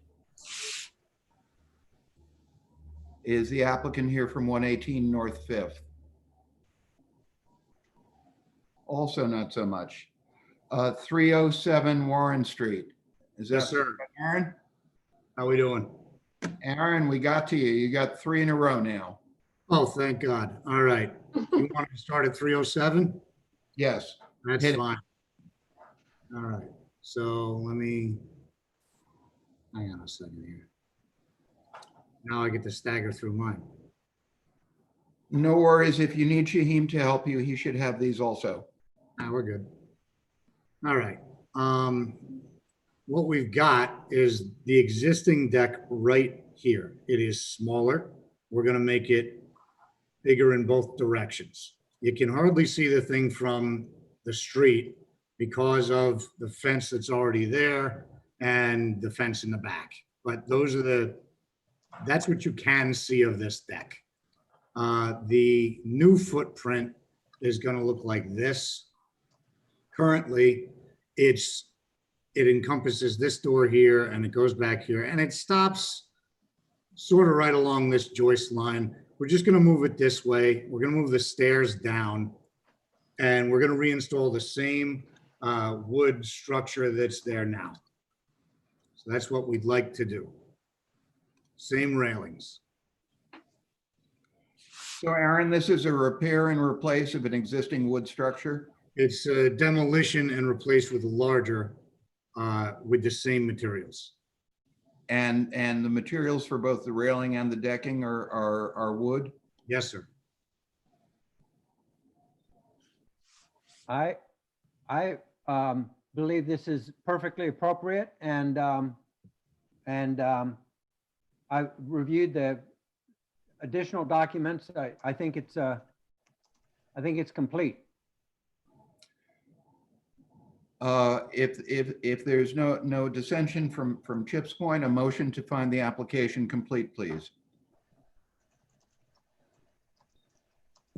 Is the applicant here from 118 North Fifth? Also not so much. 307 Warren Street. Is that Yes, sir. Aaron? How we doing? Aaron, we got to you. You got 3 in a row now. Oh, thank God. All right. You want to start at 307? Yes. That's Hit it. fine. All right. So let me, hang on a second here. Now I get to stagger through mine. No worries. If you need Shaheem to help you, he should have these also. We're good. All right. What we've got is the existing deck right here. It is smaller. We're going to make it bigger in both directions. You can hardly see the thing from the street because of the fence that's already there and the fence in the back. But that's what you can see of this deck. The new footprint is going to look like this. Currently, it encompasses this door here and it goes back here and it stops sort of right along this joist line. We're just going to move it this way. We're going to move the stairs down and we're going to reinstall the same wood structure that's there now. So that's what we'd like to do. Same railings. So Aaron, this is a repair and replace of an existing wood structure? It's a demolition and replaced with a larger with the same materials. And the materials for both the railing and the decking are wood? Yes, sir. I believe this is perfectly appropriate, and I reviewed the additional documents. I think it's complete. If there's no dissension from Chip's point, a motion to find the application complete, please.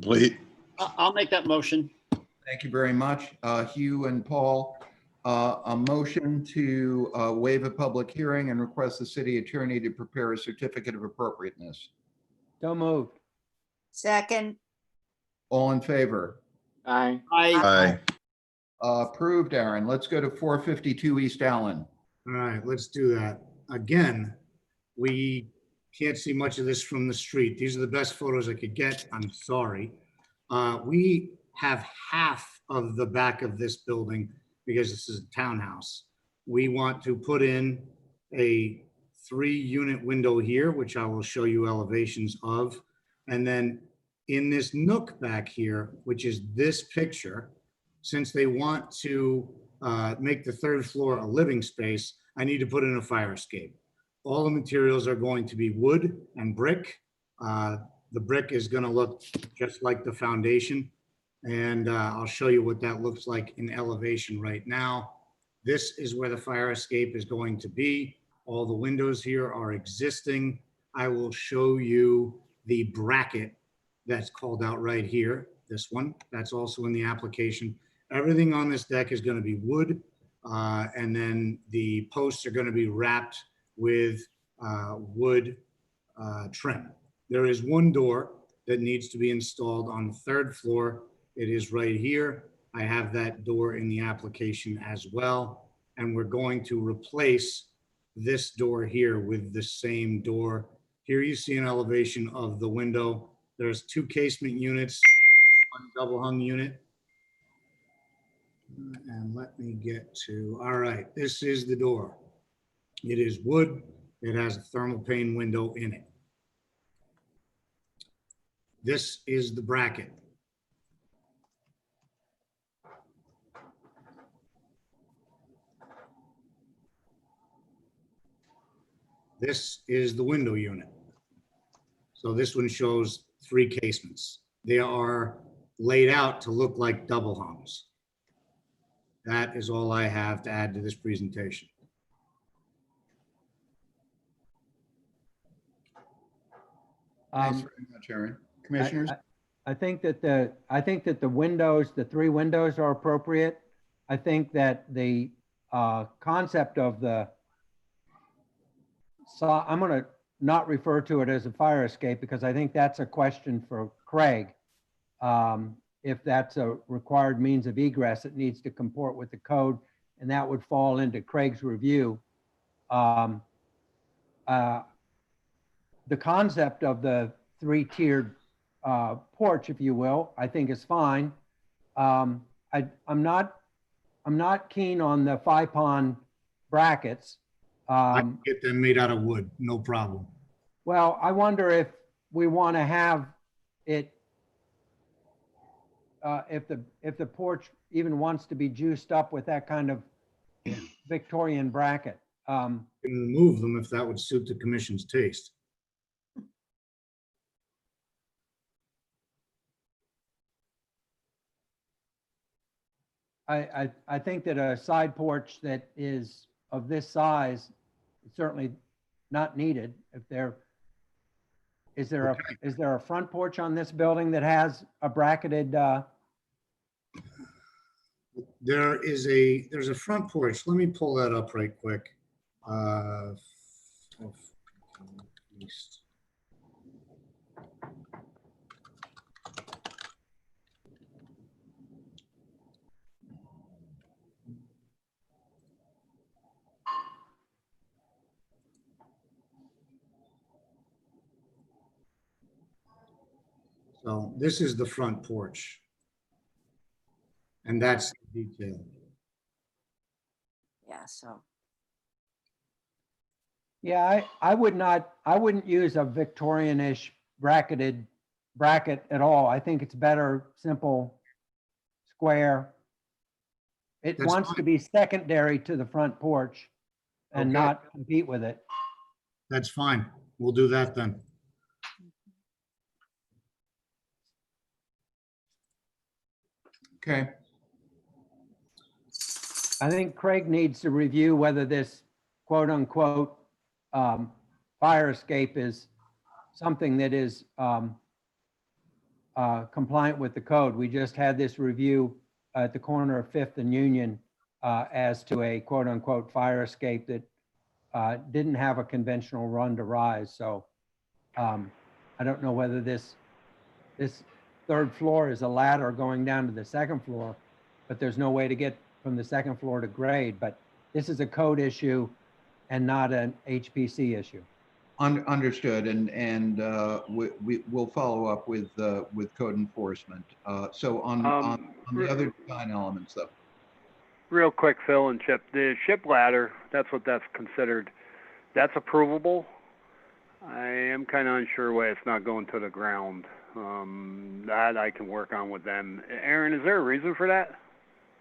Complete. I'll make that motion. Thank you very much. Hugh and Paul, a motion to waive a public hearing and request the city attorney to prepare a certificate of appropriateness. So moved. Second. All in favor? Aye. Aye. Approved, Aaron. Let's go to 452 East Allen. All right, let's do that. Again, we can't see much of this from the street. These are the best photos I could get. I'm sorry. We have half of the back of this building because this is a townhouse. We want to put in a 3-unit window here, which I will show you elevations of. And then in this nook back here, which is this picture, since they want to make the 3rd floor a living space, I need to put in a fire escape. All the materials are going to be wood and brick. The brick is going to look just like the foundation. And I'll show you what that looks like in elevation right now. This is where the fire escape is going to be. All the windows here are existing. I will show you the bracket that's called out right here. This one, that's also in the application. Everything on this deck is going to be wood, and then the posts are going to be wrapped with wood trim. There is one door that needs to be installed on the 3rd floor. It is right here. I have that door in the application as well. And we're going to replace this door here with the same door. Here you see an elevation of the window. There's 2 casement units, 1 double hung unit. And let me get to, all right, this is the door. It is wood. It has a thermal pane window in it. This is the bracket. This is the window unit. So this one shows 3 casements. They are laid out to look like double hungs. That is all I have to add to this presentation. Thanks very much, Aaron. Commissioners? I think that the windows, the 3 windows are appropriate. I think that the concept of the, so I'm going to not refer to it as a fire escape because I think that's a question for Craig. If that's a required means of egress, it needs to comport with the code, and that would fall into Craig's review. The concept of the three-tiered porch, if you will, I think is fine. I'm not keen on the 5-pond brackets. I can get them made out of wood, no problem. Well, I wonder if we want to have it, if the porch even wants to be juiced up with that kind of Victorian bracket. You can remove them if that would suit the commission's taste. I think that a side porch that is of this size is certainly not needed. Is there a front porch on this building that has a bracketed? There's a front porch. Let me pull that up right quick. So this is the front porch. And that's the detail. Yeah, so. Yeah, I wouldn't use a Victorian-ish bracket at all. I think it's better, simple, square. It That's wants fine. to be secondary to the front porch and Okay. not compete with it. That's fine. We'll do that then. Okay. I think Craig needs to review whether this quote unquote fire escape is something that is compliant with the code. We just had this review at the corner of 5th and Union as to a quote unquote fire escape that didn't have a conventional run to rise. So I don't know whether this third floor is a ladder going down to the second floor, but there's no way to get from the second floor to grade. But this is a code issue and not an HPC issue. Understood, and we'll follow up with code enforcement. So on the other design elements, though. Real quick, Phil and Chip, the ship ladder, that's what that's considered. That's approvable. I am kind of unsure why it's not going to the ground. That I can work on with them. Aaron, is there a reason for that?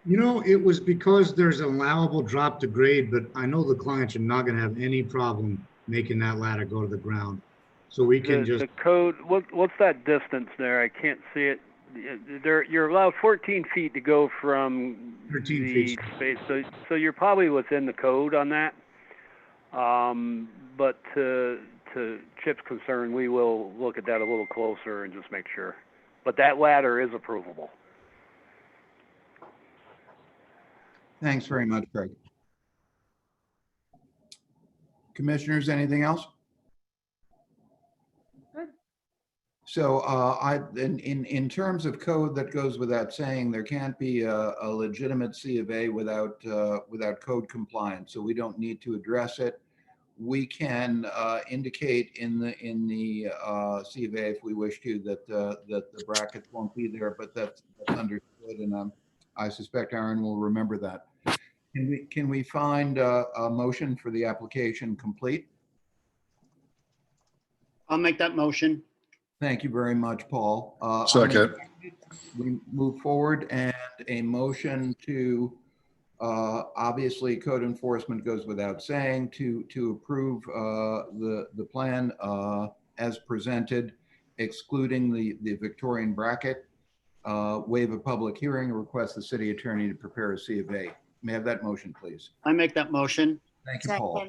You know, it was because there's an allowable drop to grade, but I know the clients are not going to have any problem making that ladder go to the ground. So we can The code, what's that distance there? I can't see it. You're allowed 14 feet to go from 13 the feet. space, so you're probably within the code on that. But to Chip's concern, we will look at that a little closer and just make sure. But that ladder is approvable. Thanks very much, Craig. Commissioners, anything else? Good. So in terms of code, that goes without saying, there can't be a legitimate C of A without code compliance. So we don't need to address it. We can indicate in the C of A if we wish to that the brackets won't be there, but that's understood, and I suspect Aaron will remember that. Can we find a motion for the application complete? I'll make that motion. Thank you very much, Paul. Second. We move forward, and a motion to obviously code enforcement goes without saying to approve the plan as presented, excluding the Victorian bracket, waive a public hearing, and request the city attorney to prepare a C of A. May I have that motion, please? I make that motion. Thank you, Paul.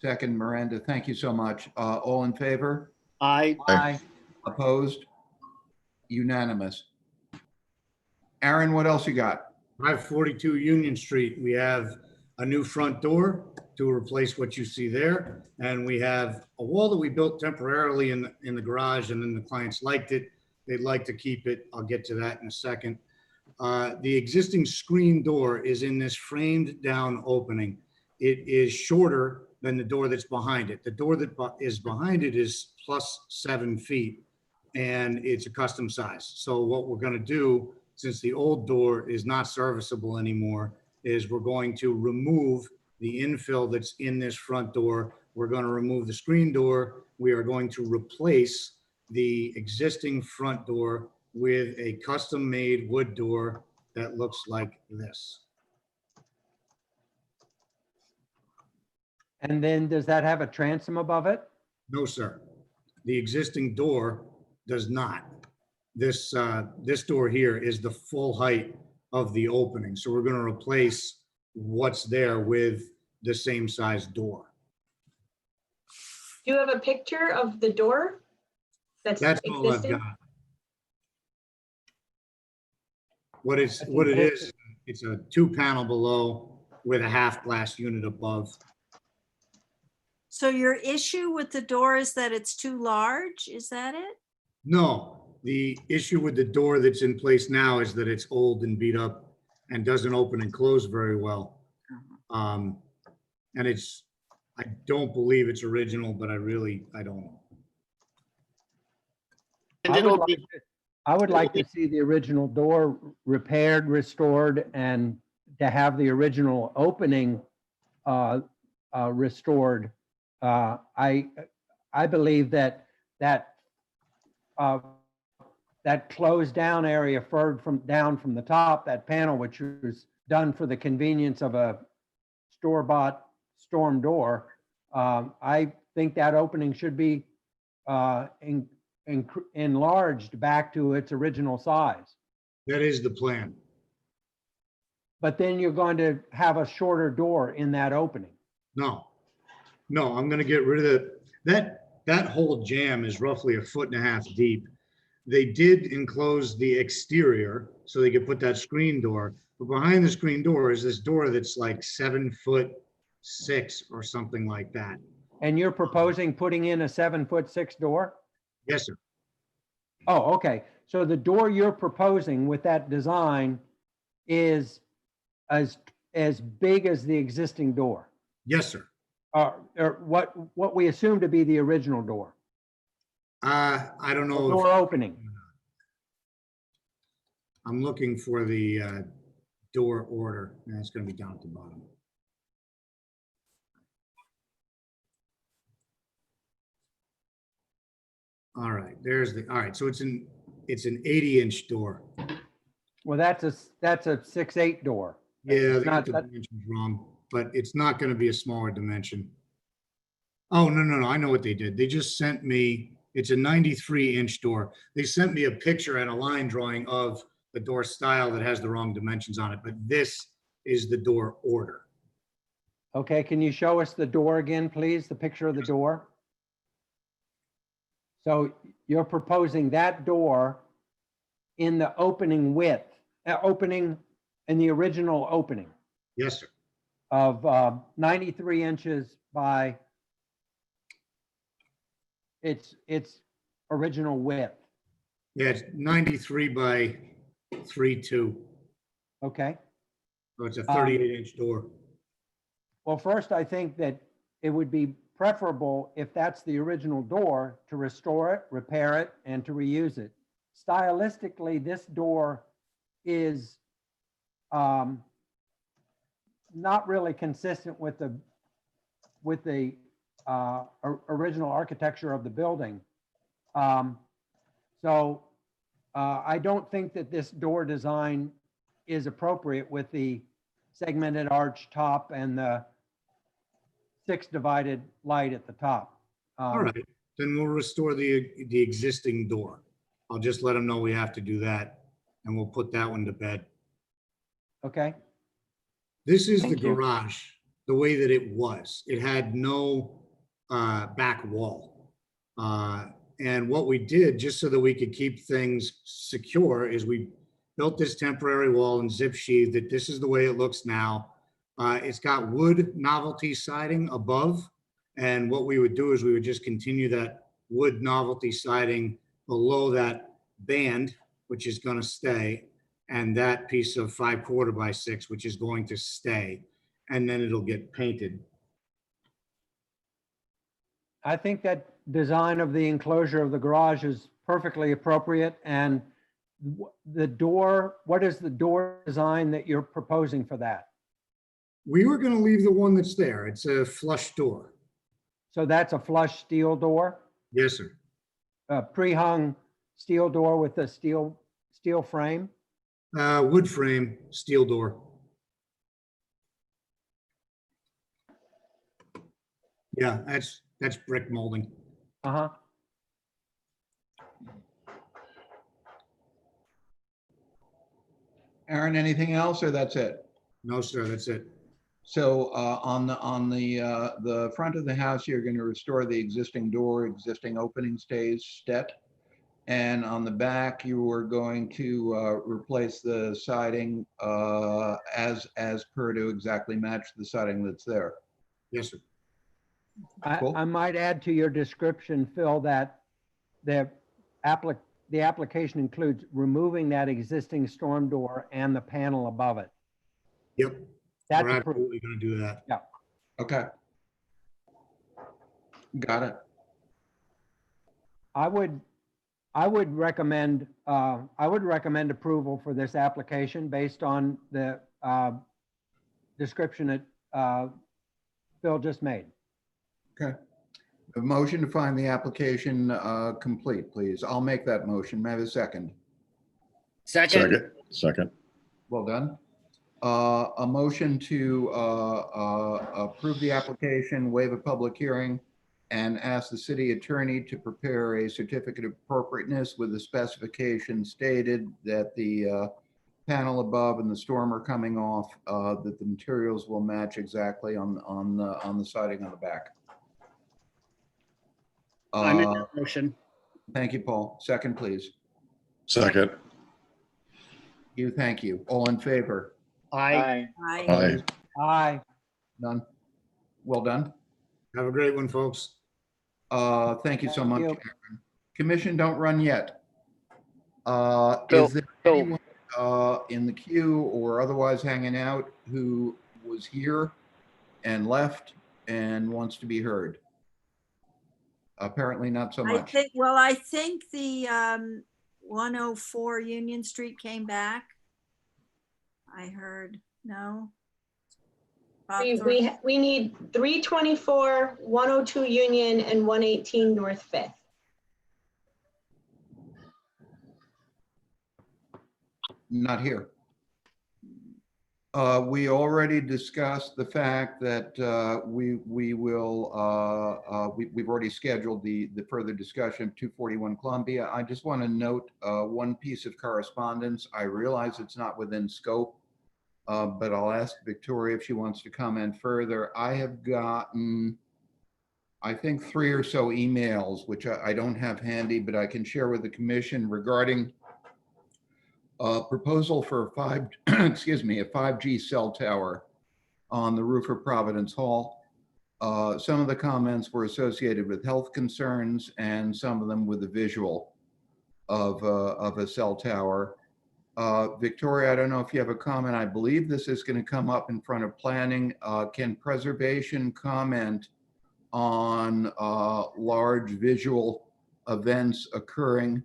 Second, Miranda. Thank you so much. All in favor? Aye. Aye. Opposed? Unanimous. Aaron, what else you got? 542 Union Street, we have a new front door to replace what you see there. And we have a wall that we built temporarily in the garage, and then the clients liked it. They'd like to keep it. I'll get to that in a second. The existing screen door is in this framed down opening. It is shorter than the door that's behind it. The door that is behind it is +7 feet, and it's a custom size. So what we're going to do, since the old door is not serviceable anymore, is we're going to remove the infill that's in this front door. We're going to remove the screen door. We are going to replace the existing front door with a custom-made wood door that looks like this. And then does that have a transom above it? No, sir. The existing door does not. This door here is the full height of the opening. So we're going to replace what's there with the same size door. Do you have a picture of the door that's all I've existing? got. What it is, it's a 2-panel below with a half glass unit above. So your issue with the door is that it's too large? Is that it? No, the issue with the door that's in place now is that it's old and beat up and doesn't open and close very well. And I don't believe it's original, but I don't know. I would like to see the original door repaired, restored, and to have the original opening restored. I believe that closed down area furred down from the top, that panel, which was done for the convenience of a store-bought storm door, I think that opening should be enlarged back to its original size. That is the plan. But then you're going to have a shorter door in that opening. No, I'm going to get rid of that whole jam is roughly 1.5 feet deep. They did enclose the exterior so they could put that screen door, but behind the screen door is this door that's like 7'6" or something like that. And you're proposing putting in a 7'6" door? Yes, sir. Oh, okay. So the door you're proposing with that design is as big as the existing door? Yes, sir. Or what we assume to be the original door? I don't know. Door opening. I'm looking for the door order, and it's going to be down at the bottom. All right, all right, so it's an 80-inch door. Well, that's a 6'8" door. Yeah, they got the dimensions wrong, but it's not going to be a smaller dimension. Oh, no, I know what they did. They just sent me, it's a 93-inch door. They sent me a picture and a line drawing of the door style that has the wrong dimensions on it, but this is the door order. Okay, can you show us the door again, please? The picture of the door? So you're proposing that door in the opening width, opening in the original opening? Yes, sir. Of 93 inches by its original width. Yeah, it's 93 by 3.2. Okay. So it's a 38-inch door. Well, first, I think that it would be preferable, if that's the original door, to restore it, repair it, and to reuse it. Stylistically, this door is not really consistent with the original architecture of the building. So I don't think that this door design is appropriate with the segmented arch top and the 6 divided light at the top. All right, then we'll restore the existing door. I'll just let them know we have to do that, and we'll put that one to bed. Okay. This is the garage, the way that it was. It had no back wall. And what we did, just so that we could keep things secure, is we built this temporary wall and zip sheathed it. This is the way it looks now. It's got wood novelty siding above. And what we would do is we would just continue that wood novelty siding below that band, which is going to stay, and that piece of 5/4 by 6, which is going to stay, and then it'll get painted. I think that design of the enclosure of the garage is perfectly appropriate. And the door, what is the door design that you're proposing for that? We were going to leave the one that's there. It's a flush door. So that's a flush steel door, Yes, sir. a pre-hung steel door with a steel frame? Wood frame, steel door. Yeah, that's brick molding. Uh-huh. Aaron, anything else, or that's it? No, sir, that's it. So on the front of the house, you're going to restore the existing door, existing opening stays, stet. And on the back, you are going to replace the siding as per to exactly match the siding that's there. Yes, sir. Cool. I might add to your description, Phil, that the application includes removing that existing storm door and the panel above it. Yep. That's We're approved. absolutely going to do that. Yeah. Okay. Got it. I would recommend approval for this application based on the description that Phil just made. Okay. A motion to find the application complete, please. I'll make that motion. May I have a second? Second. Second. Well done. A motion to approve the application, waive a public hearing, and ask the city attorney to prepare a certificate of appropriateness with the specification stated that the panel above and the storm are coming off, that the materials will match exactly on the siding on the back. I make that motion. Thank you, Paul. Second, please. Second. Thank you. All in favor? Aye. Aye. Aye. None? Well done. Have a great one, folks. Thank you so Thank much, you. Aaron. Commission, don't run yet. Phil, Is there anyone in the queue or otherwise hanging out who was here and left and wants to be heard? Apparently not so I much. think the 104 Union Street came back. I heard, no? Bob Thorpe? We need 324, 102 Union, and 118 North Fifth. Not here. We already discussed the fact that we've already scheduled the further discussion of 241 Columbia. I just want to note one piece of correspondence. I realize it's not within scope, but I'll ask Victoria if she wants to comment further. I have gotten, I think, 3 or so emails, which I don't have handy, but I can share with the commission regarding proposal for a 5G cell tower on the roof of Providence Hall. Some of the comments were associated with health concerns and some of them with the visual of a cell tower. Victoria, I don't know if you have a comment. I believe this is going to come up in front of planning. Can preservation comment on large visual events occurring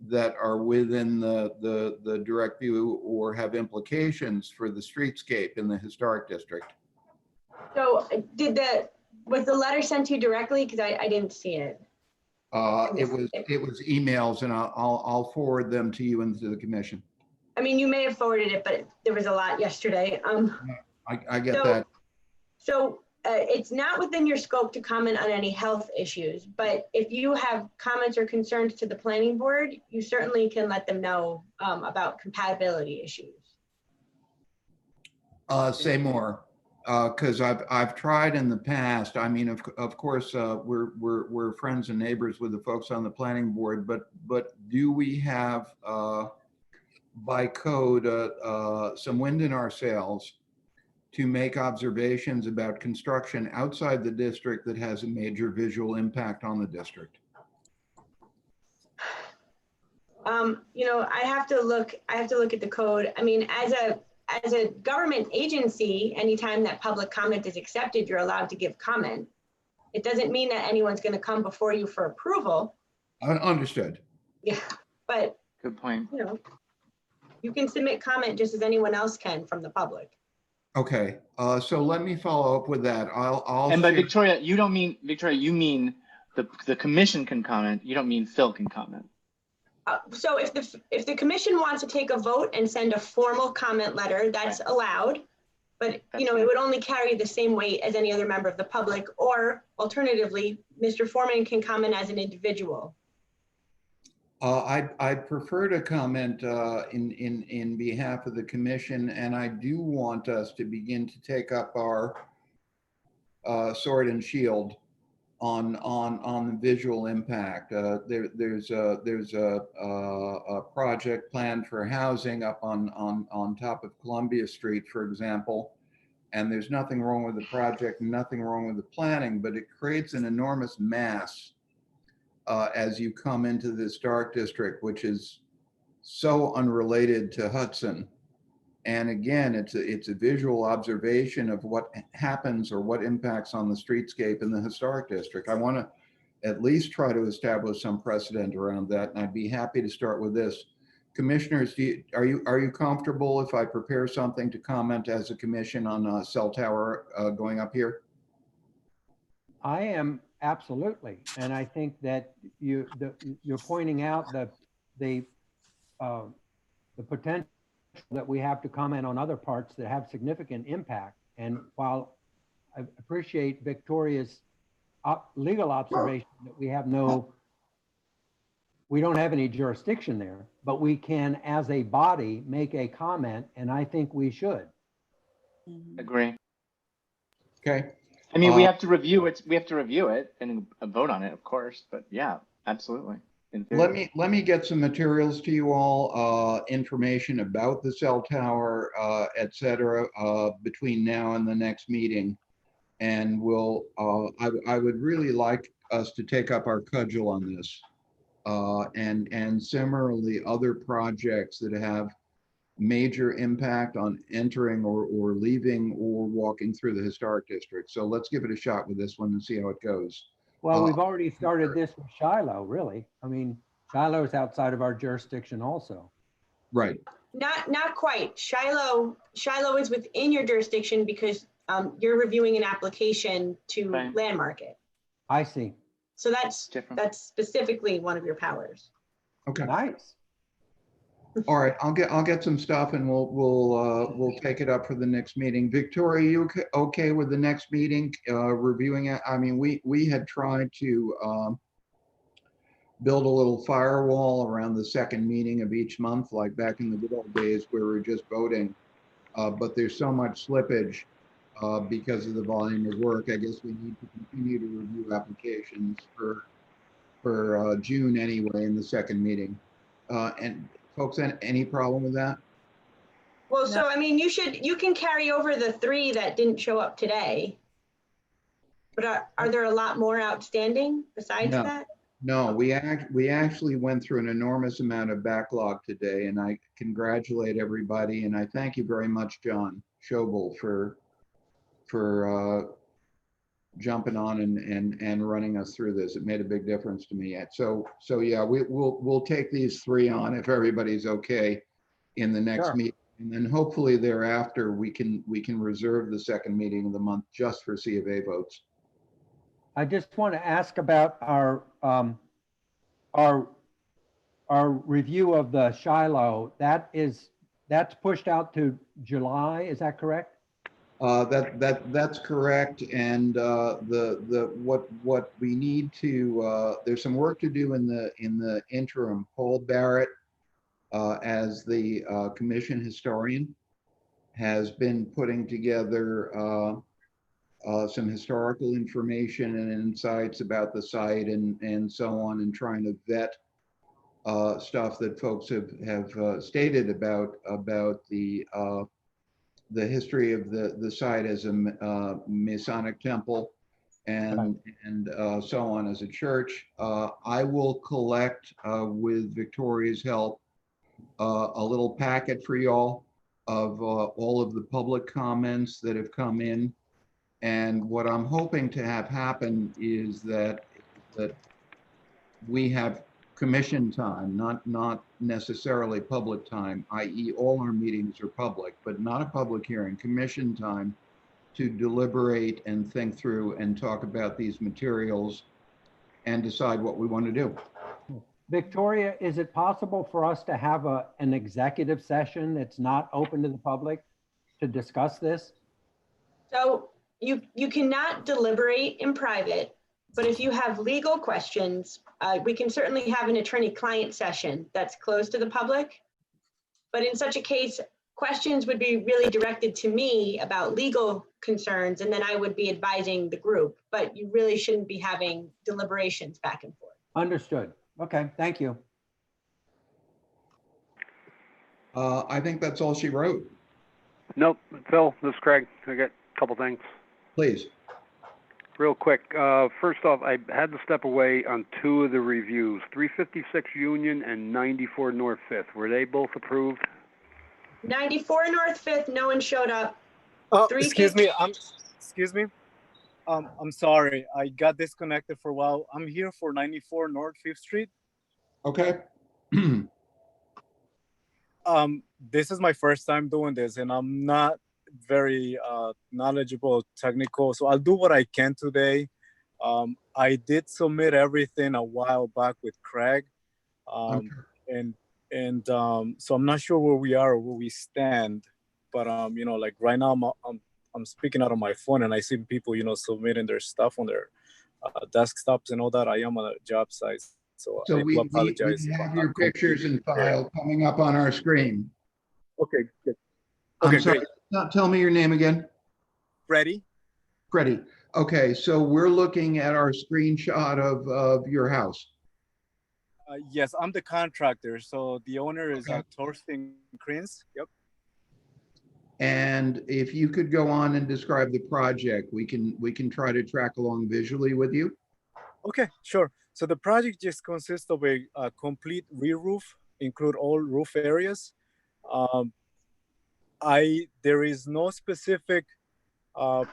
that are within the direct view or have implications for the streetscape in the historic district? So was the letter sent to you directly? Because I didn't see it. It was emails, and I'll forward them to you and to the commission. I mean, you may have forwarded it, but there was a lot yesterday. I get that. So it's not within your scope to comment on any health issues, but if you have comments or concerns to the planning board, you certainly can let them know about compatibility issues. Say more, because I've tried in the past. I mean, of course, we're friends and neighbors with the folks on the planning board, but do we have by code some wind in our sails to make observations about construction outside the district that has a major visual impact on the district? You know, I have to look at the code. I mean, as a government agency, anytime that public comment is accepted, you're allowed to give comment. It doesn't mean that anyone's going to come before you for approval. Understood. Yeah, but Good point. you know, you can submit comment just as anyone else can from the public. Okay, so let me follow up with that. I'll And by share- Victoria, you don't mean, Victoria, you mean the commission can comment. You don't mean Phil can comment. So if the commission wants to take a vote and send a formal comment letter, that's allowed. But you know, it would only carry the same weight as any other member of the public, or alternatively, Mr. Foreman can comment as an individual. I'd prefer to comment in behalf of the commission, and I do want us to begin to take up our sword and shield on the visual impact. There's a project planned for housing up on top of Columbia Street, for example, and there's nothing wrong with the project, nothing wrong with the planning, but it creates an enormous mass as you come into this dark district, which is so unrelated to Hudson. And again, it's a visual observation of what happens or what impacts on the streetscape in the historic district. I want to at least try to establish some precedent around that, and I'd be happy to start with this. Commissioners, are you comfortable if I prepare something to comment as a commission on a cell tower going up here? I am, absolutely, and I think that you're pointing out the potential that we have to comment on other parts that have significant impact. And while I appreciate Victoria's legal observation that we don't have any jurisdiction there, but we can, as a body, make a comment, and I think we should. Agree. Okay. I mean, we have to review it. We have to review it and vote on it, of course. But yeah, absolutely. Let me get some materials to you all, information about the cell tower, et cetera, between now and the next meeting. And I would really like us to take up our cudgel on this. And similarly, other projects that have major impact on entering or leaving or walking through the historic district. So let's give it a shot with this one and see how it goes. Well, we've already started this with Shiloh, really. I mean, Shiloh is outside of our jurisdiction also. Right. Not quite. Shiloh is within your jurisdiction because you're reviewing an application to landmark it. I see. So that's specifically one of your powers. Okay. Nice. All right, I'll get some stuff and we'll take it up for the next meeting. Victoria, you okay with the next meeting, reviewing it? I mean, we had tried to build a little firewall around the second meeting of each month, like back in the good old days where we were just voting. But there's so much slippage because of the volume of work. I guess we need to continue to review applications for June anyway in the second meeting. And folks, any problem with that? Well, so I mean, you can carry over the 3 that didn't show up today. But are there a lot more outstanding besides that? No, we actually went through an enormous amount of backlog today, and I congratulate everybody, and I thank you very much, John Schobel, for jumping on and running us through this. It made a big difference to me. So yeah, we'll take these 3 on if everybody's okay in the next meeting, and then hopefully thereafter we can reserve the second meeting of the month just for C of A votes. I just want to ask about our review of the Shiloh. That's pushed out to July. Is that correct? That's correct. And what we need to there's some work to do in the interim. Paul Barrett, as the commission historian, has been putting together some historical information and insights about the site and so on, and trying to vet stuff that folks have stated about the history of the site as a Masonic temple and so on as a church. I will collect with Victoria's help a little packet for y'all of all of the public comments that have come in. And what I'm hoping to have happen is that we have commission time, not necessarily public time, i.e. all our meetings are public, but not a public hearing, commission time to deliberate and think through and talk about these materials and decide what we want to do. Victoria, is it possible for us to have an executive session that's not open to the public to discuss this? So you cannot deliberate in private, but if you have legal questions, we can certainly have an attorney-client session that's closed to the public. But in such a case, questions would be really directed to me about legal concerns, and then I would be advising the group, but you really shouldn't be having deliberations back and forth. Understood. Okay, thank you. I think that's all she wrote. Nope. Phil, this is Craig. I got a couple things. Please. Real quick. First off, I had to step away on two of the reviews, 356 Union and 94 North 5th. Were they both approved? 94 North 5th, no one showed up. Oh, excuse me. I'm sorry. I got disconnected for a while. I'm here for 94 North 5th Street. Okay. This is my first time doing this, and I'm not very knowledgeable technical, so I'll do what I can today. I did submit everything a while back with Craig, and so I'm not sure where we are or where we stand, but you know, like right now I'm speaking out on my phone and I see people, you know, submitting their stuff on their desktops and all that. I am on a job site, so I we apologize. have your pictures and file coming up on our screen. Okay, good. I'm Okay, sorry, great. not tell me your name again. Freddie? Freddie. Okay, so we're looking at our screenshot of your house. Yes, I'm the contractor. So the owner is Torsten Krins. Yep. And if you could go on and describe the project, we can try to track along visually with you. Okay, sure. So the project just consists of a complete re-roof, include all roof areas. There is no specific or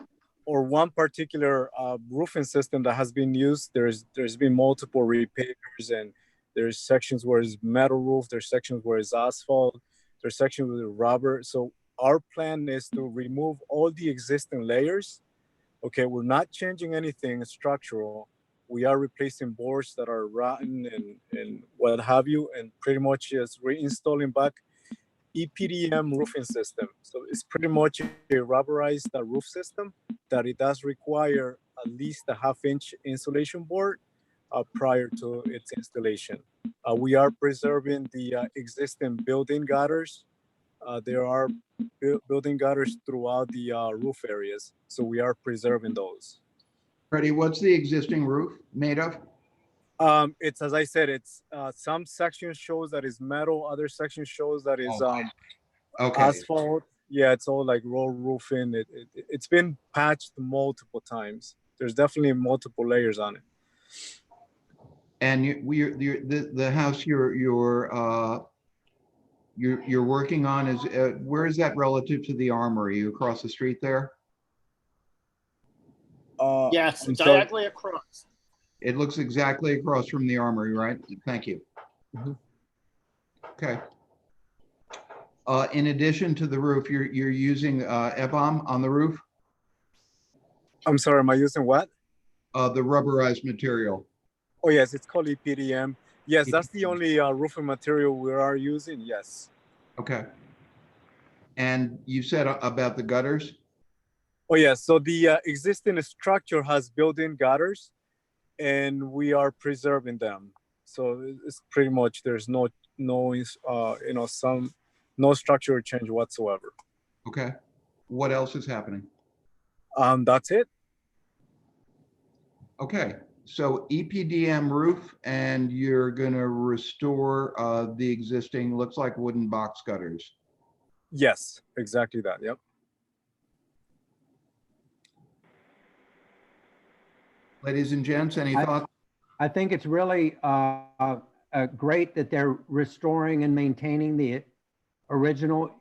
one particular roofing system that has been used. There's been multiple repairs, and there's sections where it's metal roof, there's sections where it's asphalt, there's sections with rubber. So our plan is to remove all the existing layers. Okay, we're not changing anything structural. We are replacing boards that are rotten and what have you, and pretty much just reinstalling back EPDM roofing system. So it's pretty much a rubberized roof system that it does require at least a 1/2-inch insulation board prior to its installation. We are preserving the existing building gutters. There are building gutters throughout the roof areas, so we are preserving those. Freddie, what's the existing roof made of? It's, as I said, it's some sections shows that is metal, other sections shows that is asphalt. Yeah, it's all like roll roofing. It's been patched multiple times. There's definitely multiple layers on it. And the house you're working on is where is that relative to the Armory? You across the street there? Yes, diagonally across. It looks exactly across from the Armory, right? Thank you. Mm-hmm. Okay. In addition to the roof, you're using EBOM on the roof? I'm sorry, am I using what? The rubberized material. Oh yes, it's called EPDM. Yes, that's the only roofing material we are using, yes. Okay. And you said about the gutters? Oh yeah, so the existing structure has built-in gutters and we are preserving them. So it's pretty much, there's no structural change whatsoever. Okay. What else is happening? That's it. Okay. So EPDM roof, and you're going to restore the existing, looks like wooden box gutters. Yes, exactly that. Yep. Ladies and gents, any thoughts? I think it's really great that they're restoring and maintaining the original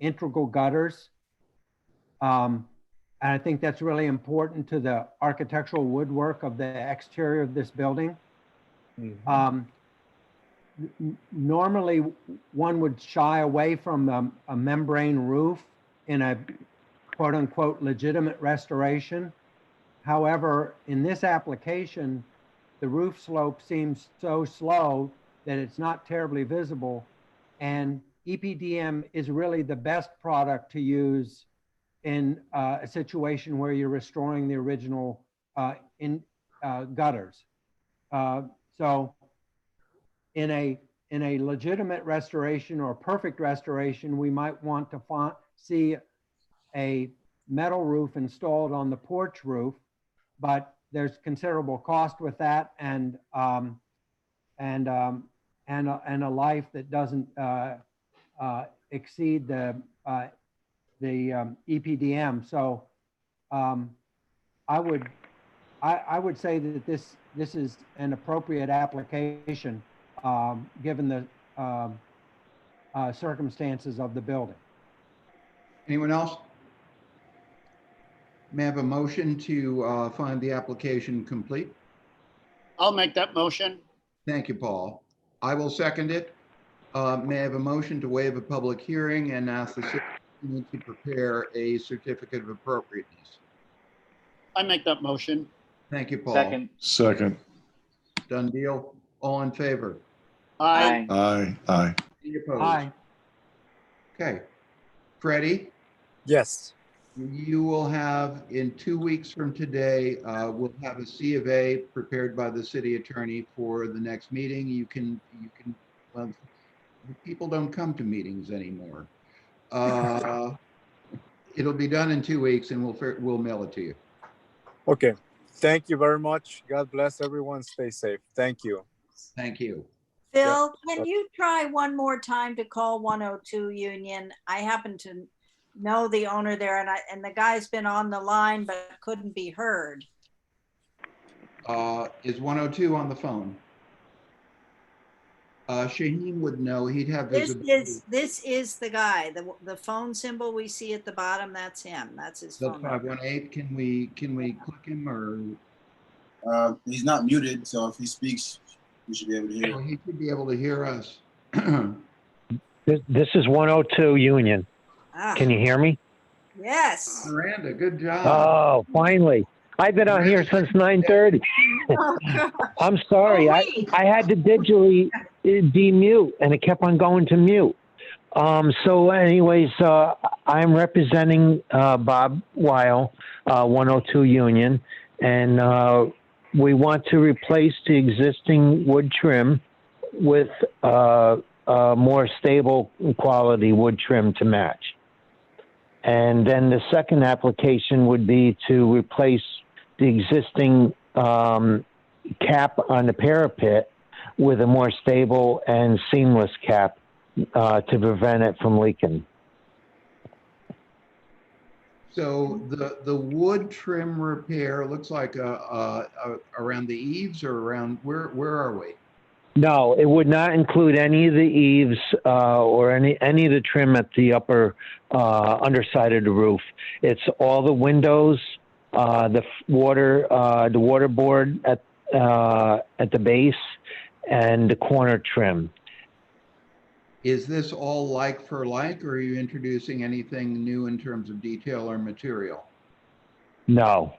integral gutters. And I think that's really important to the architectural woodwork of the exterior of this building. Normally, one would shy away from a membrane roof in a quote unquote legitimate restoration. However, in this application, the roof slope seems so slow that it's not terribly visible. And EPDM is really the best product to use in a situation where you're restoring the original gutters. So in a legitimate restoration or perfect restoration, we might want to see a metal roof installed on the porch roof, but there's considerable cost with that and a life that doesn't exceed the EPDM. So I would say that this is an appropriate application given the circumstances of the building. Anyone else? May I have a motion to find the application complete? I'll make that motion. Thank you, Paul. I will second it. May I have a motion to waive a public hearing and ask the city to prepare a certificate of appropriateness? I make that motion. Thank you, Paul. Second. Done deal. All in favor? Aye. Aye. Any opposed? Aye. Okay. Freddie? Yes. You will have, in 2 weeks from today, we'll have a C of A prepared by the city attorney for the next meeting. You can, well, people don't come to meetings anymore. It'll be done in 2 weeks and we'll mail it to you. Okay. Thank you very much. God bless everyone. Stay safe. Thank you. Thank you. Phil, can you try one more time to call 102 Union? I happen to know the owner there and the guy's been on the line but couldn't be heard. Is 102 on the phone? Shaheen would know. He'd have visibility. This is the guy. The phone symbol we see at the bottom, that's him. That's his The phone number. 518. Can we click him or? He's not muted, so if he speaks, we should be able to hear. Oh, he should be able to hear us. This is 102 Union. Ah, Can you hear me? yes. Miranda, good job. Oh, finally. I've been on here since 9:30. I'm sorry. Oh, I wait. had to digitally demute and it kept on going to mute. So anyways, I'm representing Bob Weil, 102 Union, and we want to replace the existing wood trim with more stable quality wood trim to match. And then the second application would be to replace the existing cap on the parapet with a more stable and seamless cap to prevent it from leaking. So the wood trim repair looks like around the eaves or around where are we? No, it would not include any of the eaves or any of the trim at the upper underside of the roof. It's all the windows, the water board at the base, and the corner trim. Is this all like for like, or are you introducing anything new in terms of detail or material? No,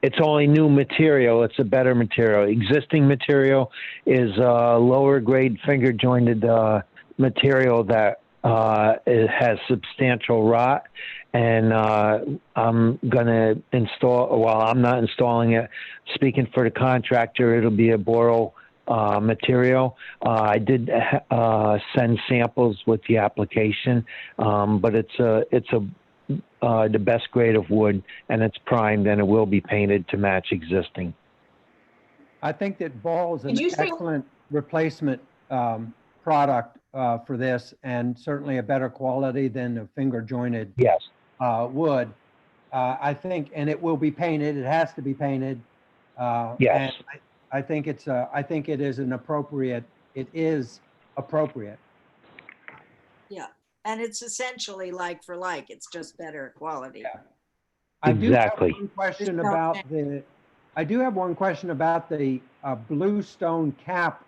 it's only new material. It's a better material. Existing material is lower grade finger jointed material that it has substantial rot. And I'm going to install, well, I'm not installing it. Speaking for the contractor, it'll be a Boral material. I did send samples with the application, but it's the best grade of wood, and it's primed, and it will be painted to match existing. I think that Ball is an excellent replacement product for this, and certainly a better quality than the finger jointed wood. I think, and it will be painted. It has to be painted. Yes. And I think I think it is appropriate. Yeah, and it's essentially like for like, it's just better quality. I do have Exactly. one question There's no about thing. I do have one question about the blue stone cap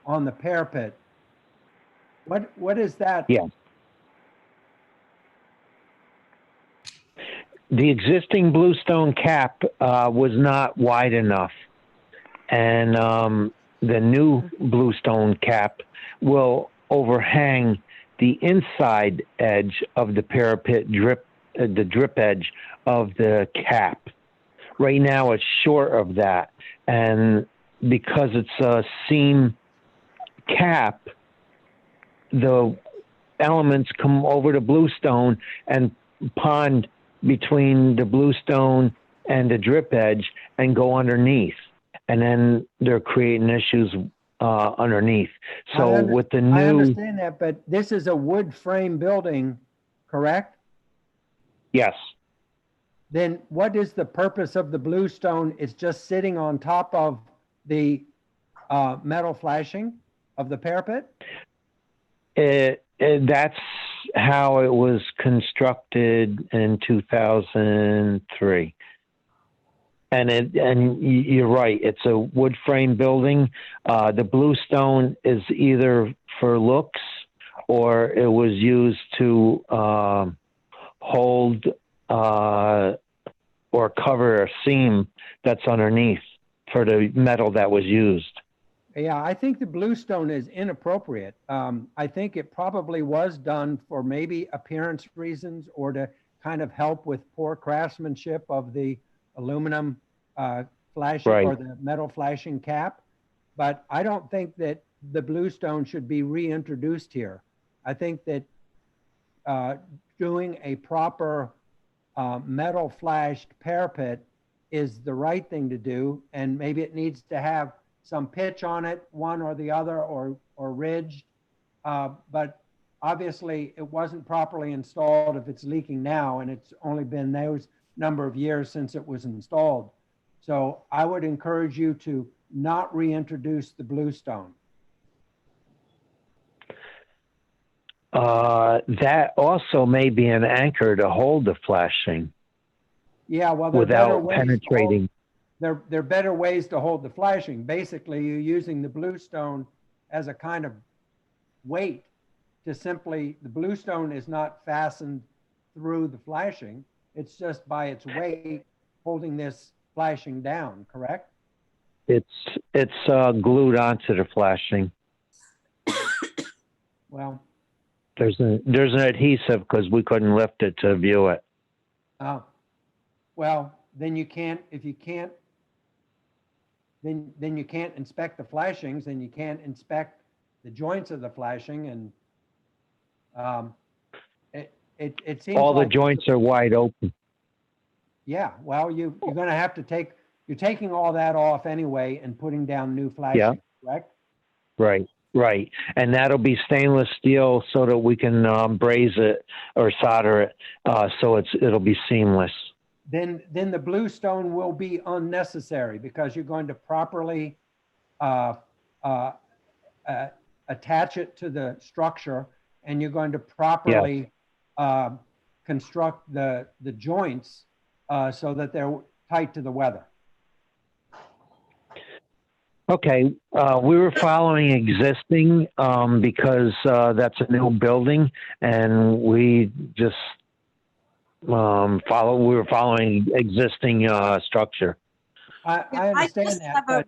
on the parapet. What is that? Yeah. The existing bluestone cap was not wide enough, and the new bluestone cap will overhang the inside edge of the parapet the drip edge of the cap. Right now it's short of that, and because it's a seam cap, the elements come over the bluestone and pond between the bluestone and the drip edge and go underneath, and then they're creating issues underneath. So with the I new, understand that, but this is a wood frame building, correct? yes, Then what is the purpose of the bluestone? It's just sitting on top of the metal flashing of the parapet? that's how it was constructed in 2003. And you're right, it's a wood frame building. The bluestone is either for looks, or it was used to hold or cover a seam that's underneath for the metal that was used. Yeah, I think the bluestone is inappropriate. I think it probably was done for maybe appearance reasons or to kind of help with poor craftsmanship of the aluminum flashing Right. or the metal flashing cap. But I don't think that the bluestone should be reintroduced here. I think that doing a proper metal flashed parapet is the right thing to do, and maybe it needs to have some pitch on it, one or the other, or ridged. But obviously it wasn't properly installed if it's leaking now, and it's only been those number of years since it was installed. So I would encourage you to not reintroduce the bluestone. That also may be an anchor to hold the flashing Yeah, well, there are better without ways to penetrating. hold, there are better ways to hold the flashing. Basically, you're using the bluestone as a kind of weight to simply, the bluestone is not fastened through the flashing. It's just by its weight holding this flashing down, correct? It's glued onto the flashing. Well, There's an adhesive because we couldn't lift it to view it. well, then you can't, if you can't, then you can't inspect the flashings, and you can't inspect the joints of the flashing, and it seems All the like, joints are wide open. yeah, well, you're going to have to you're taking all that off anyway and putting down new flashing, Yeah. correct? Right. And that'll be stainless steel so that we can braze it or solder it so it'll be seamless. Then the bluestone will be unnecessary because you're going to properly attach it to the structure, and you're going to properly construct the joints so that they're tight to the weather. Okay, we were following existing because that's a new building, and we just we were following existing structure. I I understand just that, have a but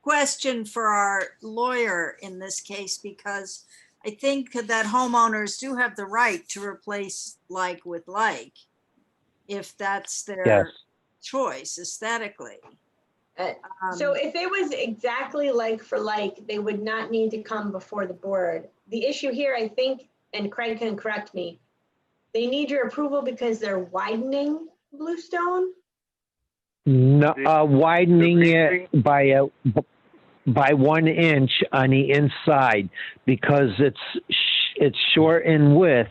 question for our lawyer in this case, because I think that homeowners do have the right to replace like with like, if that's their Yes. choice aesthetically. So if it was exactly like for like, they would not need to come before the board. The issue here, I think, and Craig can correct me, they need your approval because they're widening Bluestone? No, widening it by 1 inch on the inside because it's short in width,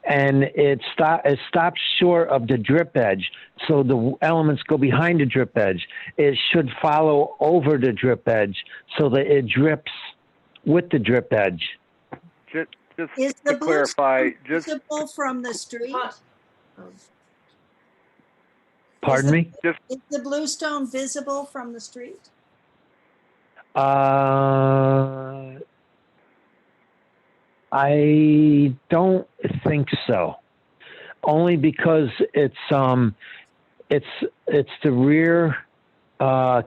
and it stops short of the drip edge. So the elements go behind the drip edge. It should follow over the drip edge so that it drips with the drip edge. Just Is to the clarify, bluestone just visible from the street? Pardon me? Is the bluestone visible from the street? I don't think so. Only because it's the rear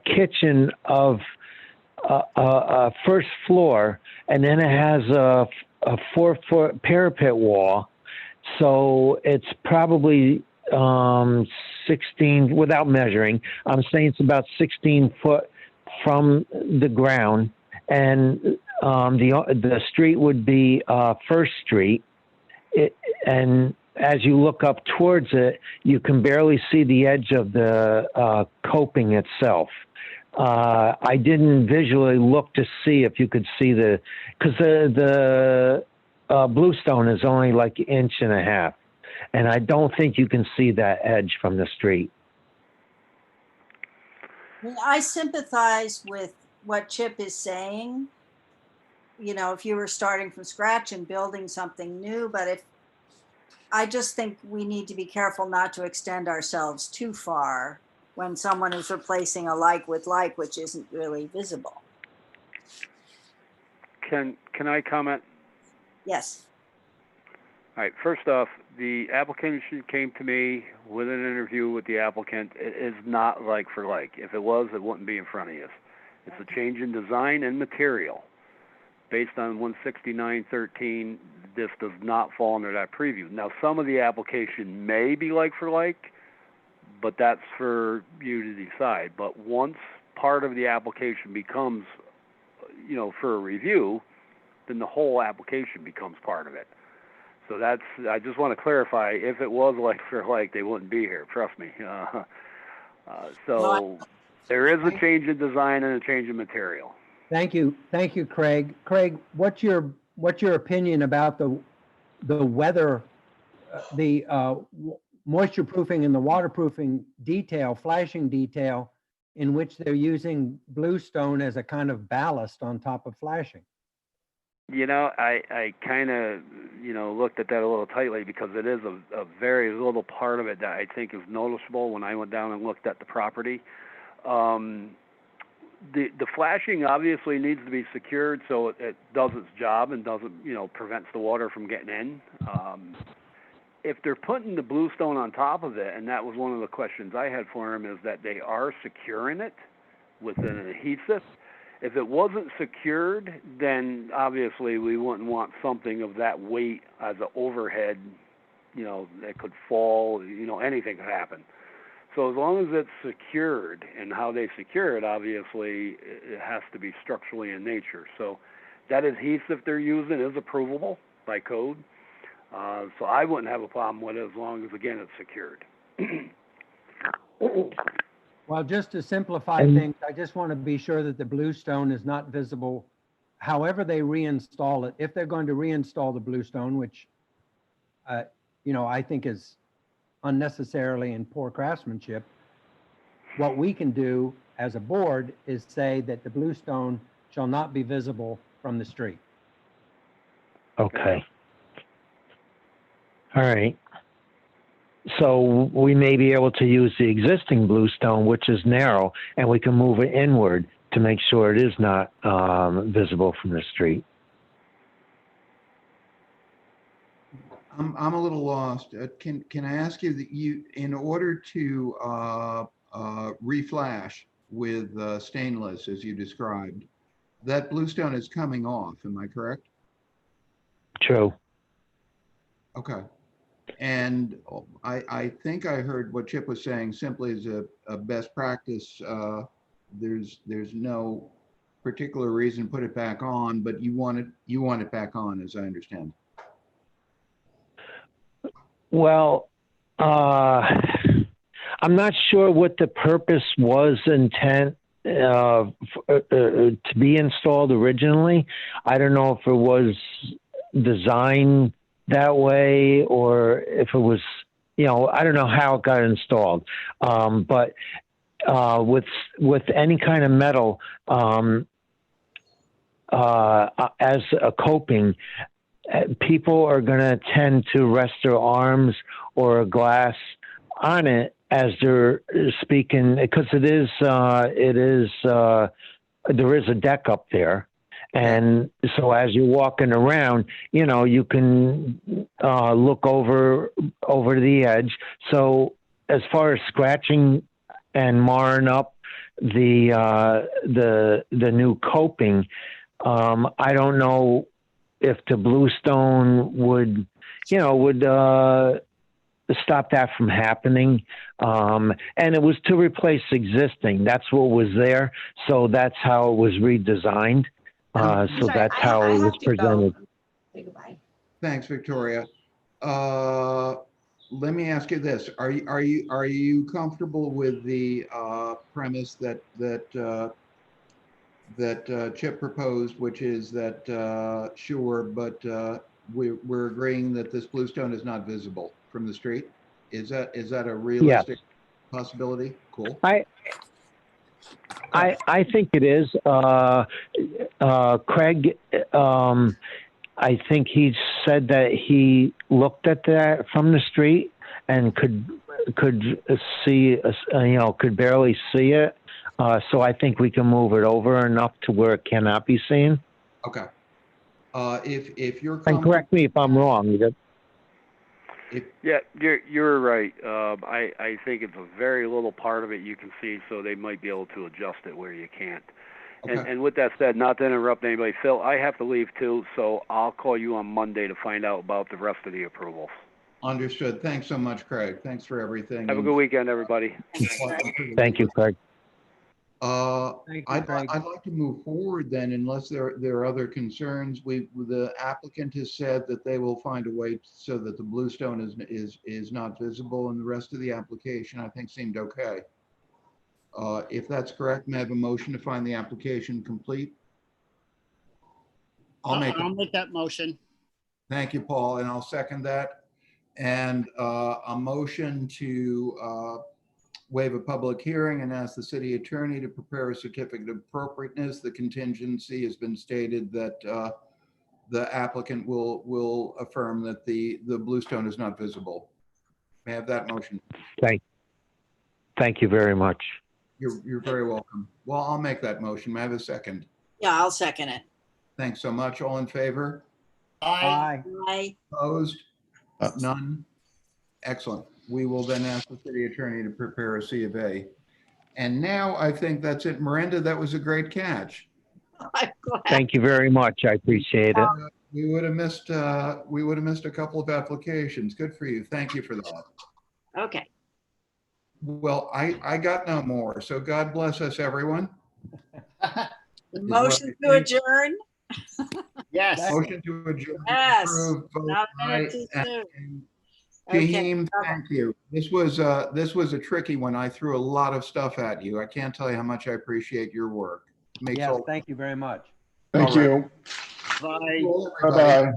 kitchen of a first floor, and then it has a 4-foot parapet wall. So it's probably 16, without measuring, I'm saying it's about 16 foot from the ground, and the street would be First Street. And as you look up towards it, you can barely see the edge of the coping itself. I didn't visually look to see if you could see because the bluestone is only like 1.5 inches, and I don't think you can see that edge from the street. I mean, I sympathize with what Chip is saying. You know, if you were starting from scratch and building something new, but I just think we need to be careful not to extend ourselves too far when someone is replacing a like with like, which isn't really visible. can I comment? Yes. All right. First off, the application came to me with an interview with the applicant. It is not like for like. If it was, it wouldn't be in front of you. It's a change in design and material. Based on 169.13, this does not fall under that preview. Now, some of the application may be like for like, but that's for you to decide. But once part of the application becomes, for a review, then the whole application becomes part of it. So I just want to clarify, if it was like for like, they wouldn't be here, trust me. So there is a change in design and a change in material. Thank you, Craig. Craig, what's your opinion about the weather, the moisture proofing and the waterproofing detail, flashing detail, in which they're using bluestone as a kind of ballast on top of flashing? I kind of, looked at that a little tightly because it is a very little part of it that I think is noticeable when I went down and looked at the property. The flashing obviously needs to be secured so it does its job and doesn't, prevents the water from getting in. If they're putting the bluestone on top of it, and that was one of the questions I had for them, is that they are securing it with an adhesive. If it wasn't secured, then obviously we wouldn't want something of that weight as an overhead, that could fall, anything could happen. So as long as it's secured, and how they secure it, obviously, it has to be structurally in nature. So that adhesive they're using is approvable by code. So I wouldn't have a problem with it as long as, again, it's secured. Well, just to simplify things, I just want to be sure that the bluestone is not visible however they reinstall it. If they're going to reinstall the bluestone, which, I think is unnecessarily in poor craftsmanship, what we can do as a board is say that the bluestone shall not be visible from the street. Okay. All right. So we may be able to use the existing bluestone, which is narrow, and we can move it inward to make sure it is not visible from the street. I'm a little lost. Can I ask you that in order to reflash with stainless, as you described, that bluestone is coming off, am I correct? True. Okay. And I think I heard what Chip was saying simply as a best practice. There's no particular reason to put it back on, but you want it back on, as I understand. Well, I'm not sure what the purpose was intent to be installed originally. I don't know if it was designed that way, or if it was, you know, I don't know how it got installed. But with any kind of metal as a coping, people are going to tend to rest their arms or a glass on it as they're speaking, because there is a deck up there. And so as you're walking around, you know, you can look over the edge. So as far as scratching and marring up the new coping, I don't know if the bluestone would stop that from happening. And it was to replace existing. That's what was there. So that's how it was redesigned. So that's how it was presented. Thanks, Victoria. Let me ask you this: Are you comfortable with the premise that Chip proposed, which is that sure, but we're agreeing that this bluestone is not visible from the street? Is that a realistic possibility? Cool. I think it is. Craig, I think he said that he looked at that from the street and could see, could barely see it. So I think we can move it over enough to where it cannot be seen. Okay. If you're and correct me if I'm wrong. Yeah, you're right. I think it's a very little part of it you can see, so they might be able to adjust it where you can't. Okay. And with that said, not to interrupt anybody, Phil, I have to leave too, so I'll call you on Monday to find out about the rest of the approvals. Understood. Thanks so much, Craig. Thanks for everything. Have a good weekend, everybody. Thank you, Craig. I'd like to move forward then, unless there are other concerns. The applicant has said that they will find a way so that the bluestone is not visible, and the rest of the application I think seemed okay. If that's correct, may I have a motion to find the application complete? I'll make that motion. Thank you, Paul, and I'll second that. And a motion to waive a public hearing and ask the city attorney to prepare a certificate of appropriateness. The contingency has been stated that the applicant will affirm that the bluestone is not visible. May I have that motion? Thank you very much. You're very welcome. Well, I'll make that motion. May I have a second? Yeah, I'll second it. Thanks so much. All in favor? Aye. Aye. Opposed? None? Excellent. We will then ask the city attorney to prepare a C of A. And now I think that's it. Miranda, that was a great catch. Thank you very much. I appreciate it. We would have missed a couple of applications. Good for you. Thank you for that. Okay. Well, I got no more. So God bless us, everyone. Motion to adjourn. Yes. Motion to adjourn. Yes. Approved, vote Not a aye, minute too soon. and Okay. Jaheim, thank you. This was a tricky one. I threw a lot of stuff at you. I can't tell you how much I appreciate your work. Yes, thank you very much. Thank you. Bye. Bye-bye.